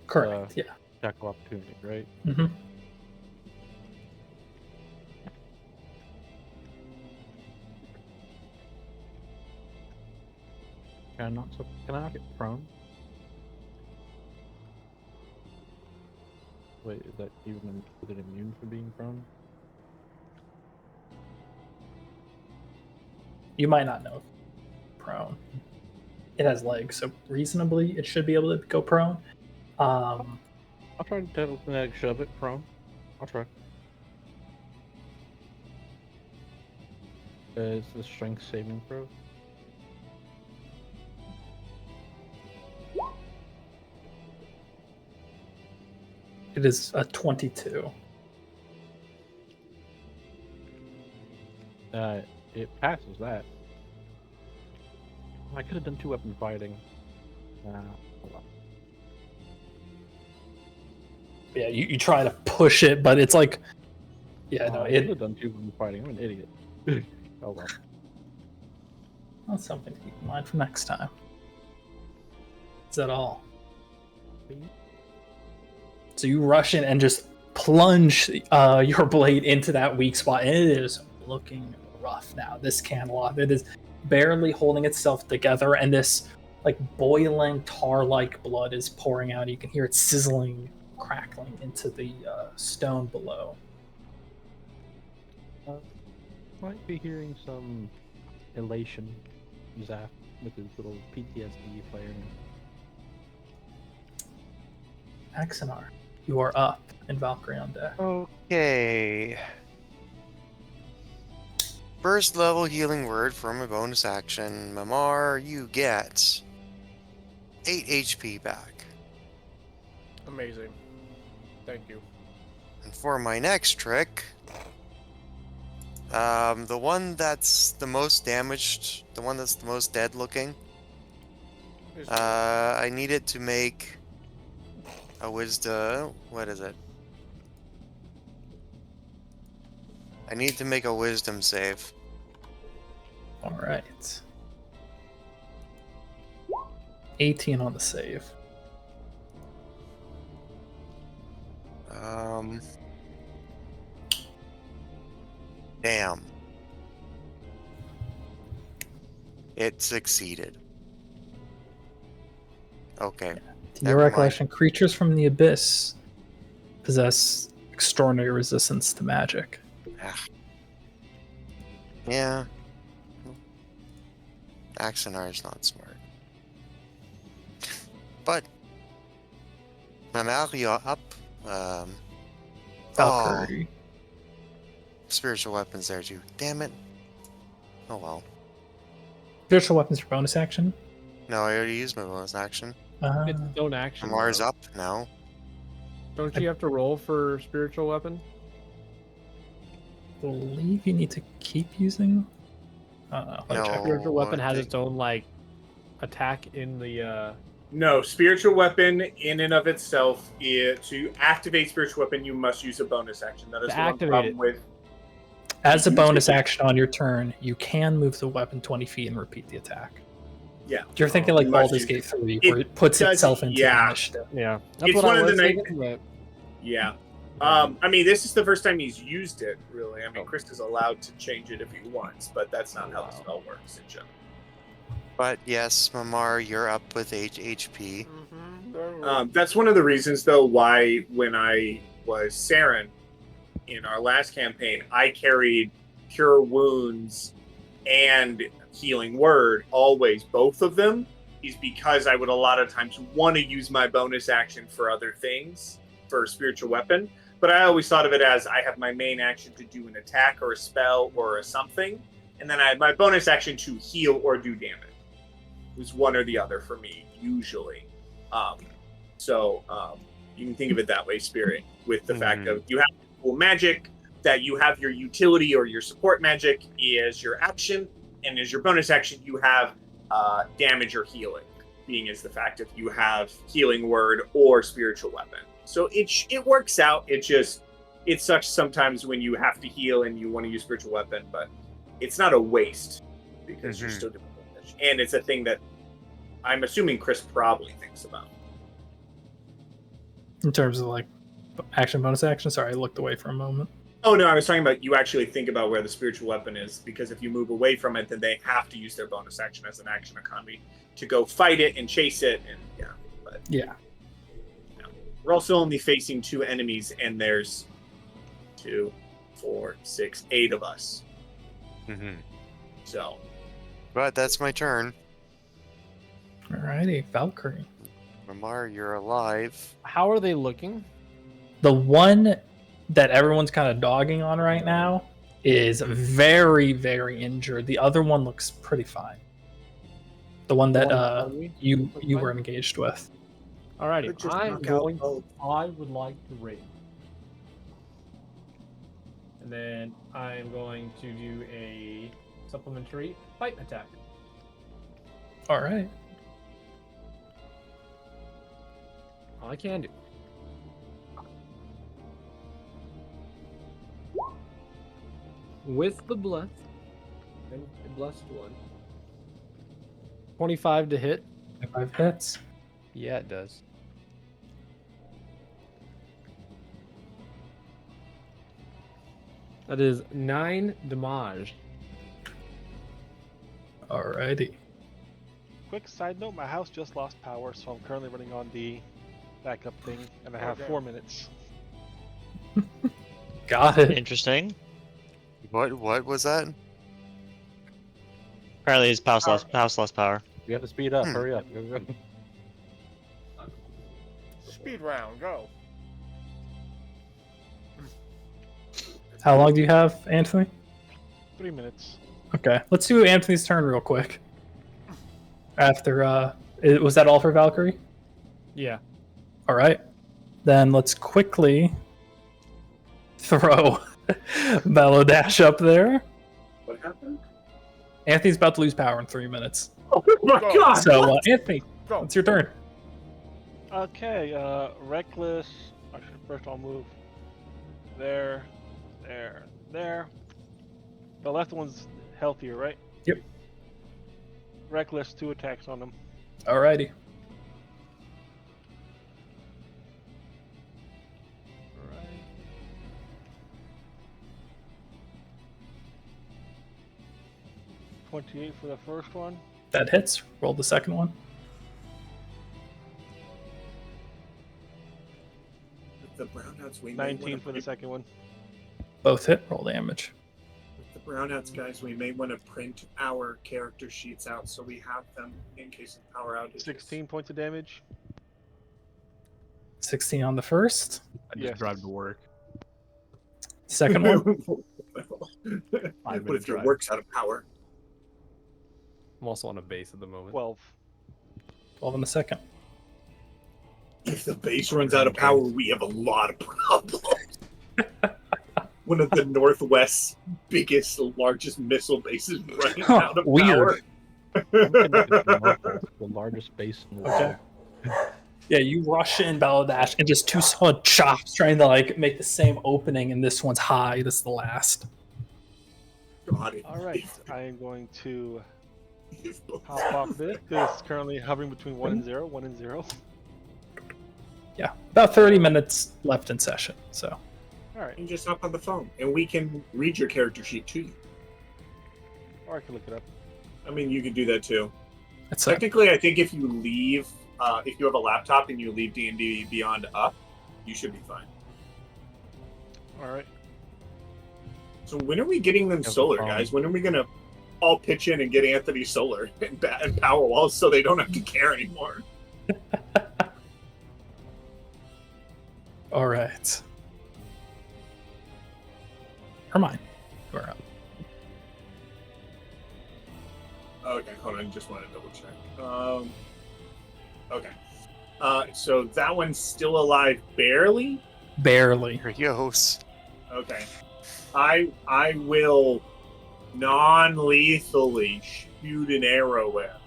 Speaker 3: Correct. Yeah.
Speaker 8: attack of opportunity, right?
Speaker 3: Mm-hmm.
Speaker 8: Can I knock it prone? Wait, is that even is it immune from being prone?
Speaker 3: You might not know. Prone. It has legs, so reasonably it should be able to go prone.
Speaker 8: I'll try to telekinetic shove it prone. I'll try. Is the strength saving throw?
Speaker 3: It is a 22.
Speaker 8: It passes that. I could have done 2-weapon fighting. Hold on.
Speaker 3: Yeah, you try to push it, but it's like, yeah, no,
Speaker 8: I could
Speaker 3: it.
Speaker 8: have done 2-weapon fighting. I'm an idiot. Oh well.
Speaker 3: That's something to keep in mind for next time. Is that all? So you rush in and just plunge your blade into that weak spot, and it is looking rough now. This candelabra, it is barely holding itself together, and this like boiling tar-like blood is pouring out. You can hear it sizzling, crackling into the stone below.
Speaker 8: Might be hearing some elation, Zaf, with his little PTSD flaring.
Speaker 3: Axanar, you are up, and Valkyrie on deck.
Speaker 6: Okay. First level healing word from a bonus action. Mamar, you get 8 HP back.
Speaker 1: Amazing. Thank you.
Speaker 6: And for my next trick, the one that's the most damaged, the one that's the most dead looking, I need it to make a wisdom. What is it? I need to make a wisdom save.
Speaker 3: All right. 18 on the save.
Speaker 6: Damn. It succeeded. Okay.
Speaker 3: To your recollection, creatures from the abyss possess extraordinary resistance to magic.
Speaker 6: Yeah. Axanar is not smart. But Mamalia up.
Speaker 3: Valkyrie.
Speaker 6: Spiritual weapons there too. Damn it. Oh well.
Speaker 3: Spiritual weapons for bonus action.
Speaker 6: No, I already used my bonus action.
Speaker 2: It's don't action.
Speaker 6: Mamar's
Speaker 2: though.
Speaker 6: up now.
Speaker 2: Don't you have to roll for spiritual weapon?
Speaker 3: I believe you need to keep using.
Speaker 6: No,
Speaker 2: Spiritual weapon
Speaker 6: I
Speaker 2: has
Speaker 6: think-
Speaker 2: its own like attack in the.
Speaker 7: No, spiritual weapon in and of itself, to activate spiritual weapon, you must use a bonus action. That is
Speaker 2: To
Speaker 7: the one
Speaker 2: activate
Speaker 7: problem
Speaker 2: it.
Speaker 7: with.
Speaker 3: As a
Speaker 7: You
Speaker 3: bonus
Speaker 7: take it-
Speaker 3: action on your turn, you can move the weapon 20 feet and repeat the attack.
Speaker 7: Yeah.
Speaker 3: You're thinking like
Speaker 7: You must
Speaker 3: Baldur's
Speaker 7: use
Speaker 3: Gate 3,
Speaker 7: it
Speaker 3: where it puts
Speaker 7: does-
Speaker 3: itself into
Speaker 7: yeah.
Speaker 3: initiative.
Speaker 2: Yeah, that's
Speaker 7: It's
Speaker 2: what
Speaker 7: one
Speaker 2: I
Speaker 7: of the
Speaker 2: was
Speaker 7: night-
Speaker 2: thinking. But
Speaker 7: Yeah. I mean, this is the first time he's used it, really. I mean, Chris is allowed to change it if he wants, but that's not how the spell works in general.
Speaker 6: But yes, Mamar, you're up with 8 HP.
Speaker 7: That's one of the reasons, though, why when I was Saren in our last campaign, I carried Cure Wounds and Healing Word, always, both of them, is because I would a lot of times want to use my bonus action for other things, for a spiritual weapon. But I always thought of it as I have my main action to do an attack or a spell or a something, and then I have my bonus action to heal or do damage. It was one or the other for me, usually. So you can think of it that way, Spirit, with the fact of you have cool magic, that you have your utility or your support magic is your action, and as your bonus action, you have damage or healing, being as the fact if you have Healing Word or Spiritual Weapon. So it works out. It sucks sometimes when you have to heal and you want to use Spiritual Weapon, but it's not a waste because you're still doing damage. And it's a thing that I'm assuming Chris probably thinks about.
Speaker 3: In terms of like action, bonus action. Sorry, I looked away for a moment.
Speaker 7: Oh no, I was talking about you actually think about where the spiritual weapon is, because if you move away from it, then they have to use their bonus action as an action economy to go fight it and chase it, and
Speaker 3: Yeah.
Speaker 7: we're also only facing 2 enemies, and there's 2, 4, 6, 8 of us. So,
Speaker 6: But that's my turn.
Speaker 3: Alrighty, Valkyrie.
Speaker 6: Mamar, you're alive.
Speaker 2: how are they looking?
Speaker 3: The one that everyone's kind of dogging on right now is very, very injured. The other one looks pretty fine. The one that you were engaged with.
Speaker 2: Alrighty,
Speaker 9: Could just
Speaker 2: I'm
Speaker 9: knock out
Speaker 2: going.
Speaker 9: both.
Speaker 2: I would like to raid, and then I'm going to do a supplementary fight attack.
Speaker 3: All right.
Speaker 2: All I can do. With the blessed, and the blessed one, 25 to hit.
Speaker 3: 5 hits.
Speaker 2: Yeah, it does. That is 9 damage.
Speaker 3: Alrighty.
Speaker 4: Quick side note: my house just lost power, so I'm currently running on the backup thing, and I have 4 minutes.
Speaker 3: Got it.
Speaker 5: Interesting.
Speaker 6: What was that?
Speaker 5: Apparently his house lost power.
Speaker 8: You have to speed up. Hurry up. Go, go.
Speaker 1: Speed round, go.
Speaker 3: How long do you have, Anthony?
Speaker 4: 3 minutes.
Speaker 3: Okay, let's do Anthony's turn real quick. After, was that all for Valkyrie?
Speaker 2: Yeah.
Speaker 3: All right. Then let's quickly throw Bellow Dash up there.
Speaker 9: What happened?
Speaker 3: Anthony's about to lose power in 3 minutes.
Speaker 9: Oh my
Speaker 1: Go.
Speaker 9: god!
Speaker 3: So, Anthony,
Speaker 1: Go.
Speaker 3: it's your turn.
Speaker 4: Okay, reckless. Actually, first I'll move there. The left one's healthier, right?
Speaker 3: Yep.
Speaker 4: Reckless, 2 attacks on him.
Speaker 3: Alrighty.
Speaker 4: Alright. $28 for the first one.
Speaker 3: That hits. Roll the second one.
Speaker 9: With the brownouts, we may
Speaker 4: 19
Speaker 9: wanna
Speaker 4: for the
Speaker 9: print-
Speaker 4: second one.
Speaker 3: Both hit. Roll damage.
Speaker 9: With the brownouts, guys, we may want to print our character sheets out so we have them in case of power outages.
Speaker 4: 16 points of damage.
Speaker 3: 16 on the first.
Speaker 8: I just
Speaker 4: Yes.
Speaker 8: drive to work.
Speaker 3: Second one.
Speaker 9: What if your
Speaker 8: drive.
Speaker 9: work's out of power?
Speaker 2: I'm also on a base at the moment.
Speaker 4: 12.
Speaker 3: 12 on the second.
Speaker 9: If the base runs out of power, we have a lot of problems. One of the Northwest's biggest, largest missile bases running out of
Speaker 3: Weird.
Speaker 9: power.
Speaker 8: The largest base in the world.
Speaker 3: Yeah, you rush in Baladash and just 2 solid chops trying to like make the same opening, and this one's high. This is the last.
Speaker 9: God,
Speaker 4: Alright, I am going to hop off this. It's currently hovering between 1 and 0. 1 and 0.
Speaker 3: Yeah, about 30 minutes left in session. So
Speaker 4: Alright,
Speaker 9: You just hop on the phone, and we can read your character sheet to you.
Speaker 4: or I can look it up.
Speaker 9: I mean, you can do that too.
Speaker 3: it's
Speaker 9: Technically, I think if you leave, if you have a laptop and you leave D&D Beyond up, you should be fine.
Speaker 4: Alright.
Speaker 9: So when are we getting them
Speaker 8: Have a
Speaker 9: solar,
Speaker 8: phone.
Speaker 9: guys? When are we gonna all pitch in and get Anthony solar and power walls so they don't have to care anymore?
Speaker 3: all right. Hermione, you're up.
Speaker 9: Okay, hold on. Just want to double check. Okay. So that one's still alive, barely.
Speaker 3: Barely.
Speaker 6: Yos.
Speaker 9: Okay. I will non-lethally shoot an arrow at.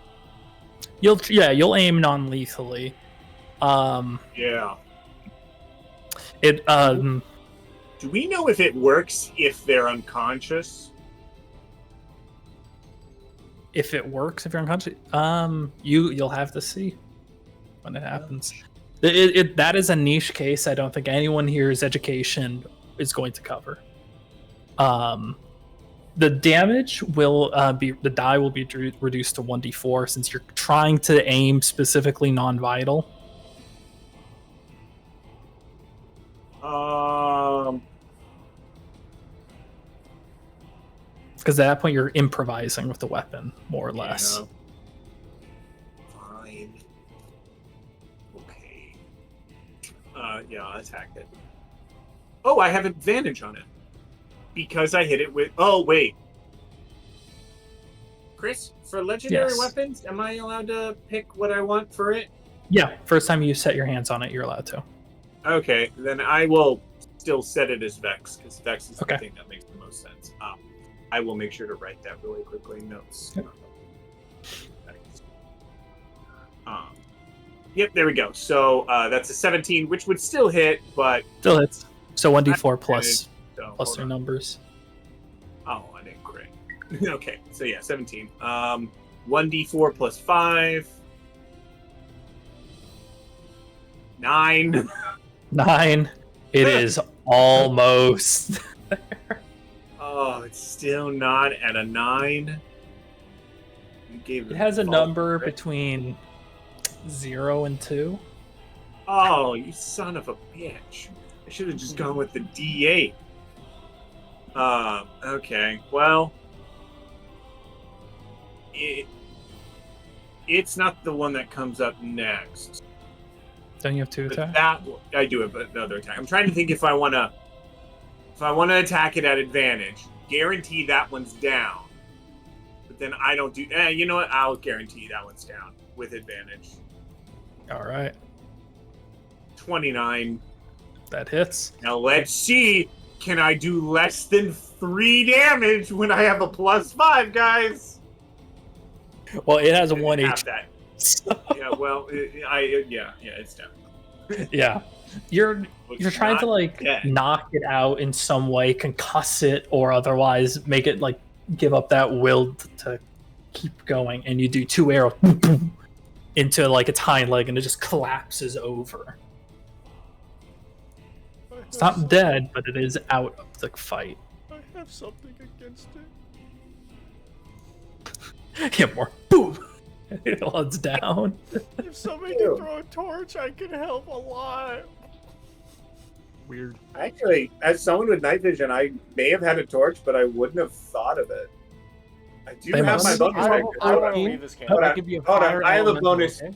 Speaker 3: You'll aim non-lethally.
Speaker 9: Yeah.
Speaker 3: It
Speaker 9: Do we know if it works if they're unconscious?
Speaker 3: if it works, if you're unconscious, you'll have to see when it happens. That is a niche case. I don't think anyone here's education is going to cover. The damage will the die will be reduced to 1d4 since you're trying to aim specifically non-vital. Because at that point you're improvising with the weapon, more or less.
Speaker 9: Yeah. Fine. Okay. Yeah, I'll attack it. Oh, I have advantage on it. Because I hit it with... Oh, wait. Chris, for legendary
Speaker 3: Yes.
Speaker 9: weapons, am I allowed to pick what I want for it?
Speaker 3: Yeah, first time you set your hands on it, you're allowed to.
Speaker 9: Okay, then I will still set it as Vex, because Vex is
Speaker 3: Okay.
Speaker 9: the thing that makes the most sense. I will make sure to write that really quickly in notes.
Speaker 3: Yep.
Speaker 9: Yep, there we go. So that's a 17, which would still hit, but...
Speaker 3: Still hits. So 1d4 plus
Speaker 9: So,
Speaker 3: plus
Speaker 9: hold
Speaker 3: their
Speaker 9: on.
Speaker 3: numbers.
Speaker 9: Oh, I didn't crit. Okay, so yeah, 17.
Speaker 7: 1d4 plus 5. 9.
Speaker 3: 9. It is almost.
Speaker 7: Oh, it's still not at a 9. You gave
Speaker 3: It has a
Speaker 7: false
Speaker 3: number
Speaker 7: crit.
Speaker 3: between 0 and 2.
Speaker 7: Oh, you son of a bitch. I should have just gone with the D8. Okay. Well, it's not the one that comes up next.
Speaker 3: Don't you have 2
Speaker 7: But
Speaker 3: attacks?
Speaker 7: that I do have another attack. I'm trying to think if I want to attack it at advantage. Guarantee that one's down. But then I don't do. You know what? I'll guarantee that one's down with advantage.
Speaker 3: All right.
Speaker 7: 29.
Speaker 3: That hits.
Speaker 7: Now let's see. Can I do less than 3 damage when I have a +5, guys?
Speaker 3: Well, it has a
Speaker 7: I
Speaker 3: 1
Speaker 7: have
Speaker 3: HP.
Speaker 7: that. Yeah. Well, it's down.
Speaker 3: Yeah. You're
Speaker 7: It's
Speaker 3: trying to
Speaker 7: not
Speaker 3: like
Speaker 7: dead.
Speaker 3: knock it out in some way, concuss it, or otherwise make it like give up that will to keep going, and you do 2 arrows into like its hind leg, and it just collapses over. It's not dead, but it is out of the fight.
Speaker 1: I have something against it.
Speaker 3: Yeah, more boom. It lands down.
Speaker 1: If somebody can throw a torch, I can help a lot.
Speaker 8: Weird.
Speaker 7: Actually, as someone with night vision, I may have had a torch, but I wouldn't have thought of it. I do
Speaker 3: They
Speaker 7: have my
Speaker 3: must-
Speaker 7: bonus
Speaker 1: I
Speaker 7: action.
Speaker 1: don't want to leave this camp.
Speaker 7: Hold
Speaker 2: That
Speaker 7: on,
Speaker 2: could be a
Speaker 7: hold on,
Speaker 2: fire
Speaker 7: I have a
Speaker 2: elemental,
Speaker 7: bonus.
Speaker 2: okay?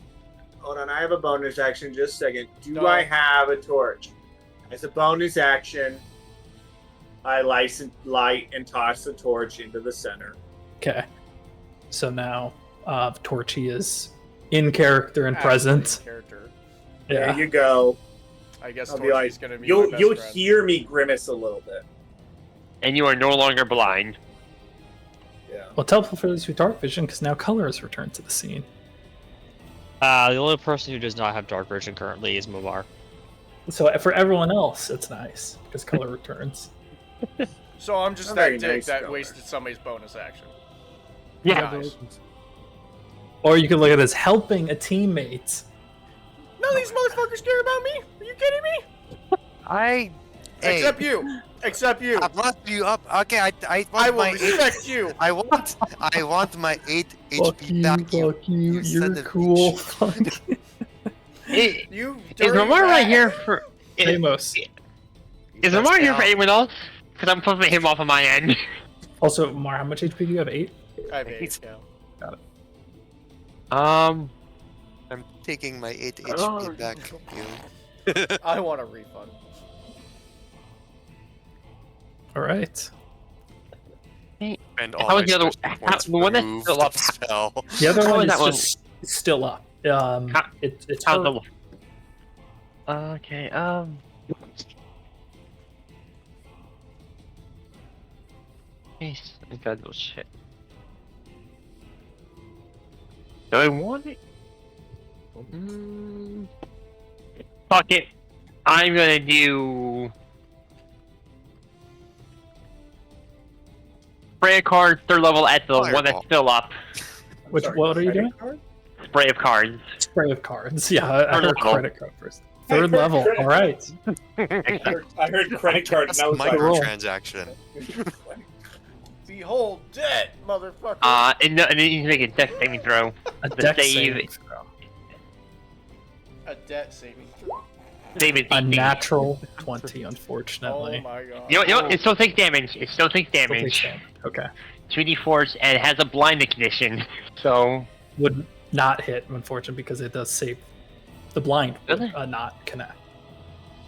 Speaker 7: Hold on, I have a bonus action. Just a second. Do
Speaker 1: No.
Speaker 7: I have a torch? As a bonus action, I light and toss the torch into the center.
Speaker 3: Okay. So now Torchy is in character and present.
Speaker 1: Character.
Speaker 3: Yeah.
Speaker 7: There you go.
Speaker 1: I guess
Speaker 7: I'll be
Speaker 1: Torchy's
Speaker 7: like,
Speaker 1: gonna be
Speaker 7: you'll
Speaker 1: my best
Speaker 7: you'll
Speaker 1: friend.
Speaker 7: hear me grimace a little bit.
Speaker 10: And you are no longer blind.
Speaker 7: Yeah.
Speaker 3: Well, it's helpful for those who dark vision because now color has returned to the scene.
Speaker 5: The only person who does not have dark vision currently is Mumar.
Speaker 3: So for everyone else, it's nice because color returns.
Speaker 1: So I'm just
Speaker 7: A
Speaker 1: that
Speaker 7: very
Speaker 1: dick
Speaker 7: nice
Speaker 1: that
Speaker 7: color.
Speaker 1: wasted somebody's bonus action.
Speaker 10: Yeah.
Speaker 1: Nice.
Speaker 3: Or you can look at it as helping a teammate.
Speaker 1: None of these motherfuckers care about me. Are you kidding me?
Speaker 6: Hey,
Speaker 1: Except you. Except you.
Speaker 6: I brought you up. Okay, I want
Speaker 1: I will
Speaker 6: my
Speaker 1: respect you.
Speaker 6: I want my 8
Speaker 3: Fuck
Speaker 6: HP
Speaker 3: you,
Speaker 6: back.
Speaker 3: fuck you,
Speaker 6: son
Speaker 3: you're
Speaker 6: of a
Speaker 3: cool.
Speaker 6: bitch.
Speaker 3: Fuck.
Speaker 1: You
Speaker 10: Is
Speaker 1: dirty
Speaker 10: Ramar
Speaker 1: rat.
Speaker 10: right here for? Is
Speaker 3: Amos.
Speaker 10: Ramar here for
Speaker 6: now.
Speaker 10: anyone else? Because I'm flipping him off on my end.
Speaker 3: Also, Mar, how much HP do you have? 8?
Speaker 1: I have 8 now.
Speaker 10: Um,
Speaker 6: I'm taking my 8
Speaker 10: Oh.
Speaker 6: HP back. You.
Speaker 1: I want a refund.
Speaker 3: All right.
Speaker 6: And all
Speaker 10: How
Speaker 6: my
Speaker 10: is the other-
Speaker 6: special
Speaker 10: how-
Speaker 6: points
Speaker 10: the one that's
Speaker 6: remove
Speaker 10: still
Speaker 6: the
Speaker 10: up-
Speaker 6: spell.
Speaker 3: The other
Speaker 10: How
Speaker 3: one
Speaker 10: is
Speaker 3: is
Speaker 10: that one?
Speaker 3: just still up. It's
Speaker 10: how's
Speaker 3: hurt.
Speaker 10: the? Okay. Jeez, I gotta go shit. Do I want it? Fuck it. I'm gonna do. Spray a card, 3rd level at the one that's
Speaker 6: Fireball.
Speaker 10: still up.
Speaker 3: What are you doing?
Speaker 10: Spray of cards.
Speaker 3: Spray of cards. Yeah, I
Speaker 10: Third
Speaker 3: heard
Speaker 10: level.
Speaker 3: credit card first. 3rd level. All right.
Speaker 7: I heard credit card,
Speaker 6: That's
Speaker 7: and I was like,
Speaker 6: microtransaction.
Speaker 1: Behold, debt, motherfucker.
Speaker 10: And then you can make a death saving throw.
Speaker 3: A
Speaker 10: The
Speaker 3: deck
Speaker 10: save-
Speaker 3: saving throw.
Speaker 1: A debt saving throw.
Speaker 10: Save it.
Speaker 3: A natural 20,
Speaker 1: Oh
Speaker 3: unfortunately.
Speaker 1: my god.
Speaker 10: You know, it still takes damage. It still takes
Speaker 3: Still takes
Speaker 10: damage.
Speaker 3: damage. Okay.
Speaker 10: 2d4s, and it has a blinding condition. So,
Speaker 3: Would not hit, unfortunately, because it does save. The blind would
Speaker 10: Really?
Speaker 3: not connect.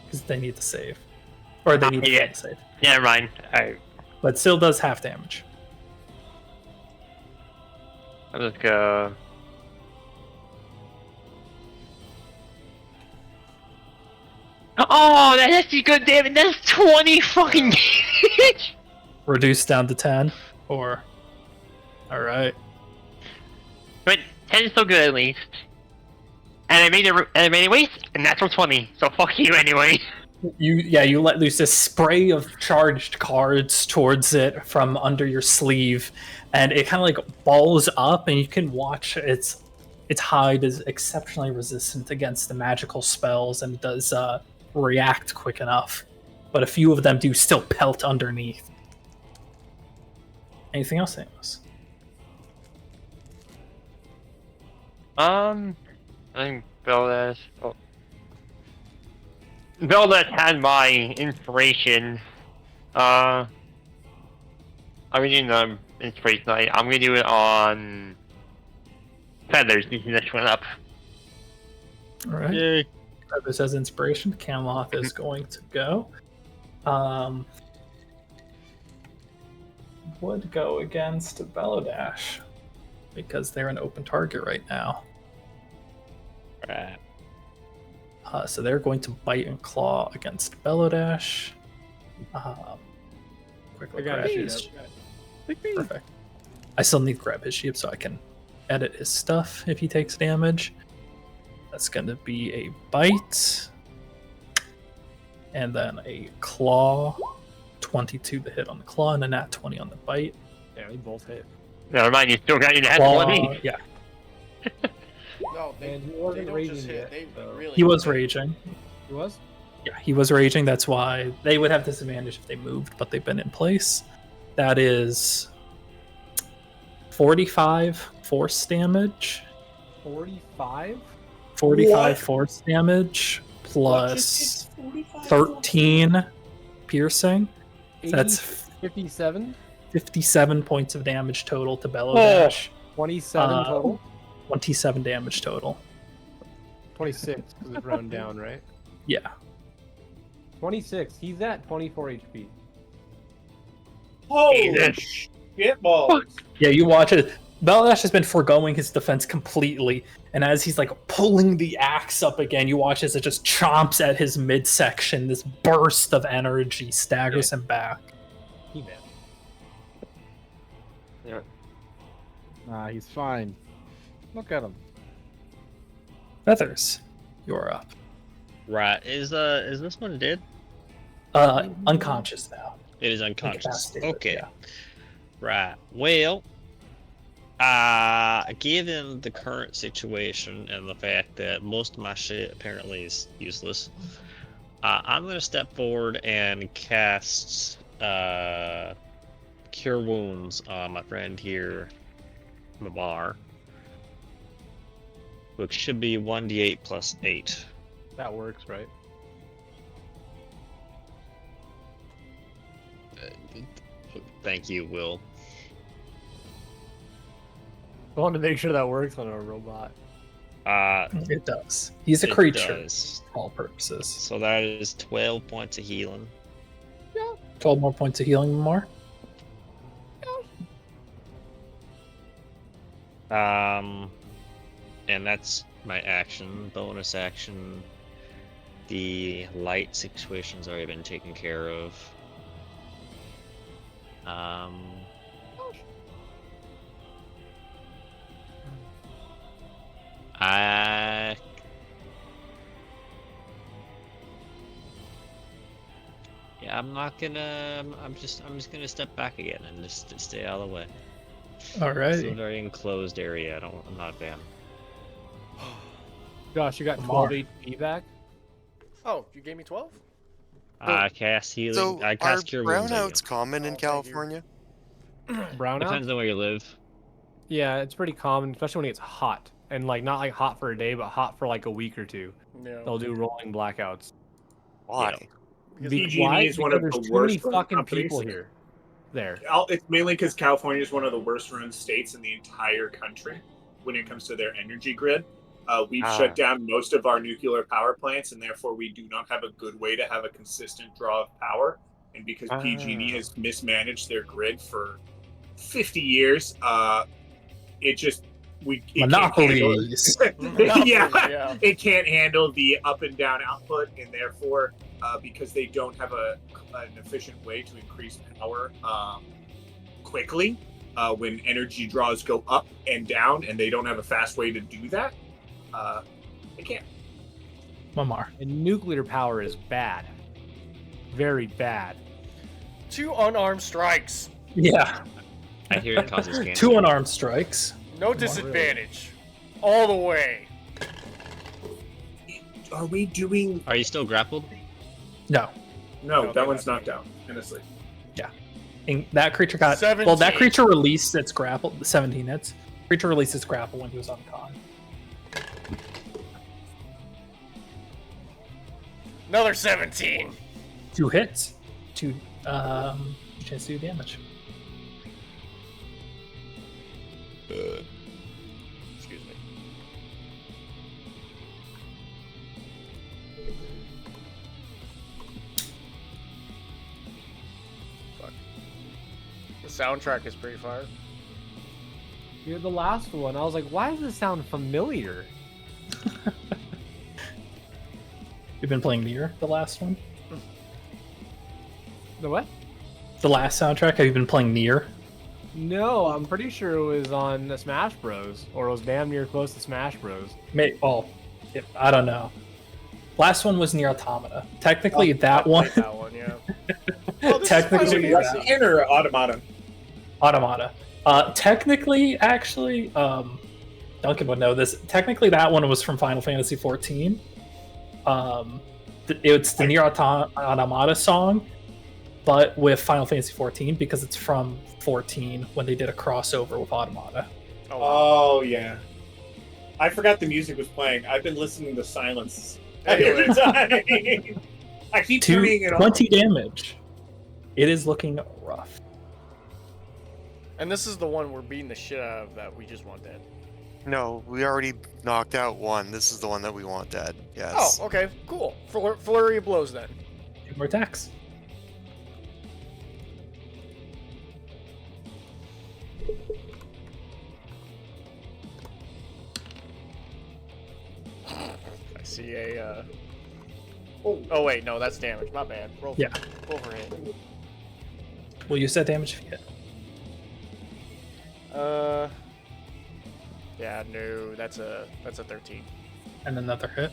Speaker 3: Because they need to save. Or they need to
Speaker 10: Yeah.
Speaker 3: fail to save.
Speaker 10: yeah, never mind. Alright,
Speaker 3: But still does half damage.
Speaker 10: I'm just gonna. Oh, that's actually good damage. That's 20 fucking damage.
Speaker 3: Reduced down to 10. Or. Alright.
Speaker 10: But 10 is still good at least. And I made it waste a natural 20. So fuck you anyway.
Speaker 3: You let loose this spray of charged cards towards it from under your sleeve, and it kind of like balls up, and you can watch its hide is exceptionally resistant against the magical spells and does react quick enough, but a few of them do still pelt underneath. Anything else, Amos?
Speaker 10: I think Beldash. Oh. Beldash had my inspiration. I'm reading the inspiration. I'm gonna do it on feathers. Using this one up.
Speaker 3: All right.
Speaker 5: Yay.
Speaker 3: Feathers has inspiration. Camelot is going to go. Would go against Beldash because they're an open target right now.
Speaker 5: Right.
Speaker 3: So they're going to bite and claw against Beldash. Quickly grab his. Perfect. I still need to grab his sheep so I can edit his stuff if he takes damage. That's going to be a bite. And then a claw. 22 to hit on the claw and a nat 20 on the bite.
Speaker 2: Yeah, we both hit.
Speaker 10: Never mind, you still got your nat
Speaker 3: Claw,
Speaker 10: 20.
Speaker 3: yeah.
Speaker 1: No,
Speaker 2: And he
Speaker 1: they
Speaker 2: wasn't
Speaker 1: don't
Speaker 2: raging
Speaker 1: just hit.
Speaker 2: yet,
Speaker 1: They
Speaker 2: so-
Speaker 1: really.
Speaker 3: He was raging.
Speaker 2: He was?
Speaker 3: Yeah, he was raging. That's why they would have disadvantage if they moved, but they've been in place. That is 45 force damage.
Speaker 2: 45?
Speaker 3: 45
Speaker 9: What?
Speaker 3: force damage plus 13 piercing. That's
Speaker 2: 57?
Speaker 3: 57 points of damage total to Bellodash.
Speaker 2: 27
Speaker 3: Uh,
Speaker 2: total?
Speaker 3: 27 damage total.
Speaker 2: 26 because it's round down, right?
Speaker 3: Yeah.
Speaker 2: 26. He's at 24 HP.
Speaker 9: Holy
Speaker 10: Jesus.
Speaker 9: shit balls.
Speaker 3: Yeah, you watch it. Bellodash has been foregoing his defense completely, and as he's like pulling the axe up again, you watch as it just chomps at his midsection. This burst of energy staggers him back.
Speaker 2: He man.
Speaker 8: Nah, he's fine. Look at him.
Speaker 3: Feathers, you're up.
Speaker 5: Right. Is this one dead?
Speaker 3: Unconscious now.
Speaker 5: It is unconscious.
Speaker 3: Incapacitated,
Speaker 5: Okay.
Speaker 3: yeah.
Speaker 5: Right. Well, given the current situation and the fact that most of my shit apparently is useless, I'm gonna step forward and cast Cure Wounds on my friend here, Mabar, which should be 1d8 plus 8.
Speaker 2: That works, right?
Speaker 5: Thank you, Will.
Speaker 2: I want to make sure that works on a robot.
Speaker 3: It does. He's a
Speaker 5: It
Speaker 3: creature
Speaker 5: does.
Speaker 3: for all purposes.
Speaker 5: So that is 12 points of healing.
Speaker 3: 12 more points of healing more.
Speaker 5: And that's my action. Bonus action. The light situation's already been taken care of. I Yeah, I'm not gonna. I'm just gonna step back again and just stay out of the way. It's a
Speaker 3: Alrighty.
Speaker 5: very enclosed area. I'm not a fan.
Speaker 2: Josh, you got
Speaker 3: Lamar.
Speaker 2: 12 HP back?
Speaker 1: Oh, you gave me 12?
Speaker 5: I cast healing.
Speaker 6: So
Speaker 5: I
Speaker 6: are
Speaker 5: cast cure wounds. on you.
Speaker 6: brownouts common in
Speaker 1: Oh, thank you.
Speaker 6: California?
Speaker 2: Brownout?
Speaker 5: Depends on where you live.
Speaker 2: Yeah, it's pretty common, especially when it gets hot. And like not like hot for a day, but hot for like a week or two.
Speaker 1: No.
Speaker 2: They'll do rolling blackouts.
Speaker 6: Why?
Speaker 1: Because
Speaker 7: PG&E
Speaker 2: Why?
Speaker 7: is one
Speaker 2: Because
Speaker 7: of
Speaker 2: there's
Speaker 7: the
Speaker 2: too many
Speaker 7: worst run
Speaker 2: fucking
Speaker 7: companies.
Speaker 2: people here. There.
Speaker 7: It's mainly because California is one of the worst run states in the entire country when it comes to their energy grid. We've shut down most of our nuclear power plants, and therefore we do not have a good way to have a consistent draw of power. And because PG&E has mismanaged their grid for 50 years, it just it can't handle
Speaker 3: Monopolies.
Speaker 7: yeah, it can't handle the up and down output, and therefore, because they don't have an efficient way to increase power quickly, when energy draws go up and down, and they don't have a fast way to do that, they can't.
Speaker 3: Mamar.
Speaker 2: And nuclear power is bad. very bad.
Speaker 1: 2 unarmed strikes.
Speaker 3: Yeah.
Speaker 5: I hear it causes cancer.
Speaker 3: 2 unarmed strikes.
Speaker 1: No disadvantage. All the way.
Speaker 7: Are we doing?
Speaker 5: Are you still grappled?
Speaker 3: No.
Speaker 7: No,
Speaker 1: No,
Speaker 7: that
Speaker 1: they're
Speaker 7: one's
Speaker 1: not.
Speaker 7: knocked out. Honestly.
Speaker 3: And that creature got
Speaker 1: 17.
Speaker 3: well. That creature released its grapple. 17 hits. Creature released its grapple when he was on con.
Speaker 1: Another 17.
Speaker 3: 2 hits. 2 chance to do damage.
Speaker 1: Excuse me. Fuck. The soundtrack is pretty fire.
Speaker 2: Dude, the last one, I was like, why does this sound familiar?
Speaker 3: You've been playing Nier, the last one.
Speaker 2: The what?
Speaker 3: The last soundtrack. Have you been playing Nier?
Speaker 2: No, I'm pretty sure it was on the Smash Bros. Or it was damn near close to Smash Bros.
Speaker 3: I don't know. Last one was Nier Automata. Technically, that
Speaker 1: I
Speaker 3: one.
Speaker 1: played that one, yeah. Oh, this is
Speaker 3: Technically,
Speaker 1: finally
Speaker 7: What's
Speaker 1: working.
Speaker 7: the inner automata?
Speaker 3: Automata. Technically, actually, Duncan would know this. Technically, that one was from Final Fantasy XIV. It's the Nier Automata song, but with Final Fantasy XIV because it's from 14 when they did a crossover with Automata.
Speaker 1: Oh, wow.
Speaker 7: Oh yeah. I forgot the music was playing. I've been listening to silence
Speaker 1: Anyway.
Speaker 7: every time. I keep turning it on.
Speaker 3: 20 damage. It is looking rough.
Speaker 1: And this is the one we're beating the shit out of that we just want dead.
Speaker 6: No, we already knocked out one. This is the one that we want dead. Yes.
Speaker 1: Oh, okay, cool. Flurry of blows then.
Speaker 3: 2 more attacks.
Speaker 1: I see a. Oh wait, no, that's damage. My bad. Roll.
Speaker 3: Yeah.
Speaker 1: Roll for hit.
Speaker 3: Will you set damage if you hit?
Speaker 1: Yeah, no, that's a 13.
Speaker 3: And another hit.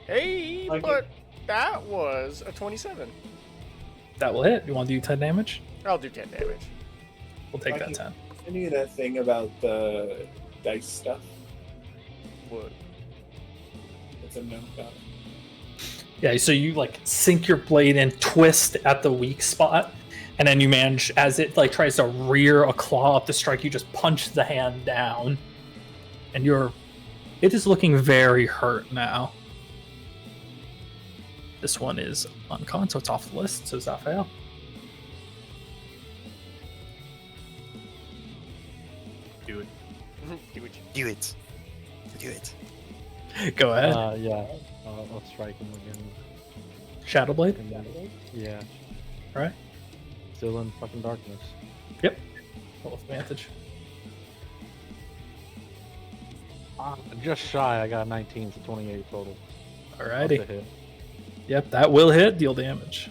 Speaker 1: Hey,
Speaker 7: Like
Speaker 1: but that was a 27.
Speaker 3: That will hit. You want to do 10 damage?
Speaker 1: I'll do 10 damage.
Speaker 3: We'll take that
Speaker 9: Okay.
Speaker 3: 10.
Speaker 9: Any of that thing about the dice stuff?
Speaker 1: Wood.
Speaker 9: It's a no about it.
Speaker 3: Yeah, so you like sink your blade and twist at the weak spot, and then you manage as it like tries to rear a claw up to strike, you just punch the hand down, and it is looking very hurt now. This one is uncon, so it's off the list. So does that fail?
Speaker 2: Do it.
Speaker 1: Do what you-
Speaker 6: Do it. Do it.
Speaker 3: Go ahead.
Speaker 8: Yeah. I'll strike him again.
Speaker 3: Shadow Blade.
Speaker 8: And then- yeah.
Speaker 3: All right.
Speaker 8: Still in fucking darkness.
Speaker 3: Yep. Roll with advantage.
Speaker 8: Just shy. I got 19 to 28 total.
Speaker 3: Alrighty.
Speaker 8: That's a hit.
Speaker 3: Yep, that will hit. Deal damage.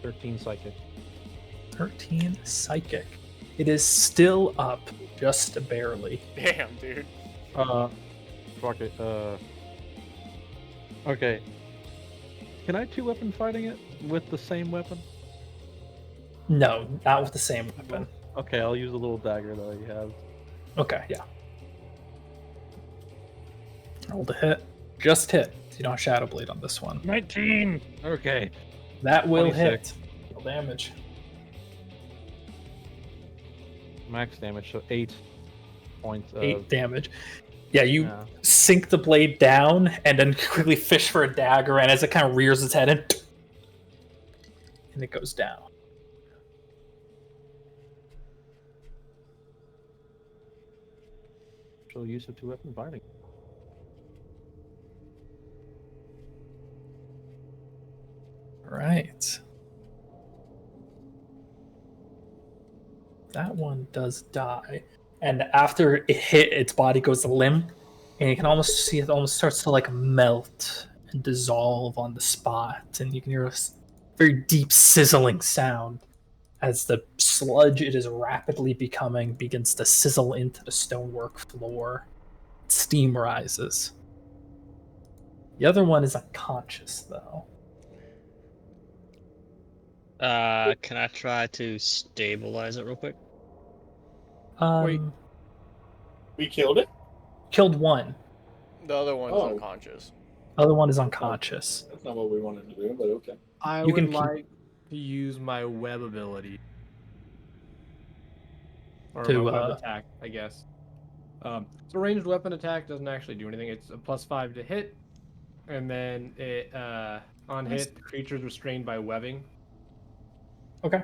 Speaker 8: 13 psychic.
Speaker 3: 13 psychic. It is still up, just barely.
Speaker 1: Damn, dude.
Speaker 8: Fuck it. Okay. Can I 2-weapon fighting it with the same weapon?
Speaker 3: No, not with the same weapon.
Speaker 8: Okay, I'll use the little dagger that I have.
Speaker 3: Okay, yeah. Roll to hit. Just hit. You don't have Shadow Blade on this one.
Speaker 8: 19! Okay.
Speaker 3: That will
Speaker 8: 26.
Speaker 3: hit. Deal damage.
Speaker 8: Max damage, so 8 points of...
Speaker 3: 8 damage. Yeah, you
Speaker 8: Yeah.
Speaker 3: sink the blade down and then quickly fish for a dagger, and as it kind of rears its head and it goes down.
Speaker 8: Actual use of 2-weapon fighting.
Speaker 3: Right. That one does die. And after it hit, its body goes limp, and you can almost see it almost starts to like melt and dissolve on the spot, and you can hear a very deep sizzling sound as the sludge it is rapidly becoming begins to sizzle into the stonework floor. Steam rises. The other one is unconscious, though.
Speaker 5: Can I try to stabilize it real quick?
Speaker 2: Wait.
Speaker 9: We killed it?
Speaker 3: Killed one.
Speaker 1: The other one's
Speaker 9: Oh.
Speaker 1: unconscious.
Speaker 3: Other one is unconscious.
Speaker 9: That's not what we wanted to do, but okay.
Speaker 2: I
Speaker 3: You
Speaker 2: would
Speaker 3: can keep-
Speaker 2: like to use my web ability. Or
Speaker 3: To,
Speaker 2: my web attack, I guess. So ranged weapon attack doesn't actually do anything. It's a +5 to hit, and then it on hit, the creature's restrained by webbing.
Speaker 3: Okay.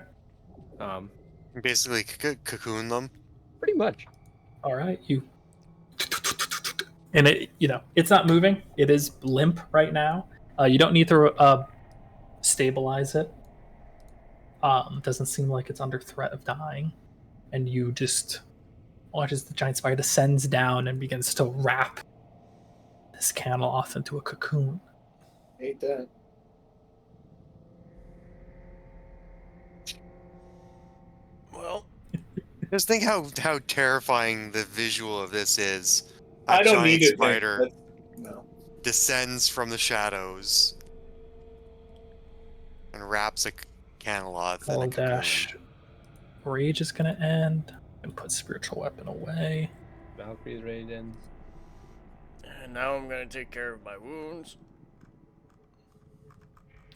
Speaker 6: Basically, cocoon them.
Speaker 2: Pretty much.
Speaker 3: All right, you. And it, it's not moving. It is limp right now. You don't need to stabilize it. Doesn't seem like it's under threat of dying. And you just watch as the giant spider descends down and begins to wrap this candle off into a cocoon.
Speaker 9: Hate that.
Speaker 1: Well,
Speaker 6: just think how terrifying the visual of this is.
Speaker 9: I don't
Speaker 6: giant
Speaker 9: need it.
Speaker 6: spider
Speaker 9: No.
Speaker 6: descends from the shadows and wraps a candle off in a
Speaker 3: Full
Speaker 6: cocoon.
Speaker 3: dash. Rage is going to end. And put spiritual weapon away.
Speaker 2: Valkyrie's rage ends.
Speaker 1: and now I'm gonna take care of my wounds.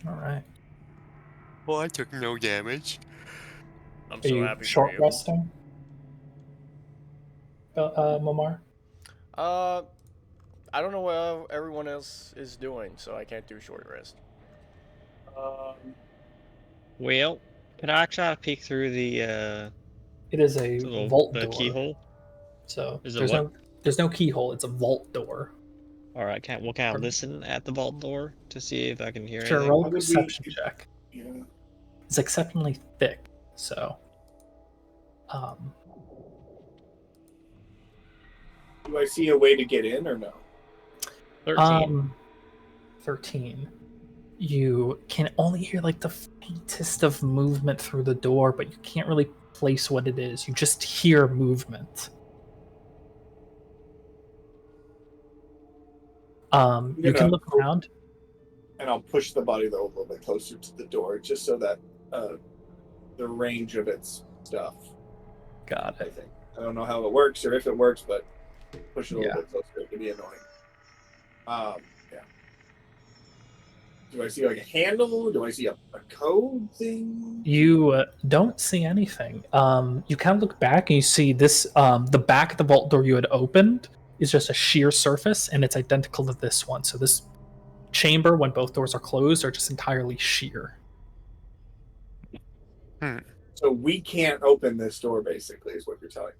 Speaker 3: All right.
Speaker 6: Well, I took no damage.
Speaker 1: I'm
Speaker 3: Are
Speaker 1: so
Speaker 3: you
Speaker 1: happy
Speaker 3: short
Speaker 1: for you.
Speaker 3: resting? Momar?
Speaker 1: I don't know what everyone else is doing, so I can't do short rest.
Speaker 5: Well, can I try to peek through the
Speaker 3: It is a
Speaker 5: little
Speaker 3: vault
Speaker 5: the
Speaker 3: door.
Speaker 5: keyhole?
Speaker 3: So
Speaker 5: Is it
Speaker 3: there's
Speaker 5: what?
Speaker 3: there's no keyhole. It's a vault door.
Speaker 5: All right, can I listen at the vault door to see if I can hear
Speaker 3: Sure,
Speaker 5: anything?
Speaker 3: roll a
Speaker 9: How would we-
Speaker 3: perception check.
Speaker 9: Yeah.
Speaker 3: It's exceptionally thick, so
Speaker 9: Do I see a way to get in or no?
Speaker 5: 13.
Speaker 3: 13. You can only hear like the faintest of movement through the door, but you can't really place what it is. You just hear movement. You can look around.
Speaker 9: And I'll push the body though a little bit closer to the door, just so that the range of its stuff.
Speaker 3: Got
Speaker 9: I
Speaker 3: it.
Speaker 9: think. I don't know how it works or if it works, but push it a little
Speaker 3: Yeah.
Speaker 9: bit closer. It can be annoying. Yeah. Do I see like a handle? Do I see a code thing?
Speaker 3: You don't see anything. You kind of look back and you see this. The back of the vault door you had opened is just a sheer surface, and it's identical to this one. So this chamber, when both doors are closed, are just entirely sheer.
Speaker 9: So we can't open this door, basically, is what you're telling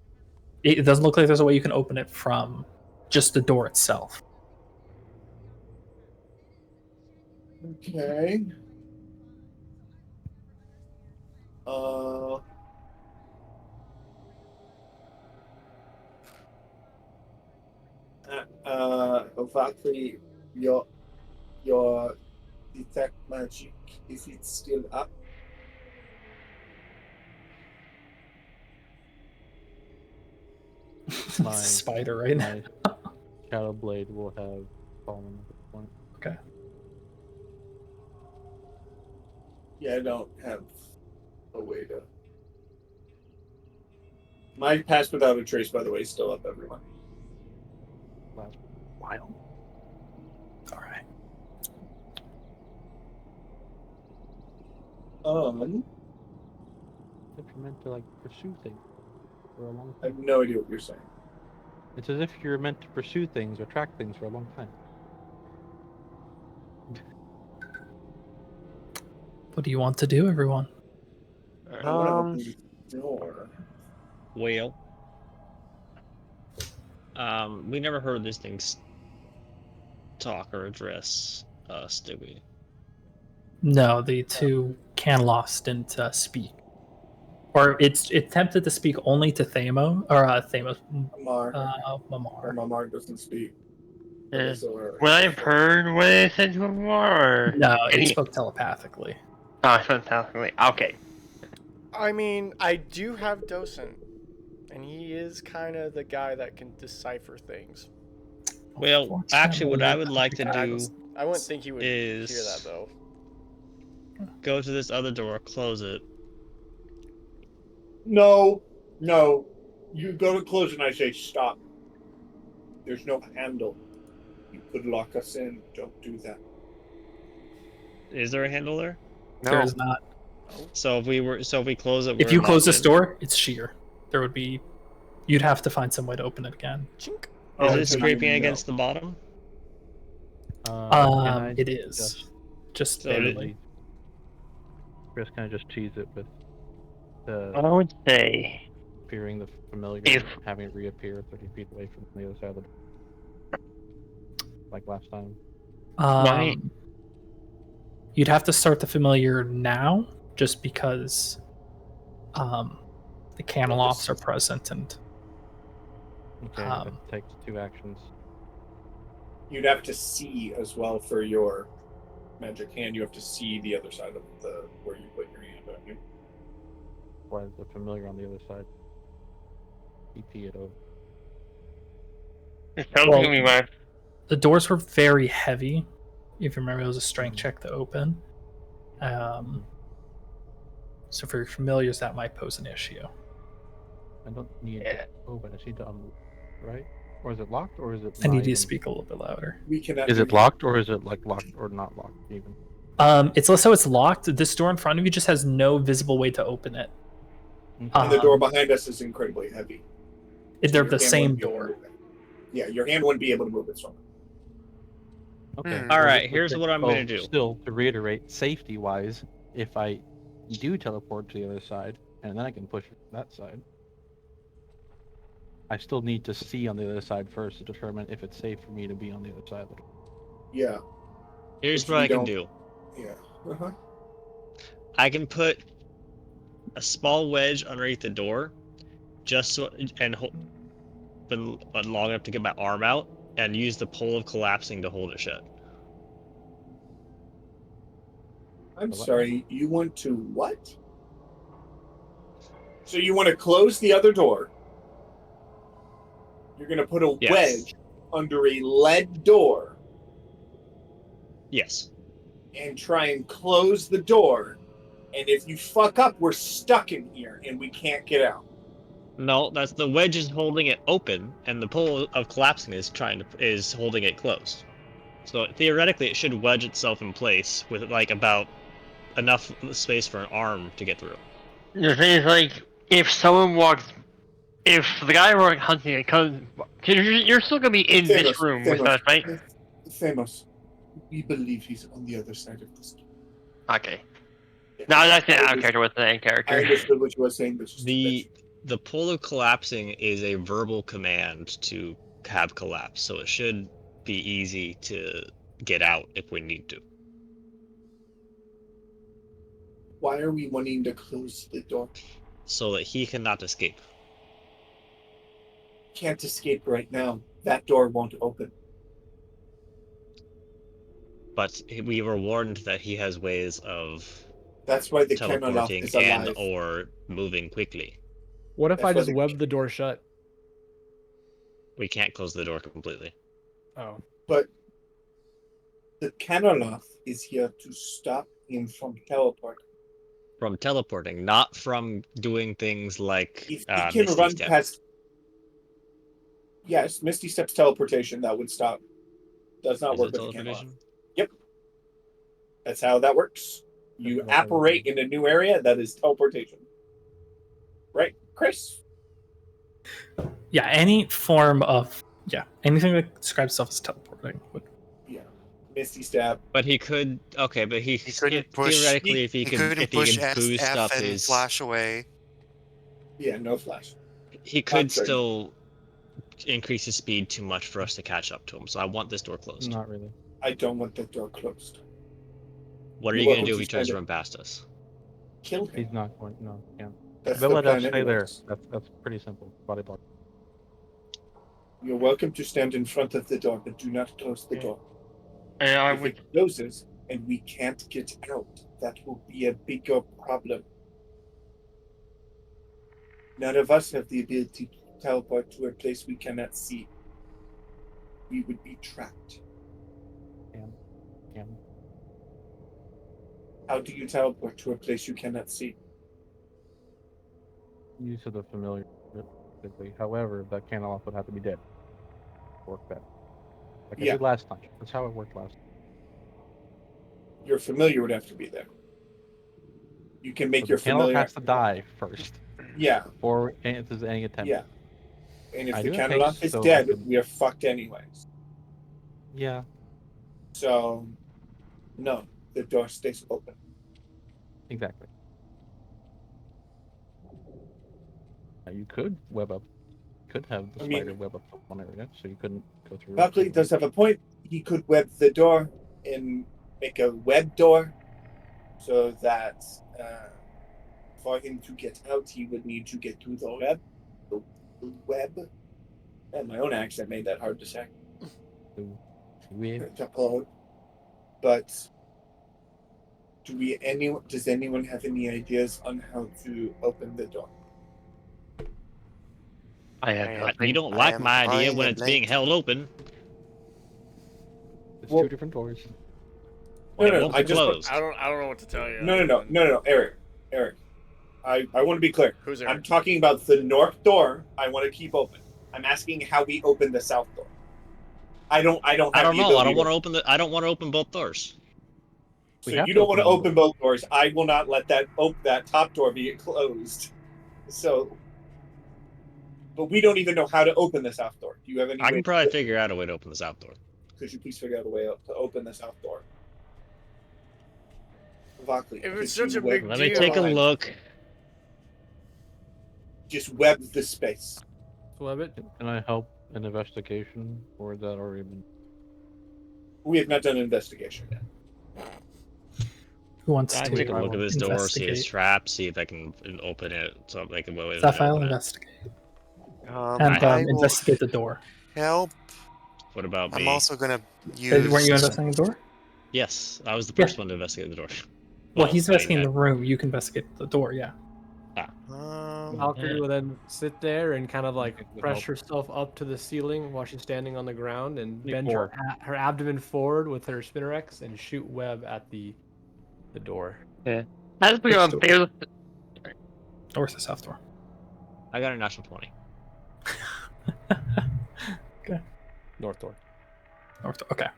Speaker 9: me.
Speaker 3: It doesn't look like there's a way you can open it from just the door itself.
Speaker 9: Okay. Valkyrie, your detect magic, is it still up?
Speaker 3: It's
Speaker 8: My-
Speaker 3: a spider right now.
Speaker 8: My Shadow Blade will have fallen at this point.
Speaker 3: Okay.
Speaker 9: Yeah, I don't have a way to. My pass without a trace, by the way, is still up, everyone.
Speaker 8: Last while.
Speaker 3: All right.
Speaker 8: If you're meant to like pursue things for a long
Speaker 9: I
Speaker 8: time.
Speaker 9: have no idea what you're saying.
Speaker 8: It's as if you're meant to pursue things or track things for a long time.
Speaker 3: What do you want to do, everyone?
Speaker 9: I want to open the door.
Speaker 5: Well, we never heard these things talk or address us, did we?
Speaker 3: No, the two Canloss didn't speak. Or it attempted to speak only to Thamo, or Thamos,
Speaker 9: Amar.
Speaker 3: Mamar.
Speaker 9: Mamar doesn't speak.
Speaker 10: Yeah.
Speaker 9: So,
Speaker 10: Would I have heard what they said to him more, or?
Speaker 3: No, it
Speaker 10: Any-
Speaker 3: spoke telepathically.
Speaker 10: Oh, fantastically. Okay.
Speaker 1: I mean, I do have Docent, and he is kind of the guy that can decipher things.
Speaker 5: Well, actually, what I would like to do
Speaker 1: I wouldn't think he would hear that
Speaker 5: is
Speaker 1: though.
Speaker 5: go to this other door, close it.
Speaker 9: No, no. You go to close and I say stop. There's no handle. You could lock us in. Don't do that.
Speaker 5: Is there a handle there?
Speaker 3: There
Speaker 6: No.
Speaker 3: is not.
Speaker 5: So if we close it,
Speaker 3: If
Speaker 5: we're
Speaker 3: you close
Speaker 5: locked
Speaker 3: this
Speaker 5: in?
Speaker 3: door, it's sheer. There would be. You'd have to find some way to open it again.
Speaker 1: Chink.
Speaker 5: Is
Speaker 9: Oh,
Speaker 5: it
Speaker 9: so
Speaker 5: scraping
Speaker 9: you know.
Speaker 5: against the bottom?
Speaker 3: It is. Just
Speaker 5: So
Speaker 3: barely.
Speaker 8: Chris kind of just cheese it with
Speaker 10: I would say
Speaker 8: fearing the familiar,
Speaker 10: If-
Speaker 8: having it reappear 30 feet away from the other side of the door. Like last time.
Speaker 10: Right.
Speaker 3: You'd have to start the familiar now, just because the Canaloffs are present, and
Speaker 8: Okay, that takes 2 actions.
Speaker 9: You'd have to see as well for your magic hand. You have to see the other side of the where you put your hand, don't you?
Speaker 8: Why is the familiar on the other side? EP it over.
Speaker 10: It sounds
Speaker 3: Well-
Speaker 10: gonna be my
Speaker 3: the doors were very heavy. If you remember, it was a strength check to open. So for your familiars, that might pose an issue.
Speaker 8: I don't need
Speaker 10: Yeah.
Speaker 8: to open. I just need to right? Or is it locked, or is it?
Speaker 3: I
Speaker 8: not
Speaker 3: need you to
Speaker 8: even-
Speaker 3: speak a little bit louder.
Speaker 9: We can.
Speaker 8: Is it locked, or is it like locked or not locked even?
Speaker 3: It's so it's locked. This door in front of you just has no visible way to open it.
Speaker 9: And the door behind us is incredibly heavy.
Speaker 3: They're
Speaker 9: Your
Speaker 3: the
Speaker 9: hand
Speaker 3: same
Speaker 9: wouldn't be able to
Speaker 3: door.
Speaker 9: move it. Yeah, your hand wouldn't be able to move it strong.
Speaker 8: Okay.
Speaker 6: Hmm.
Speaker 5: All
Speaker 8: well,
Speaker 5: right,
Speaker 8: let's
Speaker 5: here's
Speaker 8: say-
Speaker 5: what I'm
Speaker 8: oh,
Speaker 5: gonna do.
Speaker 8: Still, to reiterate, safety-wise, if I do teleport to the other side, and then I can push that side, I still need to see on the other side first to determine if it's safe for me to be on the other side of the door.
Speaker 9: Yeah.
Speaker 5: Here's
Speaker 9: Which
Speaker 5: what
Speaker 9: we
Speaker 5: I can
Speaker 9: don't-
Speaker 5: do.
Speaker 9: Yeah. Uh-huh.
Speaker 5: I can put a small wedge underneath the door, just so and hold, but long enough to get my arm out, and use the pole of collapsing to hold it shut.
Speaker 9: I'm sorry, you want to what? So you want to close the other door. You're going to put a
Speaker 5: Yes.
Speaker 9: wedge under a lead door
Speaker 5: Yes.
Speaker 9: and try and close the door. And if you fuck up, we're stuck in here and we can't get out.
Speaker 5: No, that's the wedge is holding it open, and the pole of collapsing is holding it closed. So theoretically, it should wedge itself in place with like about enough space for an arm to get through.
Speaker 10: The thing is, like, if the guy we're hunting it comes, cause you're still gonna be in this room with us, right?
Speaker 9: Famous. We believe he's on the other side of this door.
Speaker 10: Okay. No, that's not out of character with the main
Speaker 9: I
Speaker 10: character.
Speaker 9: understood what you were saying, but just
Speaker 5: The pole of collapsing is a verbal command to have collapse, so it should be easy to get out if we need to.
Speaker 9: why are we wanting to close the door?
Speaker 5: So that he cannot escape.
Speaker 9: Can't escape right now. That door won't open.
Speaker 5: But we were warned that he has ways of
Speaker 9: That's why the Camelot
Speaker 5: teleporting
Speaker 9: is
Speaker 5: and
Speaker 9: alive.
Speaker 5: or moving quickly.
Speaker 2: What if
Speaker 9: That's
Speaker 2: I
Speaker 9: why
Speaker 2: just
Speaker 9: the-
Speaker 2: web the door shut?
Speaker 5: We can't close the door completely.
Speaker 2: Oh.
Speaker 9: But the Camelot is here to stop him from teleporting.
Speaker 5: From teleporting, not from doing things like
Speaker 9: If he can
Speaker 5: Misty
Speaker 9: run
Speaker 5: Step.
Speaker 9: past. Yes, Misty Step's teleportation, that would stop. Does not
Speaker 5: Is
Speaker 9: work
Speaker 5: it
Speaker 9: with the Camelot.
Speaker 5: teleportation?
Speaker 9: That's how that works. You apparate in a new area, that is teleportation. Right, Chris?
Speaker 3: Yeah, any form of anything that describes itself as teleporting would.
Speaker 9: Yeah. Misty Step.
Speaker 5: But he could. Okay, but he
Speaker 6: couldn't push.
Speaker 5: theoretically, if he can
Speaker 6: push
Speaker 5: boost
Speaker 6: F
Speaker 5: up
Speaker 6: and
Speaker 5: his,
Speaker 6: flash away.
Speaker 9: Yeah, no flash.
Speaker 5: he could
Speaker 9: sorry.
Speaker 5: still increase his speed too much for us to catch up to him. So I want this door closed.
Speaker 8: Not really.
Speaker 9: I don't want the door closed.
Speaker 5: What are
Speaker 9: You
Speaker 5: you
Speaker 9: want
Speaker 5: gonna do
Speaker 9: him
Speaker 5: if
Speaker 9: to
Speaker 5: he tries to
Speaker 9: stand
Speaker 5: run past us?
Speaker 9: Kill him.
Speaker 8: He's not going. No, can't.
Speaker 9: That's
Speaker 8: They'll
Speaker 9: the
Speaker 8: let us
Speaker 9: plan
Speaker 8: stay there.
Speaker 9: anyways.
Speaker 8: That's pretty simple. Body block.
Speaker 9: You're welcome to stand in front of the door, but do not close the door.
Speaker 10: And I
Speaker 9: If
Speaker 10: would.
Speaker 9: it closes and we can't get out, that will be a bigger problem. None of us have the ability to teleport to a place we cannot see. We would be trapped.
Speaker 8: Damn.
Speaker 9: How do you teleport to a place you cannot see?
Speaker 8: Use of the familiar. However, that can't also have to be dead. Work that. Like I
Speaker 9: Yeah.
Speaker 8: did last time. That's how it worked last time.
Speaker 9: Your familiar would have to be there. You can make
Speaker 8: So
Speaker 9: your
Speaker 8: the candle
Speaker 9: familiar.
Speaker 8: has to die first.
Speaker 9: Yeah.
Speaker 8: Before there's any attempt.
Speaker 9: Yeah. And if
Speaker 8: I
Speaker 9: the
Speaker 8: do have
Speaker 9: candle
Speaker 8: haste,
Speaker 9: is
Speaker 8: so I
Speaker 9: dead,
Speaker 8: could-
Speaker 9: we are fucked anyways.
Speaker 8: Yeah.
Speaker 9: So, no, the door stays open.
Speaker 8: Exactly. You could web up. Could have the spider web up one area, so you couldn't go through.
Speaker 9: Buckley does have a point. He could web the door and make a web door, so that for him to get out, he would need to get through the web. The web. And my own accent made that hard to say. But does anyone have any ideas on how to open the door?
Speaker 10: I have nothing.
Speaker 5: You don't like my idea when it's being held open.
Speaker 8: It's two different doors.
Speaker 9: No,
Speaker 5: I don't
Speaker 1: know what to tell you.
Speaker 9: No, Eric. I want to be clear.
Speaker 1: Who's Eric?
Speaker 9: I'm talking about the north door. I want to keep open. I'm asking how we open the south door. I don't know. I don't want
Speaker 5: to open both doors.
Speaker 9: So you don't want to open both doors. I will not let that top door be closed. So, but we don't even know how to open the south door. Do you have any?
Speaker 5: I can probably figure out a way to open the south door.
Speaker 9: Could you please figure out a way to open the south door? Vacli,
Speaker 1: if it's such a big deal.
Speaker 5: Let me take a look.
Speaker 9: Just web the space.
Speaker 2: Web it.
Speaker 8: Can I help an investigation, or is that already been?
Speaker 9: We have not done an investigation yet.
Speaker 3: Who wants
Speaker 5: I
Speaker 3: to
Speaker 5: take a look at this door, see
Speaker 3: investigate?
Speaker 5: it's trapped, see if I can open it, so I can open
Speaker 3: Sapphire,
Speaker 5: it.
Speaker 3: investigate.
Speaker 6: I will
Speaker 3: Investigate the door.
Speaker 6: help.
Speaker 5: What about me?
Speaker 6: I'm also gonna use.
Speaker 3: Weren't you investigating the door?
Speaker 5: Yes, I was the first one to investigate the door.
Speaker 3: Well, he's investigating the room. You can investigate the door, yeah.
Speaker 2: Valkyrie will then sit there and kind of like press herself up to the ceiling while she's standing on the ground and bend her abdomen forward with her Spinnerex and shoot web at the door.
Speaker 10: Yeah. As we go on field.
Speaker 3: North or south door?
Speaker 5: I got a natural 20.
Speaker 3: Okay.
Speaker 2: North door.
Speaker 3: North door. Okay.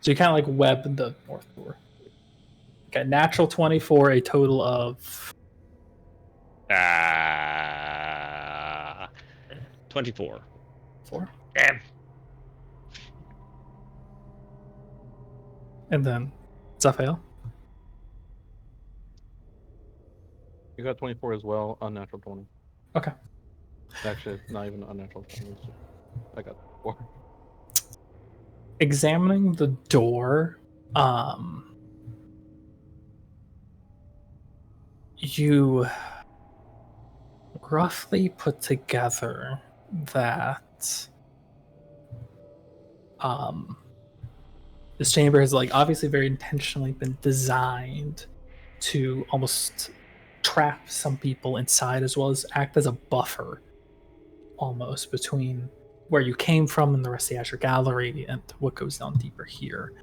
Speaker 3: So you kind of like web the north door. Okay, natural 20 for a total of
Speaker 5: 24.
Speaker 3: 4.
Speaker 10: Damn.
Speaker 3: And then Zaphael.
Speaker 8: You got 24 as well, unnatural 20.
Speaker 3: Okay.
Speaker 8: Actually, not even unnatural 20. I got 4.
Speaker 3: Examining the door, you roughly put together that this chamber has like obviously very intentionally been designed to almost trap some people inside as well as act as a buffer almost between where you came from and the rest of the Azure Gallery and what goes down deeper here.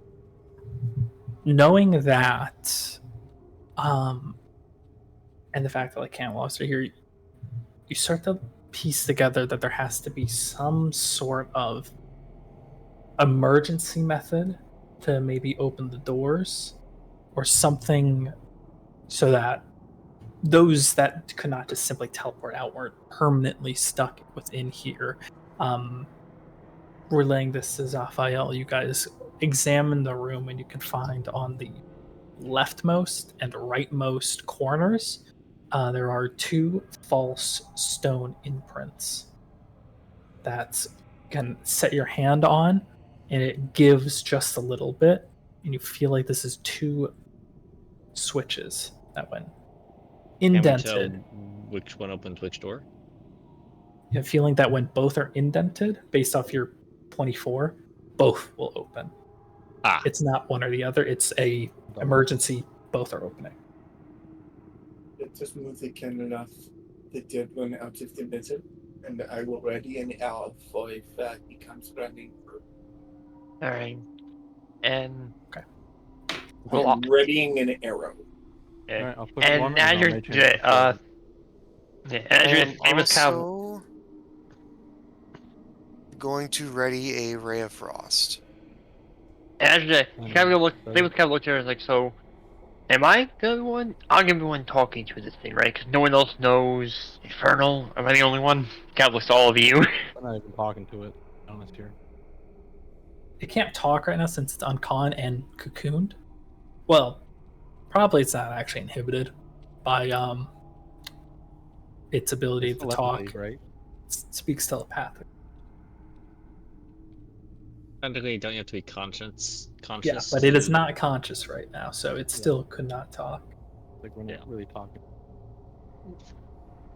Speaker 3: Knowing that, and the fact that like Camelot are here, you start to piece together that there has to be some sort of emergency method to maybe open the doors or something so that those that could not just simply teleport out weren't permanently stuck within here. Relaying this to Zaphael, you guys examine the room and you can find on the leftmost and rightmost corners there are 2 false stone imprints that you can set your hand on and it gives just a little bit and you feel like this is 2 switches that went indented.
Speaker 5: Can we tell which one opens which door?
Speaker 3: You have a feeling that when both are indented, based off your 24, both will open. It's not one or the other. It's a emergency. Both are opening.
Speaker 9: Let us move the cannon off the dead one out of the middle, and I will ready an arrow for if he comes running.
Speaker 10: Alright. And
Speaker 9: I am readying an arrow.
Speaker 8: All right, I'll push
Speaker 10: and
Speaker 8: one,
Speaker 10: now
Speaker 8: and I'll
Speaker 10: you're
Speaker 8: make change for four.
Speaker 10: as
Speaker 6: I
Speaker 10: your
Speaker 6: am
Speaker 10: famous cow.
Speaker 6: also going to ready a ray of frost.
Speaker 10: As the
Speaker 8: And
Speaker 10: famous
Speaker 8: so-
Speaker 10: cow looked at her and was like, so am I the one? I'm gonna be the one talking to this thing, right? Because no one else knows Infernal. Am I the only one? God bless all of you.
Speaker 8: I'm not even talking to it. To be honest here.
Speaker 3: It can't talk right now since it's uncon and cocooned. Well, probably it's not actually inhibited by its ability
Speaker 8: It's
Speaker 3: to talk.
Speaker 8: telepathy, right?
Speaker 3: It speaks telepathic.
Speaker 5: Technically, don't you have to be conscious?
Speaker 3: Yeah, but it is not conscious right now, so it still could not talk.
Speaker 8: Like we're not really talking.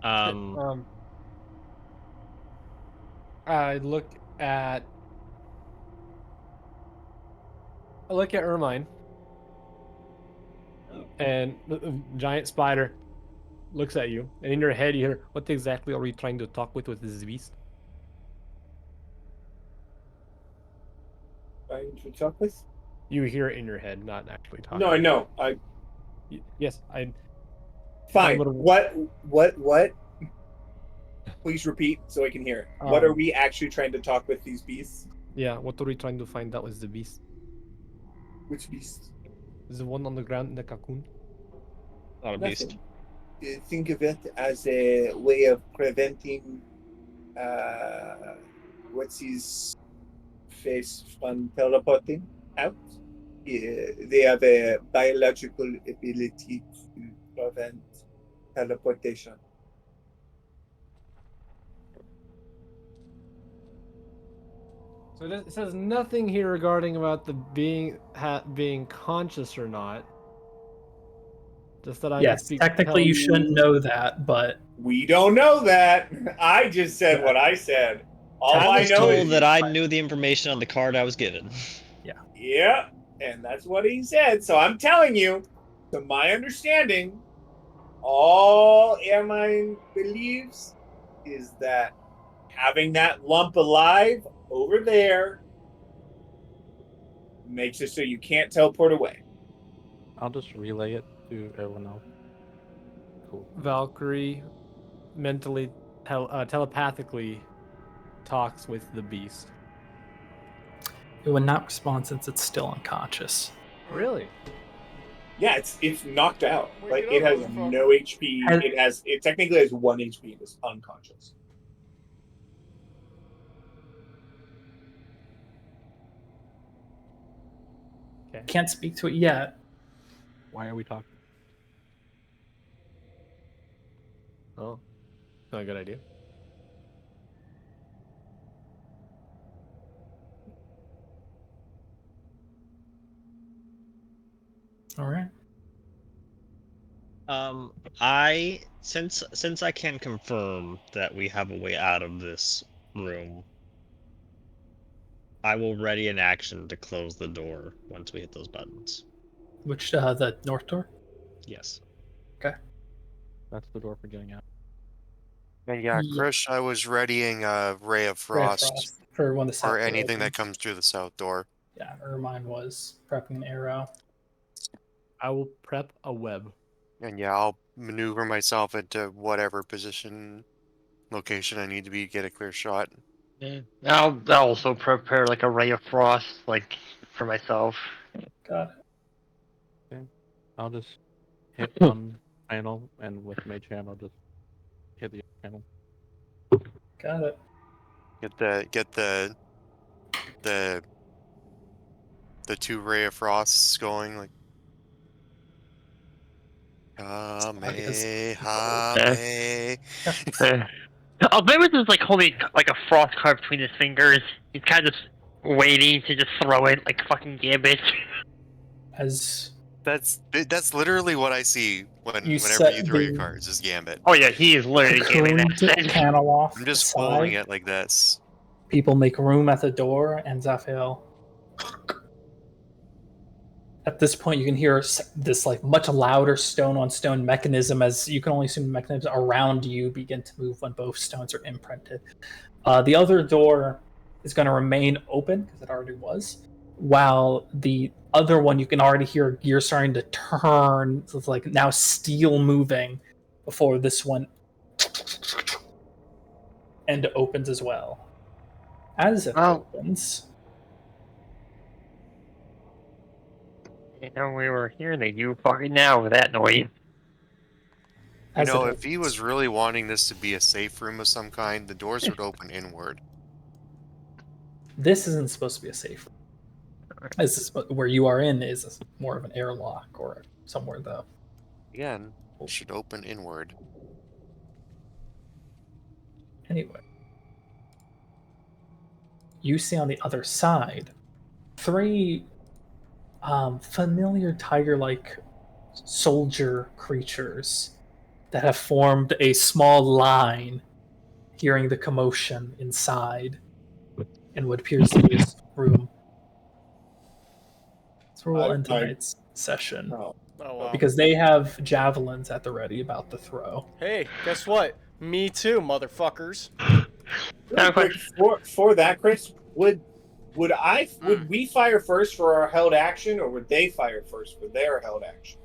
Speaker 2: I look at Ermine, and the giant spider looks at you, and in your head you hear, "What exactly are we trying to talk with this beast?"
Speaker 9: Trying to talk with?
Speaker 2: You hear it in your head, not actually talking.
Speaker 9: No, I know.
Speaker 2: Yes, I.
Speaker 9: Fine.
Speaker 2: What?
Speaker 9: What? Please repeat so I can hear it. What are we actually trying to talk with these beasts?
Speaker 2: Yeah, what are we trying to find out with the beast?
Speaker 9: Which beast?
Speaker 2: The one on the ground in the cocoon.
Speaker 5: Not a beast.
Speaker 9: Think of it as a way of preventing what's his face from teleporting out. They have a biological ability to prevent teleportation.
Speaker 2: So it says nothing here regarding about the being conscious or not. Just that I can
Speaker 3: Yes,
Speaker 2: speak.
Speaker 3: technically you shouldn't know that, but
Speaker 9: we don't know that. I just said what I said. All
Speaker 5: I
Speaker 9: I
Speaker 5: was
Speaker 9: know
Speaker 5: told
Speaker 9: is
Speaker 5: that I knew the information on the card I was given.
Speaker 9: yeah, and that's what he said. So I'm telling you, to my understanding, all Ermine believes is that having that lump alive over there makes it so you can't teleport away.
Speaker 8: I'll just relay it to everyone else. Cool.
Speaker 2: Valkyrie mentally, telepathically talks with the beast.
Speaker 3: it would not respond since it's still unconscious.
Speaker 2: Really?
Speaker 9: Yeah, it's knocked out.
Speaker 1: Wake
Speaker 9: Like
Speaker 1: it
Speaker 9: it
Speaker 1: up,
Speaker 9: has
Speaker 1: motherfucker.
Speaker 9: no HP. It technically has 1 HP and is unconscious.
Speaker 2: Okay.
Speaker 3: Can't speak to it yet.
Speaker 8: Why are we talking?
Speaker 2: Oh, not a good idea.
Speaker 3: All right.
Speaker 5: I since I can confirm that we have a way out of this room, I will ready an action to close the door once we hit those buttons.
Speaker 3: Which the north door?
Speaker 5: Yes.
Speaker 3: Okay.
Speaker 8: That's the door for getting out.
Speaker 6: Yeah, Krish, I was readying a ray of frost,
Speaker 3: for when the south
Speaker 6: or
Speaker 3: door
Speaker 6: anything that
Speaker 3: opens.
Speaker 6: comes through the south door.
Speaker 3: Yeah, Ermine was prepping an arrow.
Speaker 2: I will prep a web.
Speaker 6: And yeah, I'll maneuver myself into whatever position, location I need to be to get a clear shot.
Speaker 10: Yeah. I'll also prepare like a ray of frost, like for myself.
Speaker 3: Got it.
Speaker 8: Okay. I'll just hit one panel, and with mage hand, I'll just hit the other panel.
Speaker 3: Got it.
Speaker 6: Get the 2 ray of frosts going, like Hame.
Speaker 10: Albemus is like holding like a frost card between his fingers. He's kind of waiting to just throw it like fucking Gambit.
Speaker 3: As
Speaker 6: That's literally what I see whenever
Speaker 3: set
Speaker 6: you throw your
Speaker 3: the
Speaker 6: cards, is Gambit.
Speaker 10: Oh yeah, he is literally gaming
Speaker 3: cocooned
Speaker 10: that.
Speaker 3: panel off
Speaker 6: I'm
Speaker 3: the
Speaker 6: just holding
Speaker 3: side,
Speaker 6: it like this.
Speaker 3: people make room at the door, and Zaphael At this point, you can hear this like much louder stone on stone mechanism, as you can only assume the mechanism around you begin to move when both stones are imprinted. The other door is going to remain open because it already was, while the other one you can already hear gears starting to turn. So it's like now steel moving before this one and opens as well. As it opens,
Speaker 10: You know, we were hearing that you fucking now with that noise.
Speaker 6: You know, if he was really wanting this to be a safe room of some kind, the doors would open inward.
Speaker 3: This isn't supposed to be a safe room. This is where you are in is more of an airlock or somewhere though.
Speaker 6: Again, it should open inward.
Speaker 3: Anyway, you see on the other side 3 familiar tiger-like soldier creatures that have formed a small line, hearing the commotion inside in what appears to be this room. So we'll end tonight's session.
Speaker 1: Oh, wow.
Speaker 3: Because they have javelins at the ready about to throw.
Speaker 1: Hey, guess what? Me too, motherfuckers.
Speaker 9: Real quick, for that, Chris, would we fire first for our held action, or would they fire first for their held action?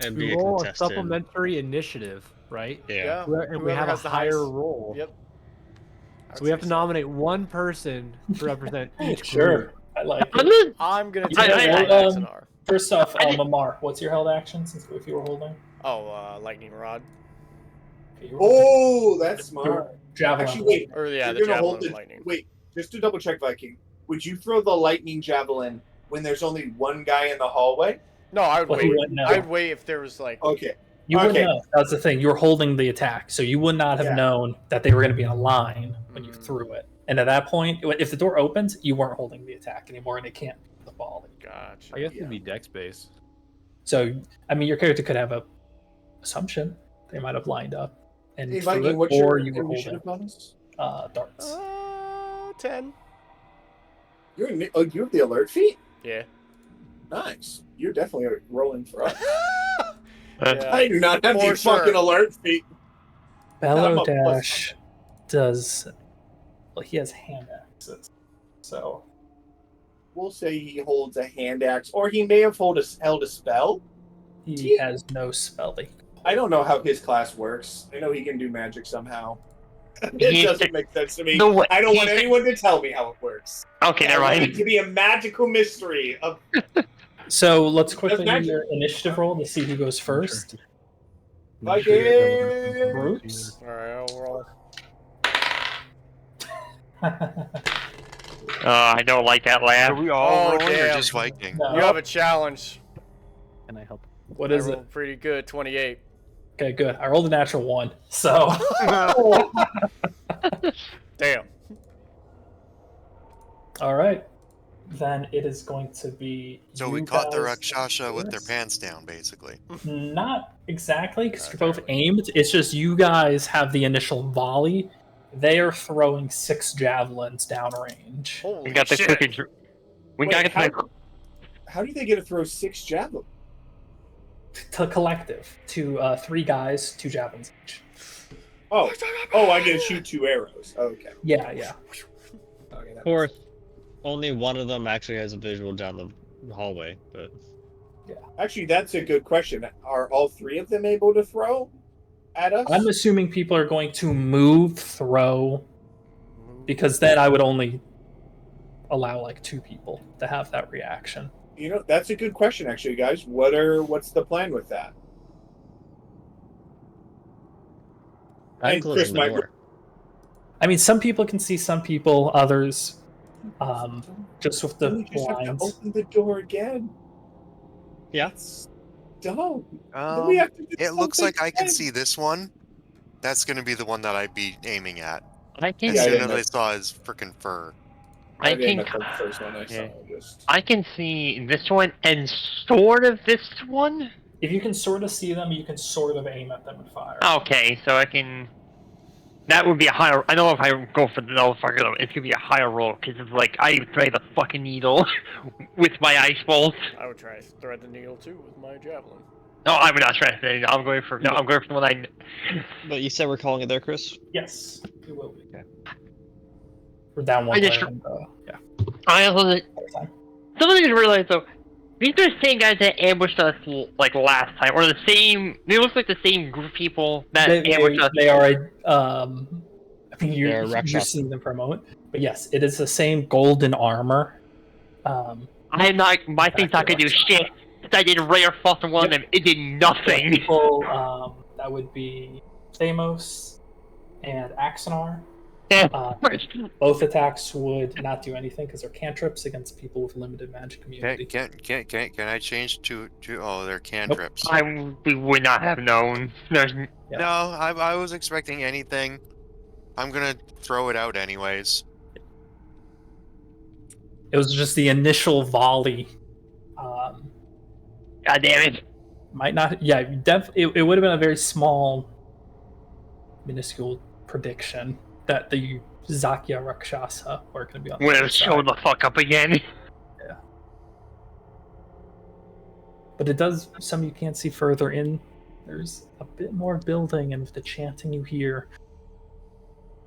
Speaker 5: And
Speaker 2: We roll a supplementary initiative, right?
Speaker 5: Yeah.
Speaker 2: And we have a
Speaker 1: has the
Speaker 2: higher
Speaker 1: highest-
Speaker 2: roll.
Speaker 1: Yep.
Speaker 2: So we have to nominate one person to represent each
Speaker 3: Sure,
Speaker 2: group.
Speaker 3: I like it.
Speaker 1: I'm gonna
Speaker 3: Yeah,
Speaker 1: take
Speaker 3: well,
Speaker 1: Axonar.
Speaker 3: First off, Mamar, what's your held action since if you were holding?
Speaker 1: Lightning rod.
Speaker 3: Okay, you were
Speaker 9: Oh, that's smart.
Speaker 3: Javelin.
Speaker 9: Actually, wait.
Speaker 1: Or yeah,
Speaker 9: you're
Speaker 1: the
Speaker 9: gonna
Speaker 1: javelin
Speaker 9: hold
Speaker 1: of
Speaker 9: it.
Speaker 1: lightning.
Speaker 9: Wait, just to double check, Viking. Would you throw the lightning javelin when there's only one guy in the hallway?
Speaker 1: No, I would
Speaker 3: Well, he
Speaker 1: wait.
Speaker 3: wouldn't know.
Speaker 1: I'd wait if there was like.
Speaker 9: Okay.
Speaker 3: You wouldn't
Speaker 9: Okay.
Speaker 3: know. That's the thing. You were holding the attack, so you would not have
Speaker 9: Yeah.
Speaker 3: known that they were going to be in a line when you threw it. And at that point, if the door opens, you weren't holding the attack anymore, and it can't be the ball.
Speaker 1: Gotcha.
Speaker 11: I guess it'd be dex based.
Speaker 3: So, I mean, your character could have a assumption they might have lined up and
Speaker 9: Hey,
Speaker 3: threw
Speaker 9: Viking,
Speaker 3: it,
Speaker 9: what's
Speaker 3: or
Speaker 9: your
Speaker 3: you were
Speaker 9: initiative
Speaker 3: holding
Speaker 9: bonus?
Speaker 3: darts.
Speaker 1: 10.
Speaker 9: You have the alert feat?
Speaker 1: Yeah.
Speaker 9: Nice. You're definitely rolling for us.
Speaker 1: Yeah.
Speaker 9: I do not have
Speaker 1: For
Speaker 9: the
Speaker 1: sure.
Speaker 9: fucking alert feat.
Speaker 3: Bellow
Speaker 9: I'm a plus-
Speaker 3: Dash does. Well, he has hand axes, so
Speaker 9: We'll say he holds a hand axe, or he may have held a spell.
Speaker 3: he has no spelling.
Speaker 9: I don't know how his class works. I know he can do magic somehow. It
Speaker 10: He's
Speaker 9: doesn't make sense to me.
Speaker 10: the way-
Speaker 9: I don't want
Speaker 10: he's-
Speaker 9: anyone to tell me how it works.
Speaker 10: Okay, never
Speaker 9: I want it
Speaker 10: mind.
Speaker 9: to be a magical mystery of
Speaker 3: So let's quickly do
Speaker 9: magic.
Speaker 3: your initiative roll to see who goes first.
Speaker 9: Viking.
Speaker 3: Groups.
Speaker 1: Alright, I'll roll.
Speaker 10: I don't like that laugh.
Speaker 6: Are we all
Speaker 1: Oh,
Speaker 6: rolling or
Speaker 1: damn.
Speaker 6: just Viking?
Speaker 3: No.
Speaker 1: You have a challenge.
Speaker 8: Can I help?
Speaker 3: What is
Speaker 1: I
Speaker 3: it?
Speaker 1: rolled pretty good. 28.
Speaker 3: Okay, good. I rolled a natural 1. So
Speaker 1: Damn.
Speaker 3: all right. Then it is going to be.
Speaker 6: So
Speaker 3: you
Speaker 6: we caught the
Speaker 3: guys
Speaker 6: Rakshasa with their
Speaker 3: first.
Speaker 6: pants down, basically.
Speaker 3: Not exactly, because you're both
Speaker 1: Okay.
Speaker 3: aimed. It's just you guys have the initial volley. They are throwing 6 javelins downrange.
Speaker 1: Holy
Speaker 10: We got the
Speaker 1: shit.
Speaker 10: cookie. We
Speaker 9: Wait,
Speaker 10: got
Speaker 9: how,
Speaker 10: the.
Speaker 9: how do they get to throw 6 javelins?
Speaker 3: To collective, to 3 guys, 2 javelins each.
Speaker 9: Oh, I get to shoot 2 arrows. Okay.
Speaker 3: Yeah.
Speaker 9: Okay, that
Speaker 5: Of
Speaker 9: makes
Speaker 5: course, only one of them actually has a visual down the hallway, but
Speaker 9: Actually, that's a good question. Are all 3 of them able to throw at us?
Speaker 3: I'm assuming people are going to move, throw, because then I would only allow like 2 people to have that reaction.
Speaker 9: You know, that's a good question, actually, guys. What's the plan with that?
Speaker 5: I'm
Speaker 9: And
Speaker 5: closing
Speaker 9: Chris
Speaker 5: the
Speaker 9: might-
Speaker 5: door.
Speaker 3: I mean, some people can see some people, others just with the
Speaker 9: Then we just have to
Speaker 3: blinds.
Speaker 9: open the door again.
Speaker 5: Yeah.
Speaker 9: That's dumb. Then we have to do
Speaker 6: It looks
Speaker 9: something
Speaker 6: like I can
Speaker 9: again.
Speaker 6: see this one. That's going to be the one that I'd be aiming at.
Speaker 10: I can.
Speaker 6: As
Speaker 9: Yeah, I
Speaker 6: soon
Speaker 9: didn't
Speaker 6: as I
Speaker 9: know.
Speaker 6: saw his freaking fur.
Speaker 10: I
Speaker 9: didn't
Speaker 10: can.
Speaker 9: know the first one I saw.
Speaker 1: Yeah.
Speaker 9: Just
Speaker 10: I can see this one and sort of this one.
Speaker 3: If you can sort of see them, you can sort of aim at them and fire.
Speaker 10: Okay, so I can. that would be a higher. I know if I go for the nullifier, though, it's gonna be a higher roll because of like I thread the fucking needle with my ice bolt.
Speaker 1: I would try thread the needle too with my javelin.
Speaker 10: No, I'm not trying to say. I'm going for I'm going for the one I.
Speaker 5: But you said we're calling it there, Chris?
Speaker 3: Yes, it will be.
Speaker 5: Okay.
Speaker 3: We're down one
Speaker 10: I just-
Speaker 3: player. And, yeah.
Speaker 10: I also
Speaker 3: Other time.
Speaker 10: something to realize though. These are the same guys that ambushed us like last time, or the same. They look like the same group of people that ambushed us.
Speaker 3: They are. I think
Speaker 5: They're
Speaker 3: you're
Speaker 5: Rakshasa.
Speaker 3: seeing them for a moment, but yes, it is the same golden armor.
Speaker 10: I am not. My thing's not gonna do shit. I did rare frost on one of them. It did nothing.
Speaker 3: People, that would be Thamos and Axonar. Both attacks would not do anything because they're cantrips against people with limited magic immunity.
Speaker 6: Can I change to oh, they're cantrips.
Speaker 10: We would not have known. There's
Speaker 3: Yeah.
Speaker 6: No, I was expecting anything. I'm gonna throw it out anyways.
Speaker 3: It was just the initial volley.
Speaker 10: God damn it.
Speaker 3: Might not. Yeah, it would have been a very small, minuscule prediction that the Zakya Rakshasa were going to be on the
Speaker 10: Would
Speaker 3: other
Speaker 10: have
Speaker 3: side.
Speaker 10: shown the fuck up again.
Speaker 3: But it does. Some you can't see further in. There's a bit more building, and with the chanting you hear,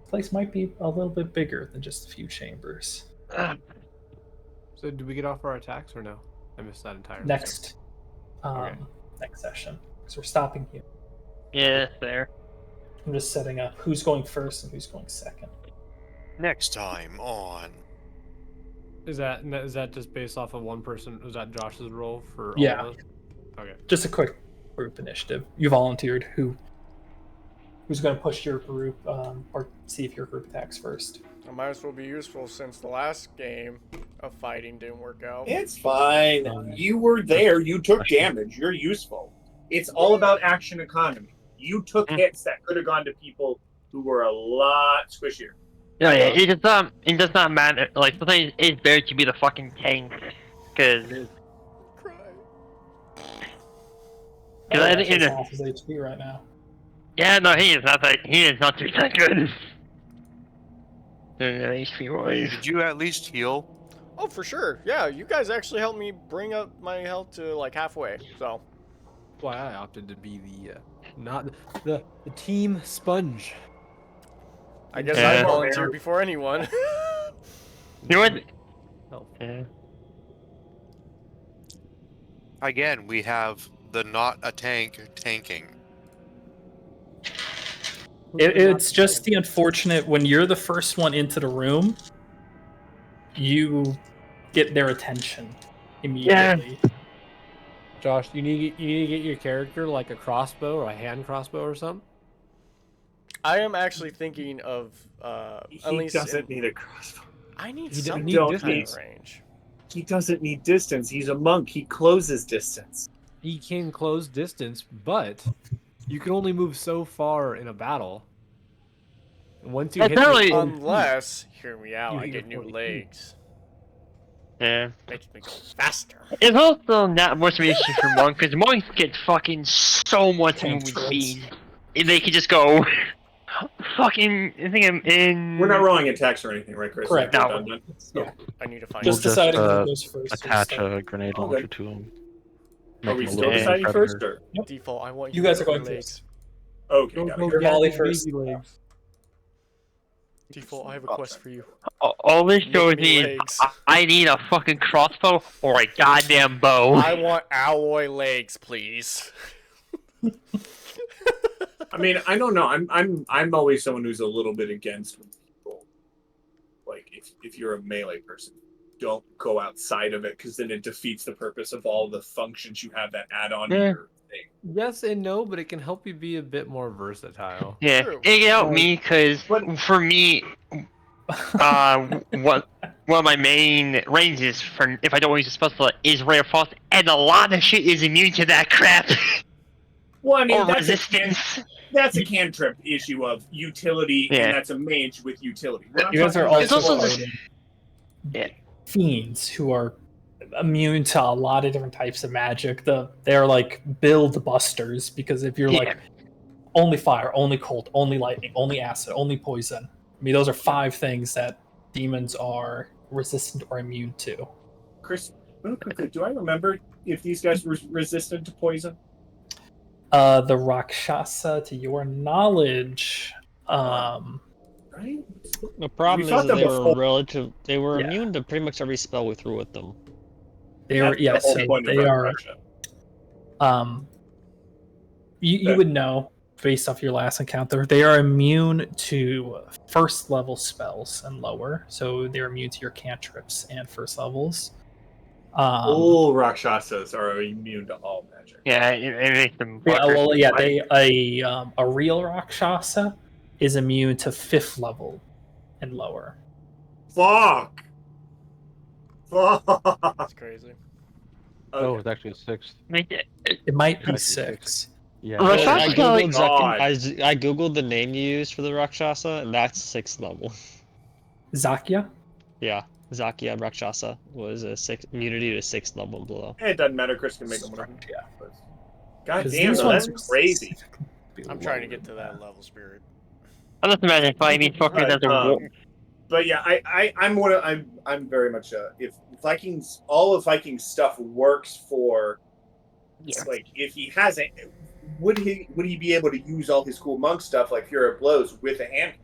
Speaker 3: the place might be a little bit bigger than just a few chambers.
Speaker 2: So, do we get off our attacks or no? I missed that entirely.
Speaker 3: Next,
Speaker 2: Okay.
Speaker 3: next session, because we're stopping here.
Speaker 10: Yeah, there.
Speaker 3: I'm just setting up who's going first and who's going second.
Speaker 6: Next time on.
Speaker 2: Is that just based off of one person? Was that Josh's role for all
Speaker 3: Yeah.
Speaker 2: of us? Okay.
Speaker 3: Just a quick group initiative. You volunteered. Who's going to push your group, or see if your group attacks first?
Speaker 1: I might as well be useful since the last game of fighting didn't work out.
Speaker 7: It's fine. You were there. You took damage. You're useful. It's all about action economy. You took hits that could have gone to people who were a lot squishier.
Speaker 10: No, yeah, it does not matter. Like, sometimes it's better to be the fucking tank. Because. I think
Speaker 3: He's off his HP right now.
Speaker 10: Yeah, no, he is not too that good. HP wise.
Speaker 6: Did you at least heal?
Speaker 1: Oh, for sure. Yeah, you guys actually helped me bring up my health to like halfway. So.
Speaker 2: That's why I opted to be the team sponge.
Speaker 1: I guess
Speaker 10: Yeah.
Speaker 1: I volunteered before anyone.
Speaker 10: You know what?
Speaker 2: Oh.
Speaker 10: Yeah.
Speaker 6: Again, we have the not a tank tanking.
Speaker 3: It's just the unfortunate when you're the first one into the room, you get their attention immediately.
Speaker 2: Josh, you need to get your character like a crossbow or a hand crossbow or something.
Speaker 1: I am actually thinking of at
Speaker 7: He
Speaker 1: least
Speaker 7: doesn't need a crossbow.
Speaker 1: I need
Speaker 2: He
Speaker 1: some
Speaker 2: doesn't need
Speaker 1: kind
Speaker 2: distance.
Speaker 1: of range.
Speaker 7: He doesn't need distance. He's a monk. He closes distance.
Speaker 2: He can close distance, but you can only move so far in a battle. And once you
Speaker 10: It's
Speaker 2: hit
Speaker 10: not
Speaker 2: the
Speaker 10: really-
Speaker 1: Unless, hear me out,
Speaker 2: You
Speaker 1: I
Speaker 2: hit
Speaker 1: get
Speaker 2: your
Speaker 1: new
Speaker 2: 40
Speaker 1: legs.
Speaker 10: Yeah.
Speaker 1: Makes me go faster.
Speaker 10: It's also not much of an issue for monks, because monks get fucking so much
Speaker 3: Tank
Speaker 10: movement
Speaker 3: swords.
Speaker 10: speed. And they can just go. Fucking. I think I'm in.
Speaker 7: We're not rolling attacks or anything, right, Chris?
Speaker 3: Correct.
Speaker 7: Like,
Speaker 10: No.
Speaker 7: done.
Speaker 3: Yeah.
Speaker 1: I need to find
Speaker 3: Just
Speaker 8: We'll
Speaker 3: deciding
Speaker 8: just,
Speaker 3: who goes first.
Speaker 8: Attach
Speaker 3: or
Speaker 8: a grenade
Speaker 7: Oh,
Speaker 8: launcher
Speaker 7: good.
Speaker 8: to him.
Speaker 7: Are we
Speaker 8: Make him a
Speaker 7: still
Speaker 8: little
Speaker 7: deciding
Speaker 8: predator.
Speaker 7: first, or
Speaker 1: default. I want
Speaker 3: You guys are
Speaker 1: to
Speaker 3: going
Speaker 1: legs.
Speaker 3: first.
Speaker 7: okay?
Speaker 2: Go,
Speaker 7: got
Speaker 2: go
Speaker 7: it.
Speaker 3: Your
Speaker 2: get
Speaker 3: volley
Speaker 2: the
Speaker 3: first.
Speaker 2: baby legs.
Speaker 1: Default. I have a quest for you.
Speaker 10: All this shows
Speaker 1: Make me
Speaker 10: me is
Speaker 1: legs.
Speaker 10: I need a fucking crossbow or a goddamn bow.
Speaker 1: I want alloy legs, please.
Speaker 7: I mean, I don't know. I'm always someone who's a little bit against when people, like, if you're a melee person, don't go outside of it because then it defeats the purpose of all the functions you have that add on to
Speaker 10: Yeah.
Speaker 7: your thing.
Speaker 2: Yes and no, but it can help you be a bit more versatile.
Speaker 10: Yeah,
Speaker 1: True.
Speaker 10: it can help me because for me, one of my main ranges for if I don't use a special is rare frost, and a lot of shit is immune to that crap
Speaker 7: Well, I mean,
Speaker 10: or
Speaker 7: that's
Speaker 10: resistance.
Speaker 7: that's a cantrip issue of utility,
Speaker 10: Yeah.
Speaker 7: and that's a mage with utility. What I'm
Speaker 3: You guys are
Speaker 7: talking about
Speaker 10: It's
Speaker 3: also
Speaker 10: also
Speaker 3: fighting
Speaker 10: Yeah.
Speaker 3: fiends who are immune to a lot of different types of magic. They're like build busters because if you're
Speaker 10: Yeah.
Speaker 3: like only fire, only cold, only lightning, only acid, only poison. I mean, those are 5 things that demons are resistant or immune to.
Speaker 7: Chris, real quickly, do I remember if these guys were resistant to poison?
Speaker 3: The Rakshasa, to your knowledge,
Speaker 7: Right?
Speaker 5: The problem
Speaker 7: We fought
Speaker 5: is that
Speaker 7: them
Speaker 5: they were
Speaker 3: Yeah.
Speaker 5: immune to pretty much every spell we threw at them.
Speaker 3: they are
Speaker 7: That's the whole
Speaker 3: so
Speaker 7: point of
Speaker 3: they are.
Speaker 7: Russia.
Speaker 3: You would know based off your last encounter. They are immune to first level spells and lower, so they're immune to your cantrips and first levels.
Speaker 7: All Rakshasas are immune to all magic.
Speaker 10: Yeah, it makes them.
Speaker 3: Yeah,
Speaker 10: fuckers.
Speaker 3: well, yeah, a real Rakshasa is immune to 5th level and lower.
Speaker 7: Fuck! Fuck!
Speaker 1: That's crazy.
Speaker 8: Oh,
Speaker 7: Okay.
Speaker 8: it's actually 6th.
Speaker 3: It might be
Speaker 8: Actually,
Speaker 3: 6.
Speaker 8: Yeah.
Speaker 10: Well,
Speaker 5: I
Speaker 10: Rakshasa,
Speaker 5: googled,
Speaker 7: God.
Speaker 5: I googled the name you used for the Rakshasa, and that's 6th level.
Speaker 3: Zakya?
Speaker 5: Yeah, Zakia Rakshasa was a immunity to 6th level and below.
Speaker 7: It doesn't matter. Chris can make them whatever.
Speaker 3: Yeah.
Speaker 7: God
Speaker 3: 'Cause
Speaker 7: damn,
Speaker 3: these
Speaker 7: though,
Speaker 3: ones
Speaker 7: that's
Speaker 3: are
Speaker 7: crazy.
Speaker 3: specifically
Speaker 1: I'm trying to
Speaker 3: lower
Speaker 1: get to
Speaker 3: than
Speaker 1: that level, Spirit.
Speaker 10: I'm just imagining fighting these fuckers as a war.
Speaker 7: But yeah, I'm very much if Vikings, all of Vikings stuff works for,
Speaker 10: Yeah.
Speaker 7: like, if he hasn't, would he be able to use all his cool monk stuff like Fury of Blows with a hand?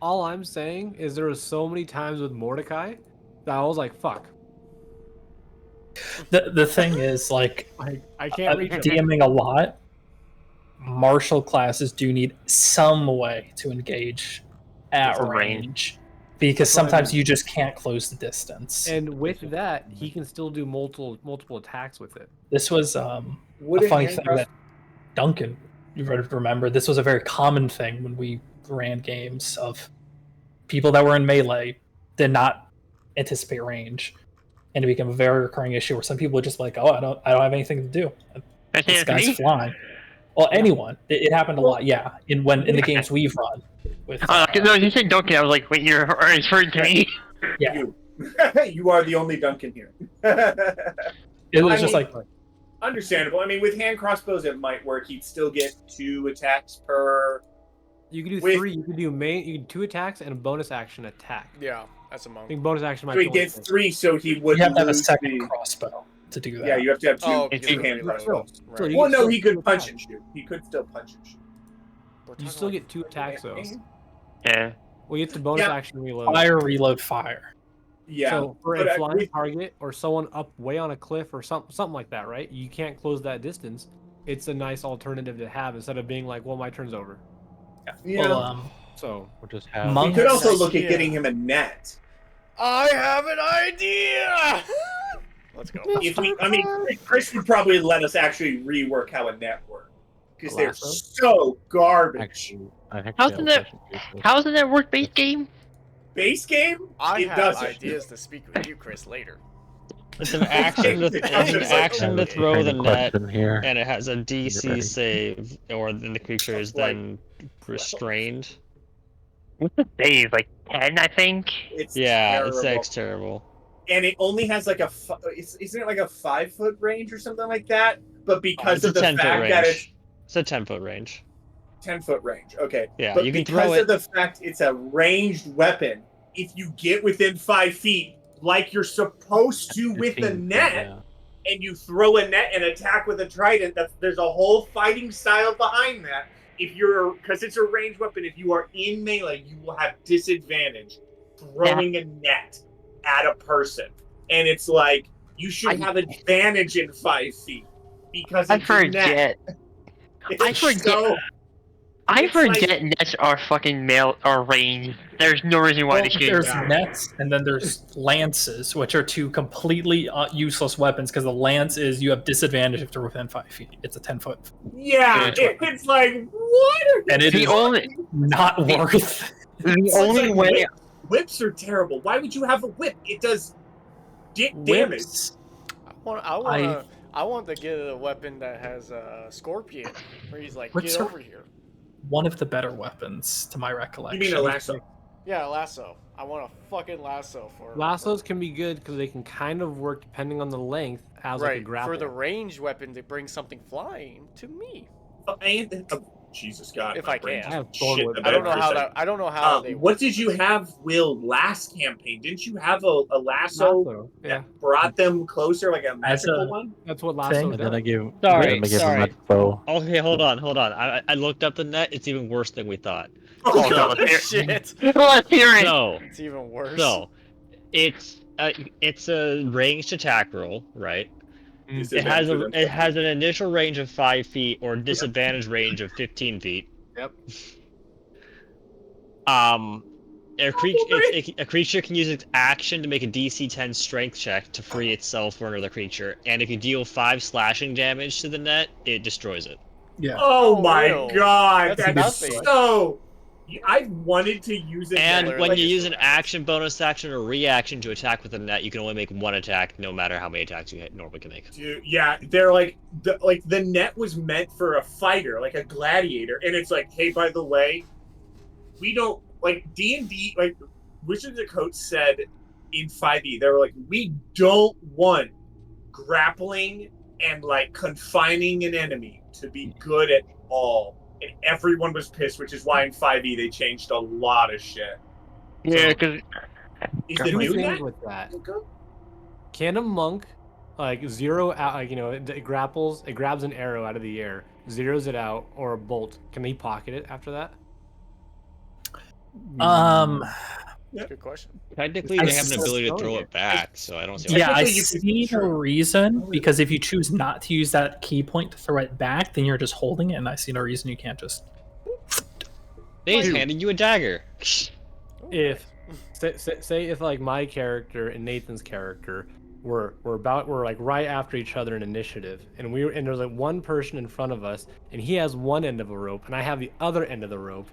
Speaker 2: All I'm saying is there were so many times with Mordecai that I was like, fuck.
Speaker 3: The thing is, like,
Speaker 2: I can't reach him.
Speaker 3: DMing a lot, martial classes do need some way to engage at
Speaker 10: Some
Speaker 3: range.
Speaker 10: range.
Speaker 3: Because
Speaker 2: That's what I
Speaker 3: sometimes
Speaker 2: mean.
Speaker 3: you just can't close the distance.
Speaker 2: And with that, he can still do multiple attacks with it.
Speaker 3: This was a
Speaker 7: Would
Speaker 3: funny
Speaker 7: hand
Speaker 3: thing
Speaker 7: cross-
Speaker 3: that Duncan, you remember, this was a very common thing when we ran games of people that were in melee did not anticipate range. And it became a very recurring issue where some people would just be like, oh, I don't have anything to do. This guy's flying. Well, anyone. It happened a lot, yeah. In the games we've run. With,
Speaker 10: No, you said Duncan. I was like, wait, you're referring to me?
Speaker 3: yeah.
Speaker 7: You. You are the only Duncan here.
Speaker 3: It was just like
Speaker 7: Understandable. I mean, with hand crossbows, it might work. He'd still get 2 attacks per.
Speaker 2: You could do
Speaker 7: With-
Speaker 2: 3. You could do 2 attacks and a bonus action attack.
Speaker 1: Yeah, that's a
Speaker 2: I
Speaker 1: monk.
Speaker 2: think bonus action might
Speaker 7: So he
Speaker 2: be only
Speaker 7: gets
Speaker 2: 6.
Speaker 7: 3, so he
Speaker 3: you
Speaker 7: wouldn't
Speaker 3: have to have a
Speaker 7: lose
Speaker 3: second
Speaker 7: the-
Speaker 3: crossbow to do that.
Speaker 7: Yeah, you have to have 2,
Speaker 1: Oh,
Speaker 7: 2
Speaker 1: because of the
Speaker 7: hand
Speaker 1: reload.
Speaker 7: crossbows.
Speaker 2: So
Speaker 1: Right.
Speaker 2: you
Speaker 7: Well,
Speaker 2: can
Speaker 7: no,
Speaker 2: still
Speaker 7: he
Speaker 2: do
Speaker 7: could punch
Speaker 2: attacks.
Speaker 7: and shoot. He could still punch and shoot.
Speaker 1: We're
Speaker 2: You
Speaker 1: talking
Speaker 2: still
Speaker 1: like-
Speaker 2: get 2 attacks though.
Speaker 10: Yeah.
Speaker 2: Well, you get the bonus
Speaker 7: Yeah.
Speaker 2: action reload.
Speaker 3: Fire, reload, fire.
Speaker 7: Yeah.
Speaker 2: So for
Speaker 7: but
Speaker 2: a flying
Speaker 7: with-
Speaker 2: target or someone up way on a cliff or something like that, right? You can't close that distance. It's a nice alternative to have instead of being like, well, my turn's over.
Speaker 7: Yeah.
Speaker 3: Well,
Speaker 2: So
Speaker 8: Or just have.
Speaker 3: Monk-
Speaker 7: You could also
Speaker 1: Nice
Speaker 7: look at
Speaker 1: idea.
Speaker 7: getting him a net.
Speaker 1: I have an idea. Let's go.
Speaker 7: If we, I mean, Chris would probably let us actually rework how a net works because they're
Speaker 2: Lasso?
Speaker 7: so garbage.
Speaker 8: Actually, I actually
Speaker 10: How's
Speaker 8: have a
Speaker 10: that-
Speaker 8: question for you, Chris.
Speaker 10: How is it that work based game?
Speaker 7: Base game,
Speaker 1: I
Speaker 7: it
Speaker 1: have
Speaker 7: doesn't.
Speaker 1: ideas to speak with you, Chris, later.
Speaker 5: It's an action to, it's an action to throw the net,
Speaker 8: Question here.
Speaker 5: and it has a
Speaker 8: ready.
Speaker 5: DC save, or then the creature is then restrained.
Speaker 10: What's the save? Like 10, I think.
Speaker 7: It's
Speaker 5: Yeah,
Speaker 7: terrible.
Speaker 5: it's terrible.
Speaker 7: And it only has like isn't it like a 5-foot range or something like that? But because
Speaker 5: It's a
Speaker 7: of the
Speaker 5: 10-foot
Speaker 7: fact that it's
Speaker 5: range. It's a 10-foot range.
Speaker 7: 10-foot range, okay.
Speaker 5: Yeah,
Speaker 7: But
Speaker 5: you can
Speaker 7: because
Speaker 5: throw it.
Speaker 7: of the fact it's a ranged weapon, if you get within 5 feet, like you're supposed to with the
Speaker 8: 15 feet,
Speaker 7: net,
Speaker 8: yeah.
Speaker 7: and you throw a net and attack with a trident, there's a whole fighting style behind that. If you're, because it's a ranged weapon, if you are in melee, you will have disadvantage throwing a net at a person. And it's like, you should have advantage in 5 feet because
Speaker 10: I
Speaker 7: it's a net.
Speaker 10: forget. I
Speaker 7: It's
Speaker 10: forget.
Speaker 7: so-
Speaker 10: I
Speaker 7: It's
Speaker 10: forget nets are fucking ranged. There's no reason why
Speaker 3: Well,
Speaker 10: they should.
Speaker 3: there's nets, and then there's lances, which are 2 completely useless weapons because the lance is you have disadvantage if they're within 5 feet. It's a 10-foot,
Speaker 7: Yeah, it's like, what?
Speaker 3: and it
Speaker 10: The
Speaker 3: is
Speaker 10: only
Speaker 3: not worth.
Speaker 10: the only way
Speaker 7: Whips are terrible. Why would you have a whip? It does dick damage.
Speaker 3: Whips.
Speaker 1: I want to get a weapon that has a scorpion, where he's like,
Speaker 3: Whips
Speaker 1: get
Speaker 3: are-
Speaker 1: over here.
Speaker 3: One of the better weapons, to my recollection.
Speaker 7: You mean a lasso?
Speaker 1: Yeah, a lasso. I want a fucking lasso for
Speaker 2: lassos can be good because they can kind of work depending on the length as like a
Speaker 1: right
Speaker 2: grapple.
Speaker 1: for the ranged weapon to bring something flying to me.
Speaker 7: Jesus God,
Speaker 1: If
Speaker 7: my
Speaker 1: I
Speaker 7: brain
Speaker 1: can.
Speaker 2: I have
Speaker 7: just
Speaker 2: sword
Speaker 7: shit
Speaker 2: with
Speaker 7: the
Speaker 2: me.
Speaker 1: I don't
Speaker 7: bed
Speaker 1: know
Speaker 7: for a
Speaker 1: how
Speaker 7: second.
Speaker 1: that. I don't know how they.
Speaker 7: What
Speaker 1: work.
Speaker 7: did you have, Will, last campaign? Didn't you have a lasso
Speaker 2: Lasso, yeah.
Speaker 7: that brought them closer, like a magical one?
Speaker 2: That's what lasso
Speaker 8: And then I
Speaker 2: does.
Speaker 8: gave
Speaker 5: Sorry,
Speaker 8: then I gave him
Speaker 5: sorry.
Speaker 8: a bow.
Speaker 5: Okay, hold on. I looked up the net. It's even worse than we thought.
Speaker 7: Oh,
Speaker 10: no,
Speaker 7: God.
Speaker 10: let's hear
Speaker 1: Shit.
Speaker 10: it. Let's hear it.
Speaker 5: So,
Speaker 1: It's even worse.
Speaker 5: so it's a ranged attack roll, right?
Speaker 7: Disadvantage for them.
Speaker 5: It has an initial range of 5 feet or disadvantage range of 15 feet.
Speaker 2: Yep.
Speaker 5: A creature can use its action to make a DC 10 strength check to free itself or another creature, and if you deal 5 slashing damage to the net, it destroys it.
Speaker 3: Yeah.
Speaker 7: Oh
Speaker 1: Oh,
Speaker 7: my
Speaker 1: ew.
Speaker 7: God,
Speaker 1: That's
Speaker 7: that's
Speaker 1: nothing.
Speaker 7: so. I wanted to use it.
Speaker 5: And
Speaker 1: Clearly
Speaker 5: when you
Speaker 1: it's
Speaker 5: use an
Speaker 1: dramatic.
Speaker 5: action, bonus action, or reaction to attack with the net, you can only make one attack, no matter how many attacks you normally can make.
Speaker 7: Dude, yeah, they're like the net was meant for a fighter, like a gladiator, and it's like, hey, by the way, we don't like D&D. Like Wizards of the Coast said in 5e, they were like, we don't want grappling and like confining an enemy to be good at all. And everyone was pissed, which is why in 5e they changed a lot of shit.
Speaker 10: Yeah,
Speaker 7: So,
Speaker 10: because
Speaker 7: is
Speaker 2: Two
Speaker 7: it doing
Speaker 2: things
Speaker 7: that?
Speaker 2: with that. Can a monk like zero out, like, you know, it grabs an arrow out of the air, zeroes it out, or a bolt? Can he pocket it after that?
Speaker 1: Good question.
Speaker 5: Technically,
Speaker 3: I
Speaker 5: they have an
Speaker 3: s-
Speaker 5: ability to throw it back, so I don't see why.
Speaker 3: Yeah, I
Speaker 7: Technically, you could-
Speaker 3: see no
Speaker 7: sure.
Speaker 3: reason, because if you choose not to use that key point to throw it back, then you're just holding it, and I see no reason you can't just.
Speaker 5: They just handed you a dagger.
Speaker 2: If say if like my character and Nathan's character were like right after each other in initiative, and there's like one person in front of us, and he has one end of a rope, and I have the other end of the rope.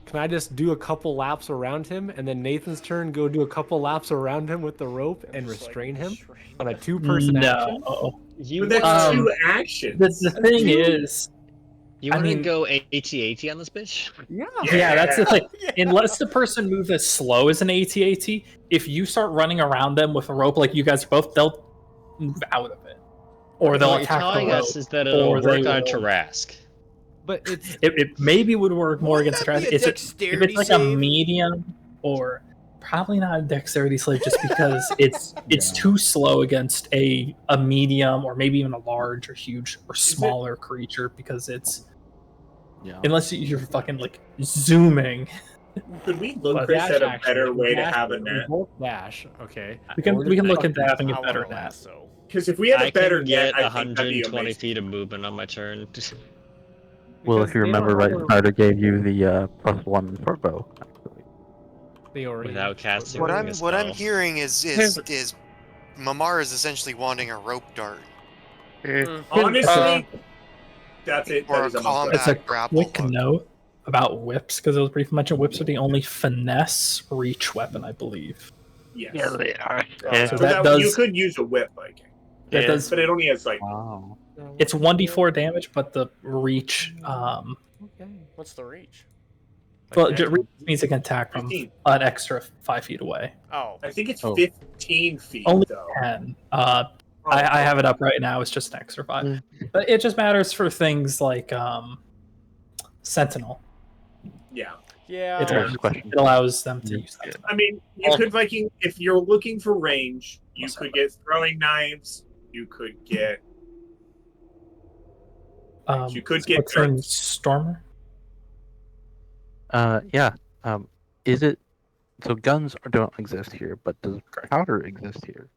Speaker 2: Can I just do a couple laps around him, and then Nathan's turn go do a couple laps around him with the rope and
Speaker 1: Just, like,
Speaker 2: restrain him
Speaker 1: restrain-
Speaker 2: on a two-person action?
Speaker 3: No.
Speaker 5: You
Speaker 7: But that's
Speaker 3: Um,
Speaker 7: two actions.
Speaker 3: The thing is,
Speaker 5: you
Speaker 3: I
Speaker 5: want to
Speaker 3: mean-
Speaker 5: go AT-AT on this bitch?
Speaker 3: yeah, that's the thing. Unless the person moves as slow as an AT-AT, if you start running around them with a rope like you guys both, they'll move out of it, or they'll
Speaker 5: What you're
Speaker 3: attack the
Speaker 5: telling
Speaker 3: rope.
Speaker 5: us is that it'll
Speaker 3: or they
Speaker 5: work on
Speaker 3: will-
Speaker 5: Tarrasque.
Speaker 2: But it's
Speaker 3: It maybe would work more
Speaker 6: Wouldn't
Speaker 3: against
Speaker 6: that
Speaker 3: the
Speaker 6: be a
Speaker 3: if
Speaker 6: dexterity
Speaker 3: it's like
Speaker 6: save?
Speaker 3: a medium, or probably not a dexterity slave, just because it's too slow against a medium, or maybe even a large or huge or smaller creature, because it's unless you're fucking like zooming.
Speaker 7: Could we look,
Speaker 2: Well,
Speaker 7: Chris,
Speaker 2: dash
Speaker 7: at a
Speaker 2: action.
Speaker 7: better way to
Speaker 2: Dash,
Speaker 7: have a
Speaker 2: we
Speaker 7: net?
Speaker 2: both dash. Okay.
Speaker 3: We can look into having
Speaker 1: I
Speaker 3: a
Speaker 1: want
Speaker 3: better
Speaker 1: a
Speaker 3: net.
Speaker 1: lasso.
Speaker 7: Because if we had
Speaker 5: I
Speaker 7: a better
Speaker 5: can
Speaker 7: net,
Speaker 5: get
Speaker 7: I think that'd be
Speaker 5: 120
Speaker 7: amazing.
Speaker 5: feet of movement on my turn.
Speaker 8: Well,
Speaker 2: Because
Speaker 8: if you
Speaker 2: they don't
Speaker 8: remember right,
Speaker 2: have a-
Speaker 8: Spider gave you the +1 for bow. Actually.
Speaker 2: they already
Speaker 5: Without casting
Speaker 6: What
Speaker 5: a
Speaker 6: I'm
Speaker 5: spell.
Speaker 6: hearing is Mamar is essentially wanting a rope dart
Speaker 7: Honestly, that's it.
Speaker 6: or
Speaker 7: That
Speaker 6: a
Speaker 7: is a monster.
Speaker 3: It's a
Speaker 6: combat grapple
Speaker 3: quick
Speaker 6: hook.
Speaker 3: note about whips, because it was briefly mentioned. Whips are the only finesse reach weapon, I believe.
Speaker 7: Yes.
Speaker 10: yeah, they are.
Speaker 1: Yeah.
Speaker 3: So
Speaker 7: So
Speaker 3: that
Speaker 7: you
Speaker 3: does
Speaker 7: could use a whip, like,
Speaker 3: that
Speaker 10: Yeah.
Speaker 3: does
Speaker 7: but it only has like
Speaker 8: Wow.
Speaker 3: it's 1d4 damage, but the reach
Speaker 2: Okay.
Speaker 1: What's the reach?
Speaker 3: well,
Speaker 1: Okay.
Speaker 3: reach means it can attack from
Speaker 7: 15.
Speaker 3: an extra 5 feet away.
Speaker 1: Oh,
Speaker 7: I think it's
Speaker 8: Oh.
Speaker 7: 15 feet
Speaker 3: Only
Speaker 7: though.
Speaker 3: 10.
Speaker 7: Oh,
Speaker 3: I have it up right now. It's just an extra 5, but it just matters for things like Sentinel.
Speaker 7: Yeah.
Speaker 1: yeah.
Speaker 3: It,
Speaker 8: Next question.
Speaker 3: it allows them to
Speaker 8: Yeah.
Speaker 3: use that.
Speaker 7: I mean, you could Viking if you're looking for range, you
Speaker 3: Also,
Speaker 7: could get throwing knives. You could get you could get
Speaker 3: Scorpion
Speaker 7: darts.
Speaker 3: Stormer.
Speaker 8: Yeah. Is it so? Guns don't exist here, but does powder exist here?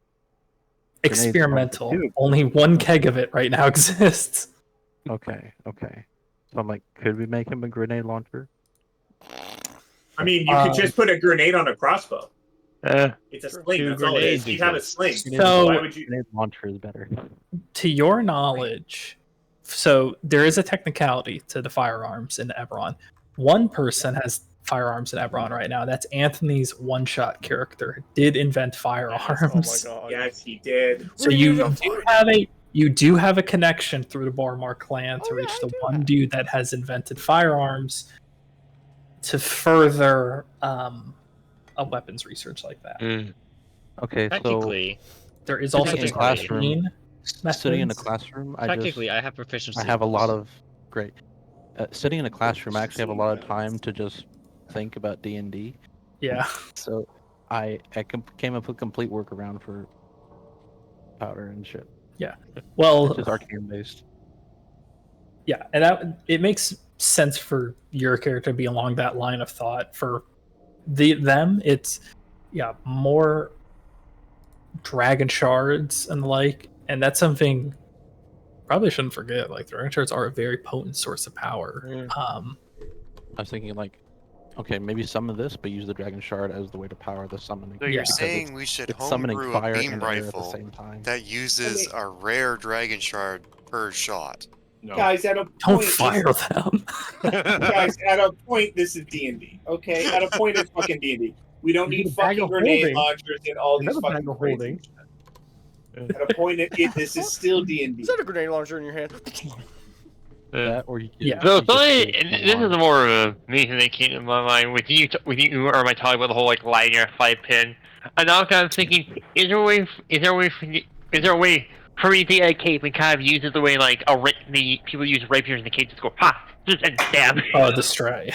Speaker 8: Grenades don't
Speaker 3: Experimental.
Speaker 8: do.
Speaker 3: Only one keg of it right now exists.
Speaker 8: Okay. Okay. So I'm like, could we make him a grenade launcher?
Speaker 7: I mean, you could just put a grenade on a crossbow.
Speaker 10: Uh,
Speaker 7: It's a sling.
Speaker 5: Two
Speaker 7: That's all it is.
Speaker 5: grenades
Speaker 7: You have a
Speaker 5: exist.
Speaker 7: sling.
Speaker 3: So-
Speaker 7: why would you?
Speaker 8: Grenade launcher is better.
Speaker 3: To your knowledge, so there is a technicality to the firearms in Eberron. One person has firearms in Eberron right now. That's Anthony's one-shot character. Did invent firearms.
Speaker 1: Oh my god.
Speaker 7: Yes, he did.
Speaker 3: So you do have a connection through the Barmar clan to
Speaker 1: Oh, yeah,
Speaker 3: reach
Speaker 1: I
Speaker 3: the
Speaker 1: do
Speaker 3: one
Speaker 1: have.
Speaker 3: dude that has invented firearms to further a weapons research like that.
Speaker 8: Okay, so
Speaker 5: Technically,
Speaker 3: There is also
Speaker 8: Sitting in
Speaker 3: just
Speaker 8: a classroom.
Speaker 3: green
Speaker 8: sitting in a
Speaker 3: methods.
Speaker 8: classroom,
Speaker 5: technically, I have proficiency.
Speaker 8: I have a
Speaker 5: in
Speaker 8: lot
Speaker 5: those.
Speaker 8: of great. sitting in a classroom, I actually have a lot of time to just think about D&D.
Speaker 3: Yeah.
Speaker 8: So I came up with a complete workaround for powder and shit.
Speaker 3: Well,
Speaker 8: It's just arcane based.
Speaker 3: yeah, and it makes sense for your character to be along that line of thought. For them, it's more dragon shards and the like, and that's something probably shouldn't forget. Like dragon shards are a very potent source of power.
Speaker 8: I was thinking like, okay, maybe summon this, but use the dragon shard as the way to power the summoning.
Speaker 6: So you're
Speaker 3: Yeah.
Speaker 6: saying we should
Speaker 8: it's summoning
Speaker 6: homebrew a
Speaker 8: fire
Speaker 6: beam
Speaker 8: and air at the
Speaker 6: rifle
Speaker 8: same time.
Speaker 6: that uses a rare dragon shard per shot.
Speaker 7: No.
Speaker 9: Guys, at a
Speaker 3: Don't
Speaker 9: point,
Speaker 3: fire them.
Speaker 9: guys, at a point, this is D&D. Okay, at a point, it's fucking D&D. We don't
Speaker 2: You
Speaker 9: need
Speaker 2: get a bag
Speaker 9: fucking
Speaker 2: of
Speaker 9: grenade
Speaker 2: holding.
Speaker 9: launchers and all these
Speaker 2: Another bag
Speaker 9: fucking
Speaker 2: of
Speaker 9: crazy
Speaker 2: holding.
Speaker 9: shit. At a point, this is still D&D.
Speaker 1: Is that a grenade launcher in your hand?
Speaker 8: That or you
Speaker 3: Yeah.
Speaker 10: So
Speaker 8: you just
Speaker 10: something,
Speaker 8: do
Speaker 10: this
Speaker 8: one.
Speaker 10: is more of a me thing that came to my mind with you or my talk about the whole like lighting or 5-pin. And now I'm kind of thinking, is there a way for me to get a cape and kind of use it the way like the people use rapiers in the cape to go ha just and stab.
Speaker 3: Oh, distray.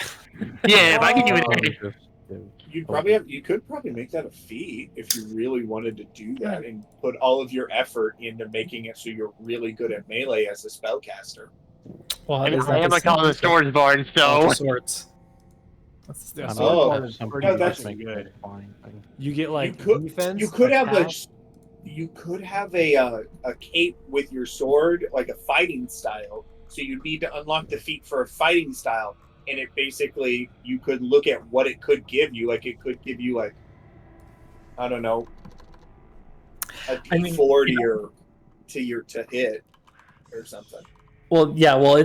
Speaker 10: Yeah, if I can do
Speaker 8: Oh,
Speaker 10: it.
Speaker 8: just do-
Speaker 9: You could probably make that a feat if you really wanted to do that and put all of your effort into making it so you're really good at melee as a spellcaster.
Speaker 3: Well,
Speaker 10: I mean,
Speaker 3: is
Speaker 10: I
Speaker 3: that
Speaker 10: am
Speaker 3: the
Speaker 10: like all the
Speaker 3: same-
Speaker 10: swords bard,
Speaker 3: Oh,
Speaker 10: so
Speaker 3: swords. That's,
Speaker 2: Yeah,
Speaker 8: I
Speaker 2: so
Speaker 8: don't know,
Speaker 9: Oh,
Speaker 8: some
Speaker 2: no,
Speaker 8: people
Speaker 9: that's
Speaker 8: just make it
Speaker 7: good.
Speaker 8: flying thing.
Speaker 2: You get like
Speaker 9: you could
Speaker 2: defense.
Speaker 9: you could have
Speaker 2: attack.
Speaker 9: you could have a cape with your sword, like a fighting style. So you'd need to unlock the feat for a fighting style, and it basically you could look at what it could give you. Like it could give you like I don't know a
Speaker 3: I mean,
Speaker 9: D4 to hit or something.
Speaker 3: Well, yeah. Well,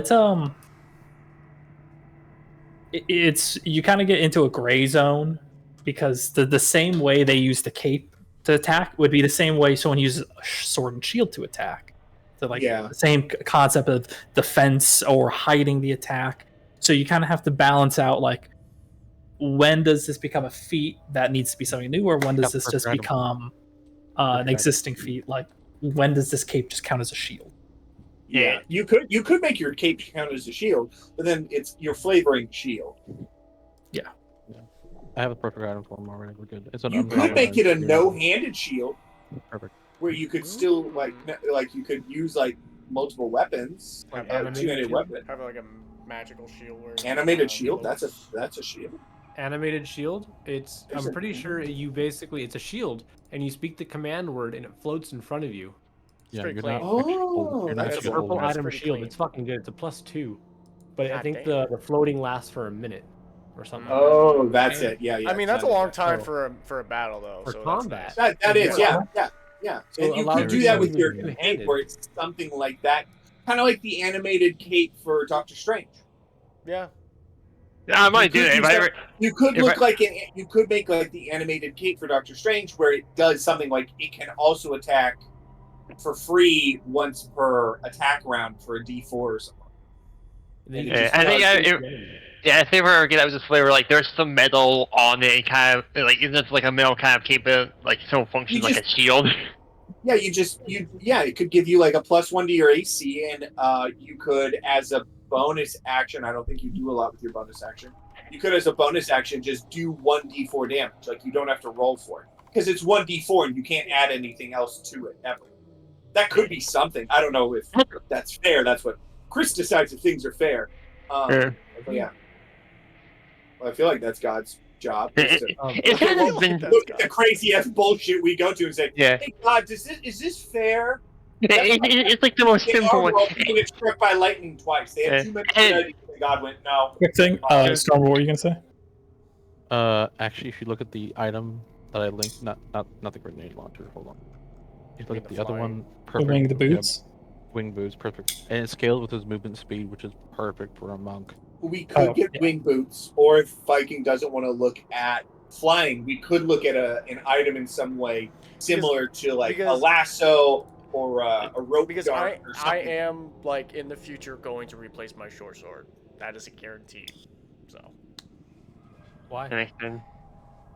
Speaker 3: it's you kind of get into a gray zone because the same way they use the cape to attack would be the same way someone uses a sword and shield to attack. So like
Speaker 9: Yeah.
Speaker 3: the same concept of defense or hiding the attack. So you kind of have to balance out like when does this become a feat that needs to be something new, or when does this just become an existing feat? Like when does this cape just count as a shield?
Speaker 9: Yeah, you could make your cape count as a shield, but then you're flavoring shield.
Speaker 8: I have a perfect item for them already. We're good. It's an
Speaker 9: You could make it a
Speaker 8: uncommon-
Speaker 9: no-handed shield
Speaker 8: Perfect.
Speaker 9: where you could still like you could use like multiple weapons,
Speaker 2: Like
Speaker 9: like a
Speaker 2: animated
Speaker 9: two-handed
Speaker 2: shield?
Speaker 9: weapon.
Speaker 1: Have like a magical shield where
Speaker 9: Animated shield. That's a shield.
Speaker 2: Animated shield.
Speaker 9: There's
Speaker 2: I'm
Speaker 9: a-
Speaker 2: pretty sure it's a shield, and you speak the command word, and it floats in front of you.
Speaker 8: Yeah,
Speaker 1: pretty
Speaker 8: you're
Speaker 1: clean.
Speaker 8: not actually
Speaker 9: Oh,
Speaker 8: you're not
Speaker 9: that's
Speaker 2: It's a
Speaker 8: actually
Speaker 2: purple
Speaker 8: holding it.
Speaker 2: item
Speaker 1: pretty
Speaker 2: shield.
Speaker 1: clean.
Speaker 2: It's fucking good. It's a +2, but I
Speaker 1: God
Speaker 2: think
Speaker 1: damn.
Speaker 2: the floating lasts for a minute or something.
Speaker 9: Oh, that's it. Yeah.
Speaker 1: I mean, that's a long time
Speaker 2: So-
Speaker 1: for a battle though.
Speaker 2: For
Speaker 1: so
Speaker 2: combat.
Speaker 9: That is
Speaker 2: Yeah.
Speaker 9: Yeah.
Speaker 2: So
Speaker 9: And you
Speaker 2: allow
Speaker 9: could
Speaker 8: you
Speaker 9: do that
Speaker 8: to
Speaker 9: with
Speaker 8: use
Speaker 9: your
Speaker 8: it
Speaker 9: cape,
Speaker 2: two-handed.
Speaker 9: where it's something like that, kind of like the animated cape for Doctor Strange.
Speaker 1: Yeah.
Speaker 10: Yeah, I might do
Speaker 9: could
Speaker 10: it. If
Speaker 9: use
Speaker 10: I
Speaker 9: that-
Speaker 10: ever,
Speaker 9: You could
Speaker 10: If
Speaker 9: look
Speaker 10: I-
Speaker 9: like you could make like the animated cape for Doctor Strange, where it does something like it can also attack for free once per attack round for a D4 or something.
Speaker 2: And then you
Speaker 9: Yeah,
Speaker 2: just
Speaker 10: I think
Speaker 2: start
Speaker 10: I-
Speaker 2: shooting enemies.
Speaker 10: yeah, if they ever get that with this flavor, like there's some metal on it, and kind of like isn't it like a metal kind of cape that like so functions
Speaker 9: You
Speaker 10: like a shield?
Speaker 9: Yeah, it could give you like a +1 to your AC, and you could as a bonus action. I don't think you do a lot with your bonus action. You could as a bonus action just do 1d4 damage. Like you don't have to roll for it because it's 1d4 and you can't add anything else to it ever. That could be something. I don't know if that's fair. That's what Chris decides if things are fair.
Speaker 10: Yeah.
Speaker 9: But yeah. Well, I feel like that's God's job. is to
Speaker 10: It's kind of been
Speaker 9: look at the crazy ass bullshit we go to and say,
Speaker 10: yeah.
Speaker 9: "Hey God, is this fair?"
Speaker 10: It's like the most
Speaker 9: They
Speaker 10: simple
Speaker 9: are
Speaker 10: one.
Speaker 9: all people get struck by lightning twice. They have
Speaker 10: Yeah.
Speaker 9: too much
Speaker 10: And-
Speaker 9: good ideas, and God went, "No."
Speaker 3: Quick thing, Storm, what were you gonna say?
Speaker 8: Actually, if you look at the item that I linked, not the grenade launcher. Hold on. If you look at the other one,
Speaker 3: The
Speaker 8: perfect.
Speaker 3: wing, the
Speaker 8: yeah,
Speaker 3: boots.
Speaker 8: wing boots, perfect, and it scales with his movement speed, which is perfect for a monk.
Speaker 9: We could get wing boots, or if Viking doesn't want to look at flying, we could look at an item in some way similar to like a
Speaker 1: because-
Speaker 9: lasso or a rope
Speaker 1: Because
Speaker 9: dart or
Speaker 1: I
Speaker 9: something.
Speaker 1: am like in the future going to replace my short sword. That is a guarantee. So
Speaker 2: Why?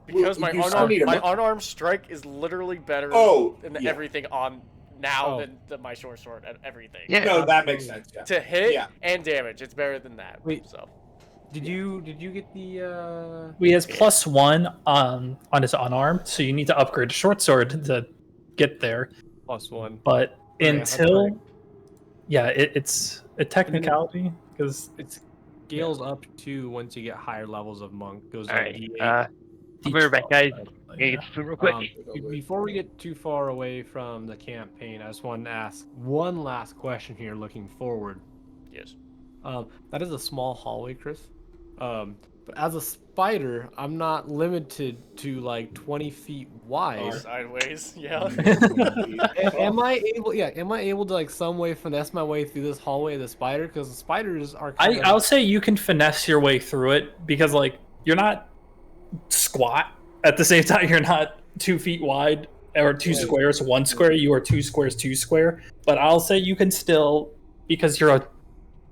Speaker 1: because
Speaker 9: Well, you still need a
Speaker 1: my
Speaker 9: mo-
Speaker 1: unarmed strike is literally better
Speaker 9: Oh,
Speaker 1: than
Speaker 9: yeah.
Speaker 1: everything on now
Speaker 2: Oh.
Speaker 1: than my short sword at everything.
Speaker 10: Yeah.
Speaker 9: No, that makes sense. Yeah.
Speaker 1: To hit
Speaker 9: Yeah.
Speaker 1: and damage, it's better than that.
Speaker 2: Wait.
Speaker 1: So
Speaker 2: Did you get the?
Speaker 3: He has +1 on his unarmed, so you need to upgrade to short sword to get there.
Speaker 2: +1.
Speaker 3: But
Speaker 2: Yeah, that's
Speaker 3: until,
Speaker 2: right.
Speaker 3: yeah, it's a technicality because
Speaker 2: It scales up to once you get higher levels of monk. Goes
Speaker 10: All
Speaker 2: like
Speaker 10: right.
Speaker 2: D8.
Speaker 10: I'll be right back, guys. Gonna get some food real quick.
Speaker 2: Before we get too far away from the campaign, I just wanted to ask one last question here, looking forward.
Speaker 1: yes.
Speaker 2: That is a small hallway, Chris. But as a spider, I'm not limited to like 20 feet wide.
Speaker 1: Sideways, yeah.
Speaker 2: Am I able? Yeah, am I able to like some way finesse my way through this hallway as a spider? Because the spiders are.
Speaker 3: I'll say you can finesse your way through it because like you're not squat at the same time. You're not 2 feet wide or two squares, 1 square. You are 2 squares, 2 square. But I'll say you can still, because you're a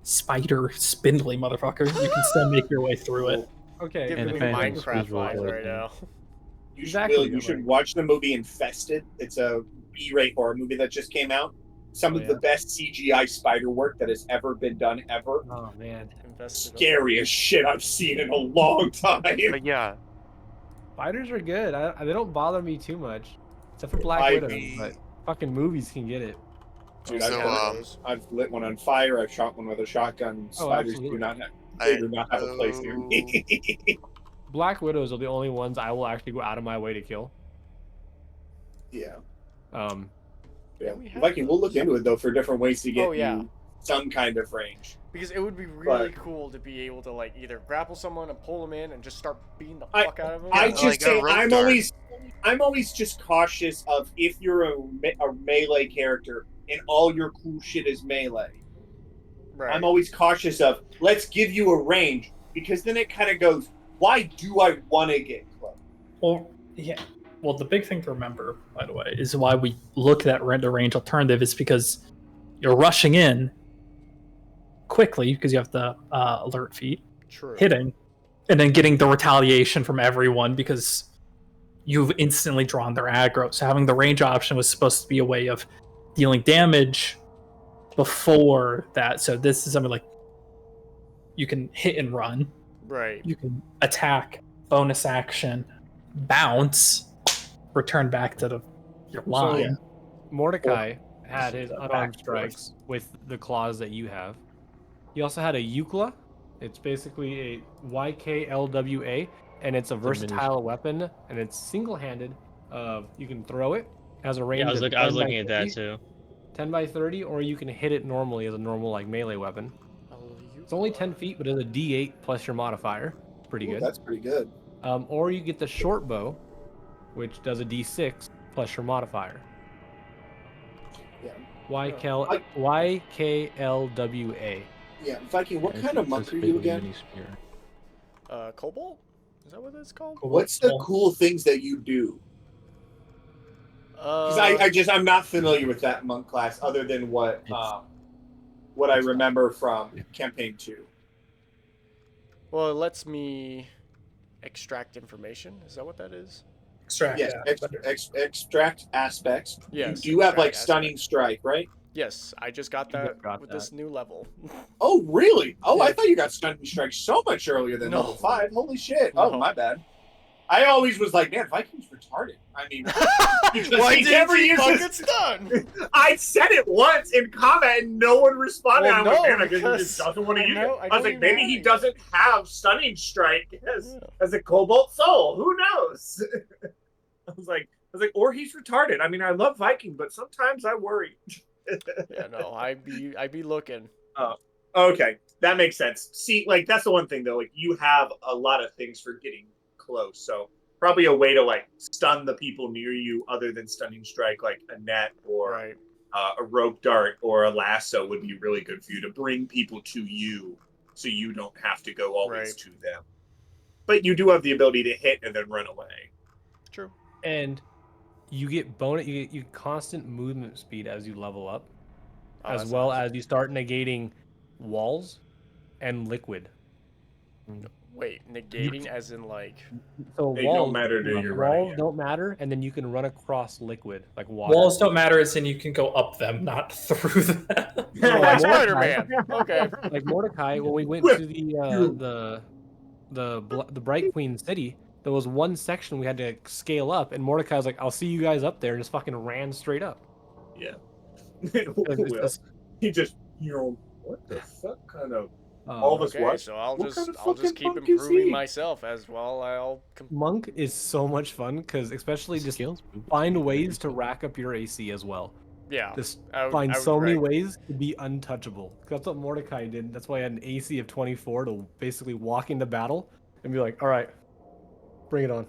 Speaker 3: spider spindly motherfucker, you can still make your way through it.
Speaker 2: Okay.
Speaker 1: Giving
Speaker 8: And
Speaker 1: me
Speaker 8: if anything,
Speaker 1: Minecraft
Speaker 8: visual
Speaker 1: vibes right
Speaker 8: thing.
Speaker 1: now.
Speaker 9: You should,
Speaker 2: Exactly,
Speaker 9: Will, you
Speaker 2: I'm
Speaker 9: should
Speaker 2: like-
Speaker 9: watch the movie Infested. It's a B-rate horror movie that just came out. Some of the best CGI spider work that has ever been done ever.
Speaker 2: Oh man,
Speaker 1: Invested.
Speaker 9: Scary as shit I've seen in a long time.
Speaker 6: But yeah,
Speaker 2: spiders are good. They don't bother me too much, except for Black
Speaker 9: I
Speaker 2: Widow.
Speaker 6: mean-
Speaker 2: But fucking movies can get it.
Speaker 9: Dude,
Speaker 6: So,
Speaker 9: I've lit one on fire. I've shot one with a shotgun. Spiders
Speaker 2: absolutely.
Speaker 9: do not have. They do not have a place near me.
Speaker 2: Black Widows are the only ones I will actually go out of my way to kill.
Speaker 9: Yeah.
Speaker 2: Yeah.
Speaker 1: we have
Speaker 9: Viking, we'll look into it though for different ways to get
Speaker 1: Oh, yeah.
Speaker 9: you some kind of range.
Speaker 1: Because it would be really cool to be able to like either grapple someone and pull them in and just start beating the fuck out of them.
Speaker 9: I
Speaker 6: Yeah,
Speaker 9: just
Speaker 6: like a
Speaker 9: say
Speaker 6: rope
Speaker 9: I'm
Speaker 6: dart.
Speaker 9: always just cautious of if you're a melee character and all your cool shit is melee.
Speaker 1: right.
Speaker 9: I'm always cautious of let's give you a range because then it kind of goes, why do I want to get close?
Speaker 3: Well, yeah. Well, the big thing to remember, by the way, is why we look at the range alternative is because you're rushing in quickly because you have the alert feat,
Speaker 1: True.
Speaker 3: hitting, and then getting the retaliation from everyone because you've instantly drawn their aggro. So having the range option was supposed to be a way of dealing damage before that. So this is something like you can hit and run.
Speaker 1: Right.
Speaker 3: You can attack, bonus action, bounce, return back to your line.
Speaker 2: Mordecai had his
Speaker 3: Back
Speaker 2: unarmed
Speaker 3: forth.
Speaker 2: strikes with the claws that you have. He also had a Eucla. It's basically a YKLWA, and it's a versatile weapon, and it's single-handed. You can throw it as a range.
Speaker 5: Yeah, I was,
Speaker 2: of
Speaker 5: I was
Speaker 2: 10 by
Speaker 5: looking at that
Speaker 2: 30,
Speaker 5: too.
Speaker 2: 10 by 30, or you can hit it normally as a normal like melee weapon. It's only 10 feet, but it's a D8 plus your modifier. It's pretty
Speaker 9: Ooh,
Speaker 2: good.
Speaker 9: that's pretty good.
Speaker 2: Or you get the short bow, which does a D6 plus your modifier.
Speaker 9: Yeah.
Speaker 2: YKLWA.
Speaker 9: Yeah, Viking, what
Speaker 8: Yeah,
Speaker 9: kind of
Speaker 8: it's
Speaker 9: monk
Speaker 8: this
Speaker 9: are
Speaker 8: big
Speaker 9: you
Speaker 8: of a
Speaker 9: again?
Speaker 8: mini spear.
Speaker 1: Cobalt? Is that what it's called?
Speaker 9: What's the cool things that you do? Because I'm not familiar with that monk class other than what I remember from campaign 2.
Speaker 1: Well, it lets me extract information. Is that what that is?
Speaker 3: Extract.
Speaker 9: Yes, extract aspects.
Speaker 1: Yes,
Speaker 9: you do have like
Speaker 1: extract
Speaker 9: stunning strike, right?
Speaker 1: Yes, I just got that
Speaker 2: got
Speaker 1: with
Speaker 2: that.
Speaker 1: this new level.
Speaker 9: Oh, really? Oh, I
Speaker 1: Yeah.
Speaker 9: thought you got stunning strike so much earlier than
Speaker 1: No.
Speaker 9: level 5. Holy shit! Oh,
Speaker 1: No.
Speaker 9: my bad. I always was like, man, Viking's retarded. I mean, because
Speaker 1: Why
Speaker 9: he
Speaker 1: didn't
Speaker 9: never
Speaker 1: you
Speaker 9: uses-
Speaker 1: fucking stun?
Speaker 9: I said it once in combat and no one responded.
Speaker 1: Well,
Speaker 9: I'm
Speaker 1: no,
Speaker 9: like, man, I guess he
Speaker 1: because
Speaker 9: just doesn't want to
Speaker 1: I
Speaker 9: use
Speaker 1: know-
Speaker 9: it.
Speaker 1: I
Speaker 9: I
Speaker 1: know
Speaker 9: was like,
Speaker 1: you
Speaker 9: maybe
Speaker 1: had
Speaker 9: he
Speaker 1: it.
Speaker 9: doesn't have stunning strike
Speaker 1: Yeah.
Speaker 9: as a cobalt soul. Who knows? I was like, or he's retarded. I mean, I love Viking, but sometimes I worry.
Speaker 1: Yeah, no, I'd be looking.
Speaker 9: Okay, that makes sense. See, like that's the one thing though. Like you have a lot of things for getting close, so probably a way to like stun the people near you other than stunning strike, like a net or
Speaker 1: Right.
Speaker 9: a rope dart or a lasso would be really good for you to bring people to you, so you don't have to go always
Speaker 1: Right.
Speaker 9: to them. But you do have the ability to hit and then run away.
Speaker 1: True.
Speaker 2: And you get you get constant movement speed as you level up,
Speaker 1: Oh,
Speaker 2: as
Speaker 1: that's
Speaker 2: well
Speaker 1: nice.
Speaker 2: as you start negating walls and liquid.
Speaker 1: Wait, negating as in like.
Speaker 2: So
Speaker 7: They
Speaker 2: walls
Speaker 7: don't matter to your
Speaker 2: walls
Speaker 7: running.
Speaker 2: don't matter, and then you can run across liquid like water.
Speaker 3: Walls don't matter, as in you can go up them, not through them.
Speaker 1: So like Spider-Man. Okay.
Speaker 2: Like Mordecai, when we went
Speaker 7: Whip
Speaker 2: to
Speaker 7: you.
Speaker 2: the Bright Queen city, there was one section we had to scale up, and Mordecai was like, "I'll see you guys up there," and just fucking ran straight up.
Speaker 7: Yeah.
Speaker 2: Like, it's
Speaker 7: Well,
Speaker 2: just-
Speaker 7: he just, what the fuck kind of all of us
Speaker 1: Okay,
Speaker 7: what?
Speaker 1: so I'll
Speaker 7: What
Speaker 1: just
Speaker 7: kind of
Speaker 1: I'll just
Speaker 7: fucking
Speaker 1: keep
Speaker 7: punk is
Speaker 1: improving
Speaker 7: he?
Speaker 1: myself as well.
Speaker 2: Monk is so much fun because especially just
Speaker 8: Skills.
Speaker 2: find ways to rack up your AC as well.
Speaker 1: Yeah.
Speaker 2: Just
Speaker 1: I
Speaker 2: find
Speaker 1: would
Speaker 2: so many
Speaker 1: rank-
Speaker 2: ways to be untouchable. That's what Mordecai did. That's why I had an AC of 24 to basically walk into battle and be like, "All right, bring it on."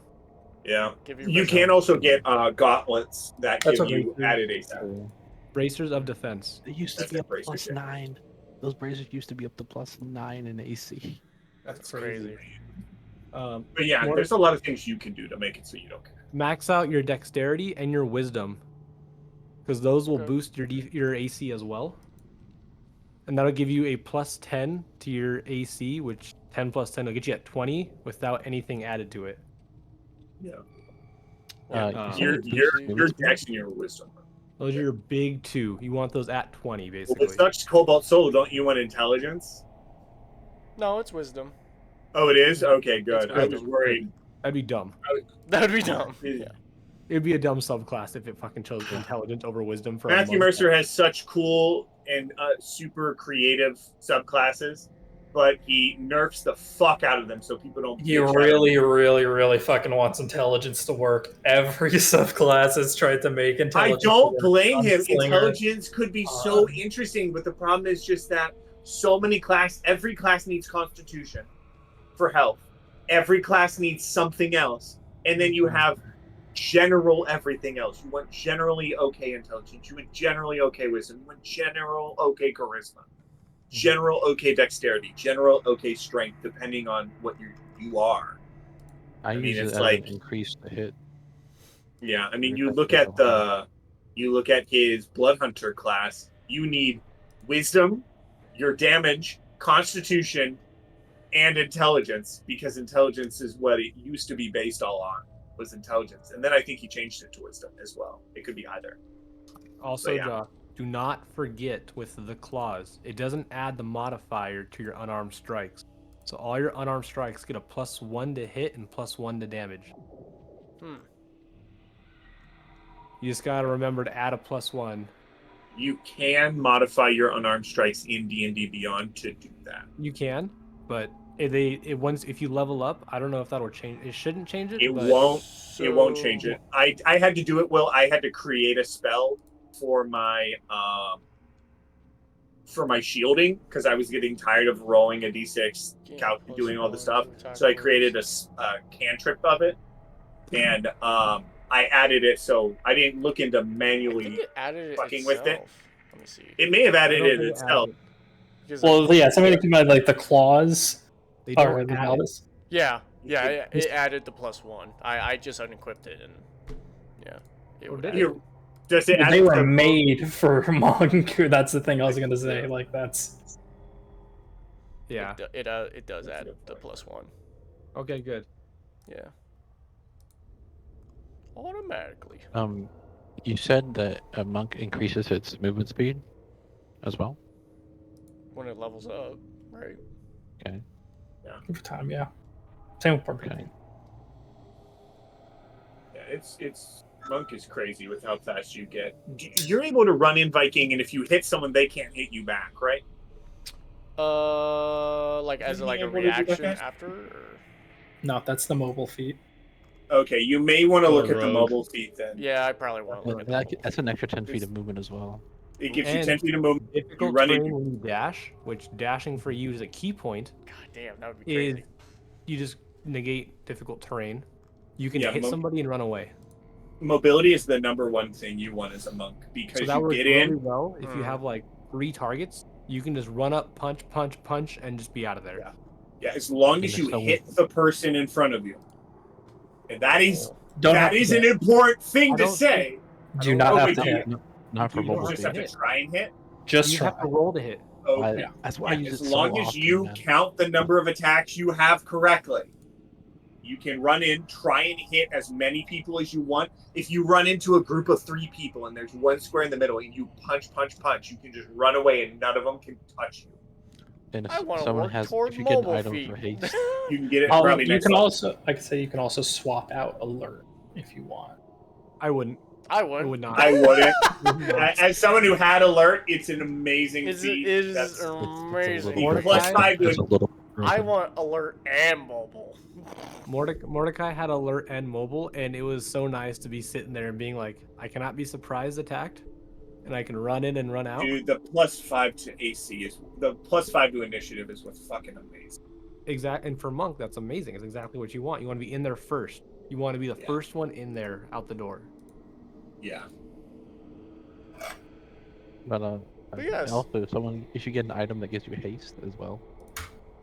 Speaker 7: Yeah.
Speaker 1: Give your
Speaker 7: You
Speaker 1: best
Speaker 7: can
Speaker 1: shot.
Speaker 7: also get gauntlets that
Speaker 3: That's
Speaker 7: give
Speaker 3: what
Speaker 7: you
Speaker 3: we do.
Speaker 7: added ASAP.
Speaker 2: Bracers of defense.
Speaker 8: They used to
Speaker 7: That's
Speaker 8: be
Speaker 7: the
Speaker 8: up to
Speaker 7: bracer
Speaker 8: plus
Speaker 7: shit.
Speaker 8: 9. Those bracers used to be up to plus 9 in AC.
Speaker 2: That's
Speaker 1: crazy.
Speaker 2: Um,
Speaker 7: But yeah,
Speaker 2: Morde-
Speaker 7: there's a lot of things you can do to make it so you don't care.
Speaker 2: Max out your dexterity and your wisdom, because those will
Speaker 1: Okay.
Speaker 2: boost your AC as well. And that'll give you a plus 10 to your AC, which 10 plus 10 will get you at 20 without anything added to it.
Speaker 7: Yeah.
Speaker 2: Um,
Speaker 8: you said it
Speaker 7: Your
Speaker 8: boosts movement speed?
Speaker 7: dex and your wisdom.
Speaker 2: Those are your big two. You want those at 20,
Speaker 7: Well,
Speaker 2: basically.
Speaker 7: with such Cobalt Soul, don't you want intelligence?
Speaker 1: No, it's wisdom.
Speaker 7: Oh, it is? Okay, good.
Speaker 1: It's
Speaker 7: I was
Speaker 1: wisdom.
Speaker 7: worried.
Speaker 2: That'd be dumb.
Speaker 1: That would be dumb. Yeah.
Speaker 2: It'd be a dumb subclass if it fucking chose intelligence over wisdom for a
Speaker 7: Matthew
Speaker 2: monk.
Speaker 7: Mercer has such cool and super creative subclasses, but he nerfs the fuck out of them so people don't.
Speaker 3: He
Speaker 7: bitch at him.
Speaker 3: really, really, really fucking wants intelligence to work. Every subclass has tried to make
Speaker 7: I
Speaker 3: intelligence.
Speaker 7: don't
Speaker 3: work.
Speaker 7: blame him.
Speaker 3: Gunslinger.
Speaker 7: Intelligence could be so interesting, but the problem is just that every class needs Constitution for health. Every class needs something else, and then you have general everything else. You want generally okay intelligence. You want generally okay wisdom. You want general okay charisma. General okay dexterity. General okay strength, depending on what you are.
Speaker 8: I
Speaker 7: mean,
Speaker 8: use
Speaker 7: it's
Speaker 8: it as
Speaker 7: like-
Speaker 8: an increase the hit.
Speaker 7: Yeah, I mean,
Speaker 8: If
Speaker 7: you
Speaker 8: that's
Speaker 7: look
Speaker 8: the
Speaker 7: at his blood hunter class. You need wisdom, your damage, constitution, and intelligence, because intelligence is what it used to be based all on, was intelligence. And then I think he changed it to wisdom as well. It could be either.
Speaker 2: Also,
Speaker 7: But yeah.
Speaker 2: Josh, do not forget with the claws, it doesn't add the modifier to your unarmed strikes. So all your unarmed strikes get a +1 to hit and +1 to damage. You just gotta remember to add a +1.
Speaker 7: You can modify your unarmed strikes in D&D Beyond to do that.
Speaker 2: You can, but if you level up, I don't know if that'll change. It shouldn't change it.
Speaker 7: It
Speaker 2: but
Speaker 7: won't. It won't change it. I had to do it. Well, I had to create a spell for my shielding because I was getting tired of rolling a d6, doing all the stuff. So I created a cantrip of it, and I added it so I didn't look into
Speaker 1: I think
Speaker 7: manually
Speaker 1: it added it
Speaker 7: fucking
Speaker 1: itself.
Speaker 7: with it.
Speaker 1: Let me see.
Speaker 7: It may have
Speaker 2: I
Speaker 7: added
Speaker 2: don't
Speaker 7: it
Speaker 2: think
Speaker 7: itself.
Speaker 2: added
Speaker 1: Because
Speaker 3: Well, yeah, somebody can add like the claws.
Speaker 2: They
Speaker 3: Oh,
Speaker 2: don't
Speaker 3: or the
Speaker 2: add it.
Speaker 3: malus.
Speaker 1: yeah, it added the +1. I just unequipped it and yeah, it would add
Speaker 7: Here, does it
Speaker 3: Well,
Speaker 7: add
Speaker 3: they
Speaker 7: it
Speaker 3: were
Speaker 7: to-
Speaker 3: made for monk. That's the thing I was gonna say. Like that's
Speaker 2: Yeah.
Speaker 1: It does add the +1.
Speaker 2: Okay, good.
Speaker 1: Yeah. Automatically.
Speaker 8: You said that a monk increases its movement speed as well.
Speaker 1: When it levels up, right?
Speaker 8: Okay.
Speaker 3: over time. Yeah, same with barbarian.
Speaker 8: Okay.
Speaker 7: Yeah, it's monk is crazy with how fast you get. You're able to run in Viking, and if you hit someone, they can't hit you back, right?
Speaker 1: Like as like a
Speaker 7: What did you
Speaker 1: reaction
Speaker 7: look at?
Speaker 1: after. Or...
Speaker 3: No, that's the mobile feat.
Speaker 7: Okay, you may want to
Speaker 2: Oh,
Speaker 7: look at the
Speaker 2: rogue.
Speaker 7: mobile feat then.
Speaker 1: Yeah, I probably won't look at that.
Speaker 8: That's an extra 10 feet of movement as well.
Speaker 7: It gives you
Speaker 2: And
Speaker 7: 10 feet of movement.
Speaker 2: Difficult
Speaker 7: run
Speaker 2: terrain
Speaker 7: in-
Speaker 2: when you dash, which dashing for you is a key point.
Speaker 1: God damn, that would be
Speaker 2: Is
Speaker 1: crazy.
Speaker 2: you just negate difficult terrain. You can
Speaker 7: Yeah,
Speaker 2: hit somebody and run away.
Speaker 7: Mobility is the number one thing you want as a monk because
Speaker 2: So that
Speaker 7: you
Speaker 2: works
Speaker 7: get
Speaker 2: really
Speaker 7: in.
Speaker 2: well. If you have like 3 targets, you can just run up, punch, punch, punch, and just be out of there.
Speaker 7: Yeah. Yeah, as long as you hit the person in front of you. And that is
Speaker 3: Don't have
Speaker 7: that
Speaker 3: to
Speaker 7: is
Speaker 3: hit.
Speaker 7: an important thing
Speaker 2: I
Speaker 7: to
Speaker 2: don't
Speaker 7: say.
Speaker 3: Do not
Speaker 7: Oh,
Speaker 3: have
Speaker 7: wait,
Speaker 3: to
Speaker 7: do you-
Speaker 3: hit.
Speaker 8: Not for
Speaker 7: You
Speaker 8: mobile
Speaker 7: just
Speaker 8: speed.
Speaker 7: have to try and hit.
Speaker 3: Just
Speaker 2: You
Speaker 3: try.
Speaker 2: have to roll to hit.
Speaker 7: Oh,
Speaker 3: Yeah.
Speaker 8: That's why I use
Speaker 7: as
Speaker 8: it so
Speaker 7: long as
Speaker 8: often,
Speaker 7: you
Speaker 8: man.
Speaker 7: count the number of attacks you have correctly, you can run in, try and hit as many people as you want. If you run into a group of 3 people and there's one square in the middle and you punch, you can just run away and none of them can touch you.
Speaker 8: And
Speaker 1: I
Speaker 8: if
Speaker 1: want to
Speaker 8: someone
Speaker 1: work
Speaker 8: has,
Speaker 1: toward
Speaker 8: if you get an
Speaker 1: mobile
Speaker 8: item
Speaker 1: feet.
Speaker 8: for haste,
Speaker 7: You can get it probably
Speaker 3: You
Speaker 7: next
Speaker 3: can
Speaker 7: level.
Speaker 3: also, like I say, you can also swap out alert if you want.
Speaker 2: I wouldn't.
Speaker 1: I
Speaker 2: I
Speaker 1: would.
Speaker 2: would not.
Speaker 7: I wouldn't.
Speaker 2: Would not.
Speaker 7: As someone who had alert, it's an amazing
Speaker 1: Is
Speaker 7: feat.
Speaker 1: it is
Speaker 7: That's
Speaker 1: amazing.
Speaker 7: the
Speaker 2: Mordecai?
Speaker 7: plus 5 to
Speaker 8: there's a little.
Speaker 1: I want alert and mobile.
Speaker 2: Mordecai had alert and mobile, and it was so nice to be sitting there and being like, I cannot be surprise attacked, and I can run in and run out.
Speaker 7: Dude, the plus 5 to AC is the plus 5 to initiative is what's fucking amazing.
Speaker 2: And for monk, that's amazing. It's exactly what you want. You want to be in there first. You want to be the
Speaker 7: Yeah.
Speaker 2: first one in there out the door.
Speaker 7: Yeah.
Speaker 8: But
Speaker 1: yes.
Speaker 8: also, if you get an item that gives you haste as well.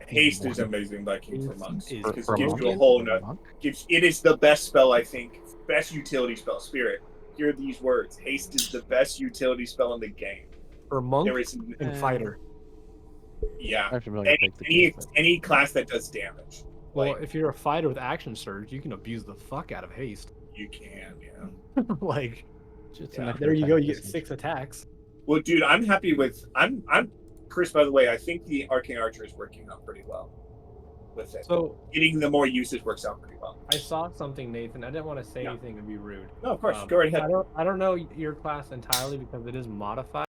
Speaker 7: Haste is amazing by King for monks
Speaker 2: Is
Speaker 7: because
Speaker 8: For
Speaker 7: it
Speaker 8: a
Speaker 7: gives
Speaker 8: monk?
Speaker 7: you a whole
Speaker 8: For a
Speaker 7: nut.
Speaker 8: monk?
Speaker 7: It is the best spell, I think. Best utility spell. Spirit. Hear these words. Haste is the best utility spell in the game.
Speaker 2: For monk
Speaker 7: There is
Speaker 2: and fighter.
Speaker 7: yeah.
Speaker 8: I should really take the
Speaker 7: Any,
Speaker 8: case,
Speaker 7: any class that does damage.
Speaker 2: Well,
Speaker 7: Like,
Speaker 2: if you're a fighter with action surge, you can abuse the fuck out of haste.
Speaker 7: you can, yeah.
Speaker 2: Like,
Speaker 8: Just
Speaker 7: Yeah.
Speaker 8: an extra
Speaker 2: there you go.
Speaker 8: attack
Speaker 2: You get
Speaker 8: distance.
Speaker 2: 6 attacks.
Speaker 7: Well, dude, I'm happy with I'm Chris, by the way, I think the Arcane Archer is working out pretty well with it.
Speaker 2: So
Speaker 7: Getting the more usage works out pretty well.
Speaker 2: I saw something, Nathan. I didn't want to say
Speaker 7: Yeah.
Speaker 2: anything and be rude.
Speaker 7: No, of course, go right ahead.
Speaker 2: I don't know your class entirely because it is modified.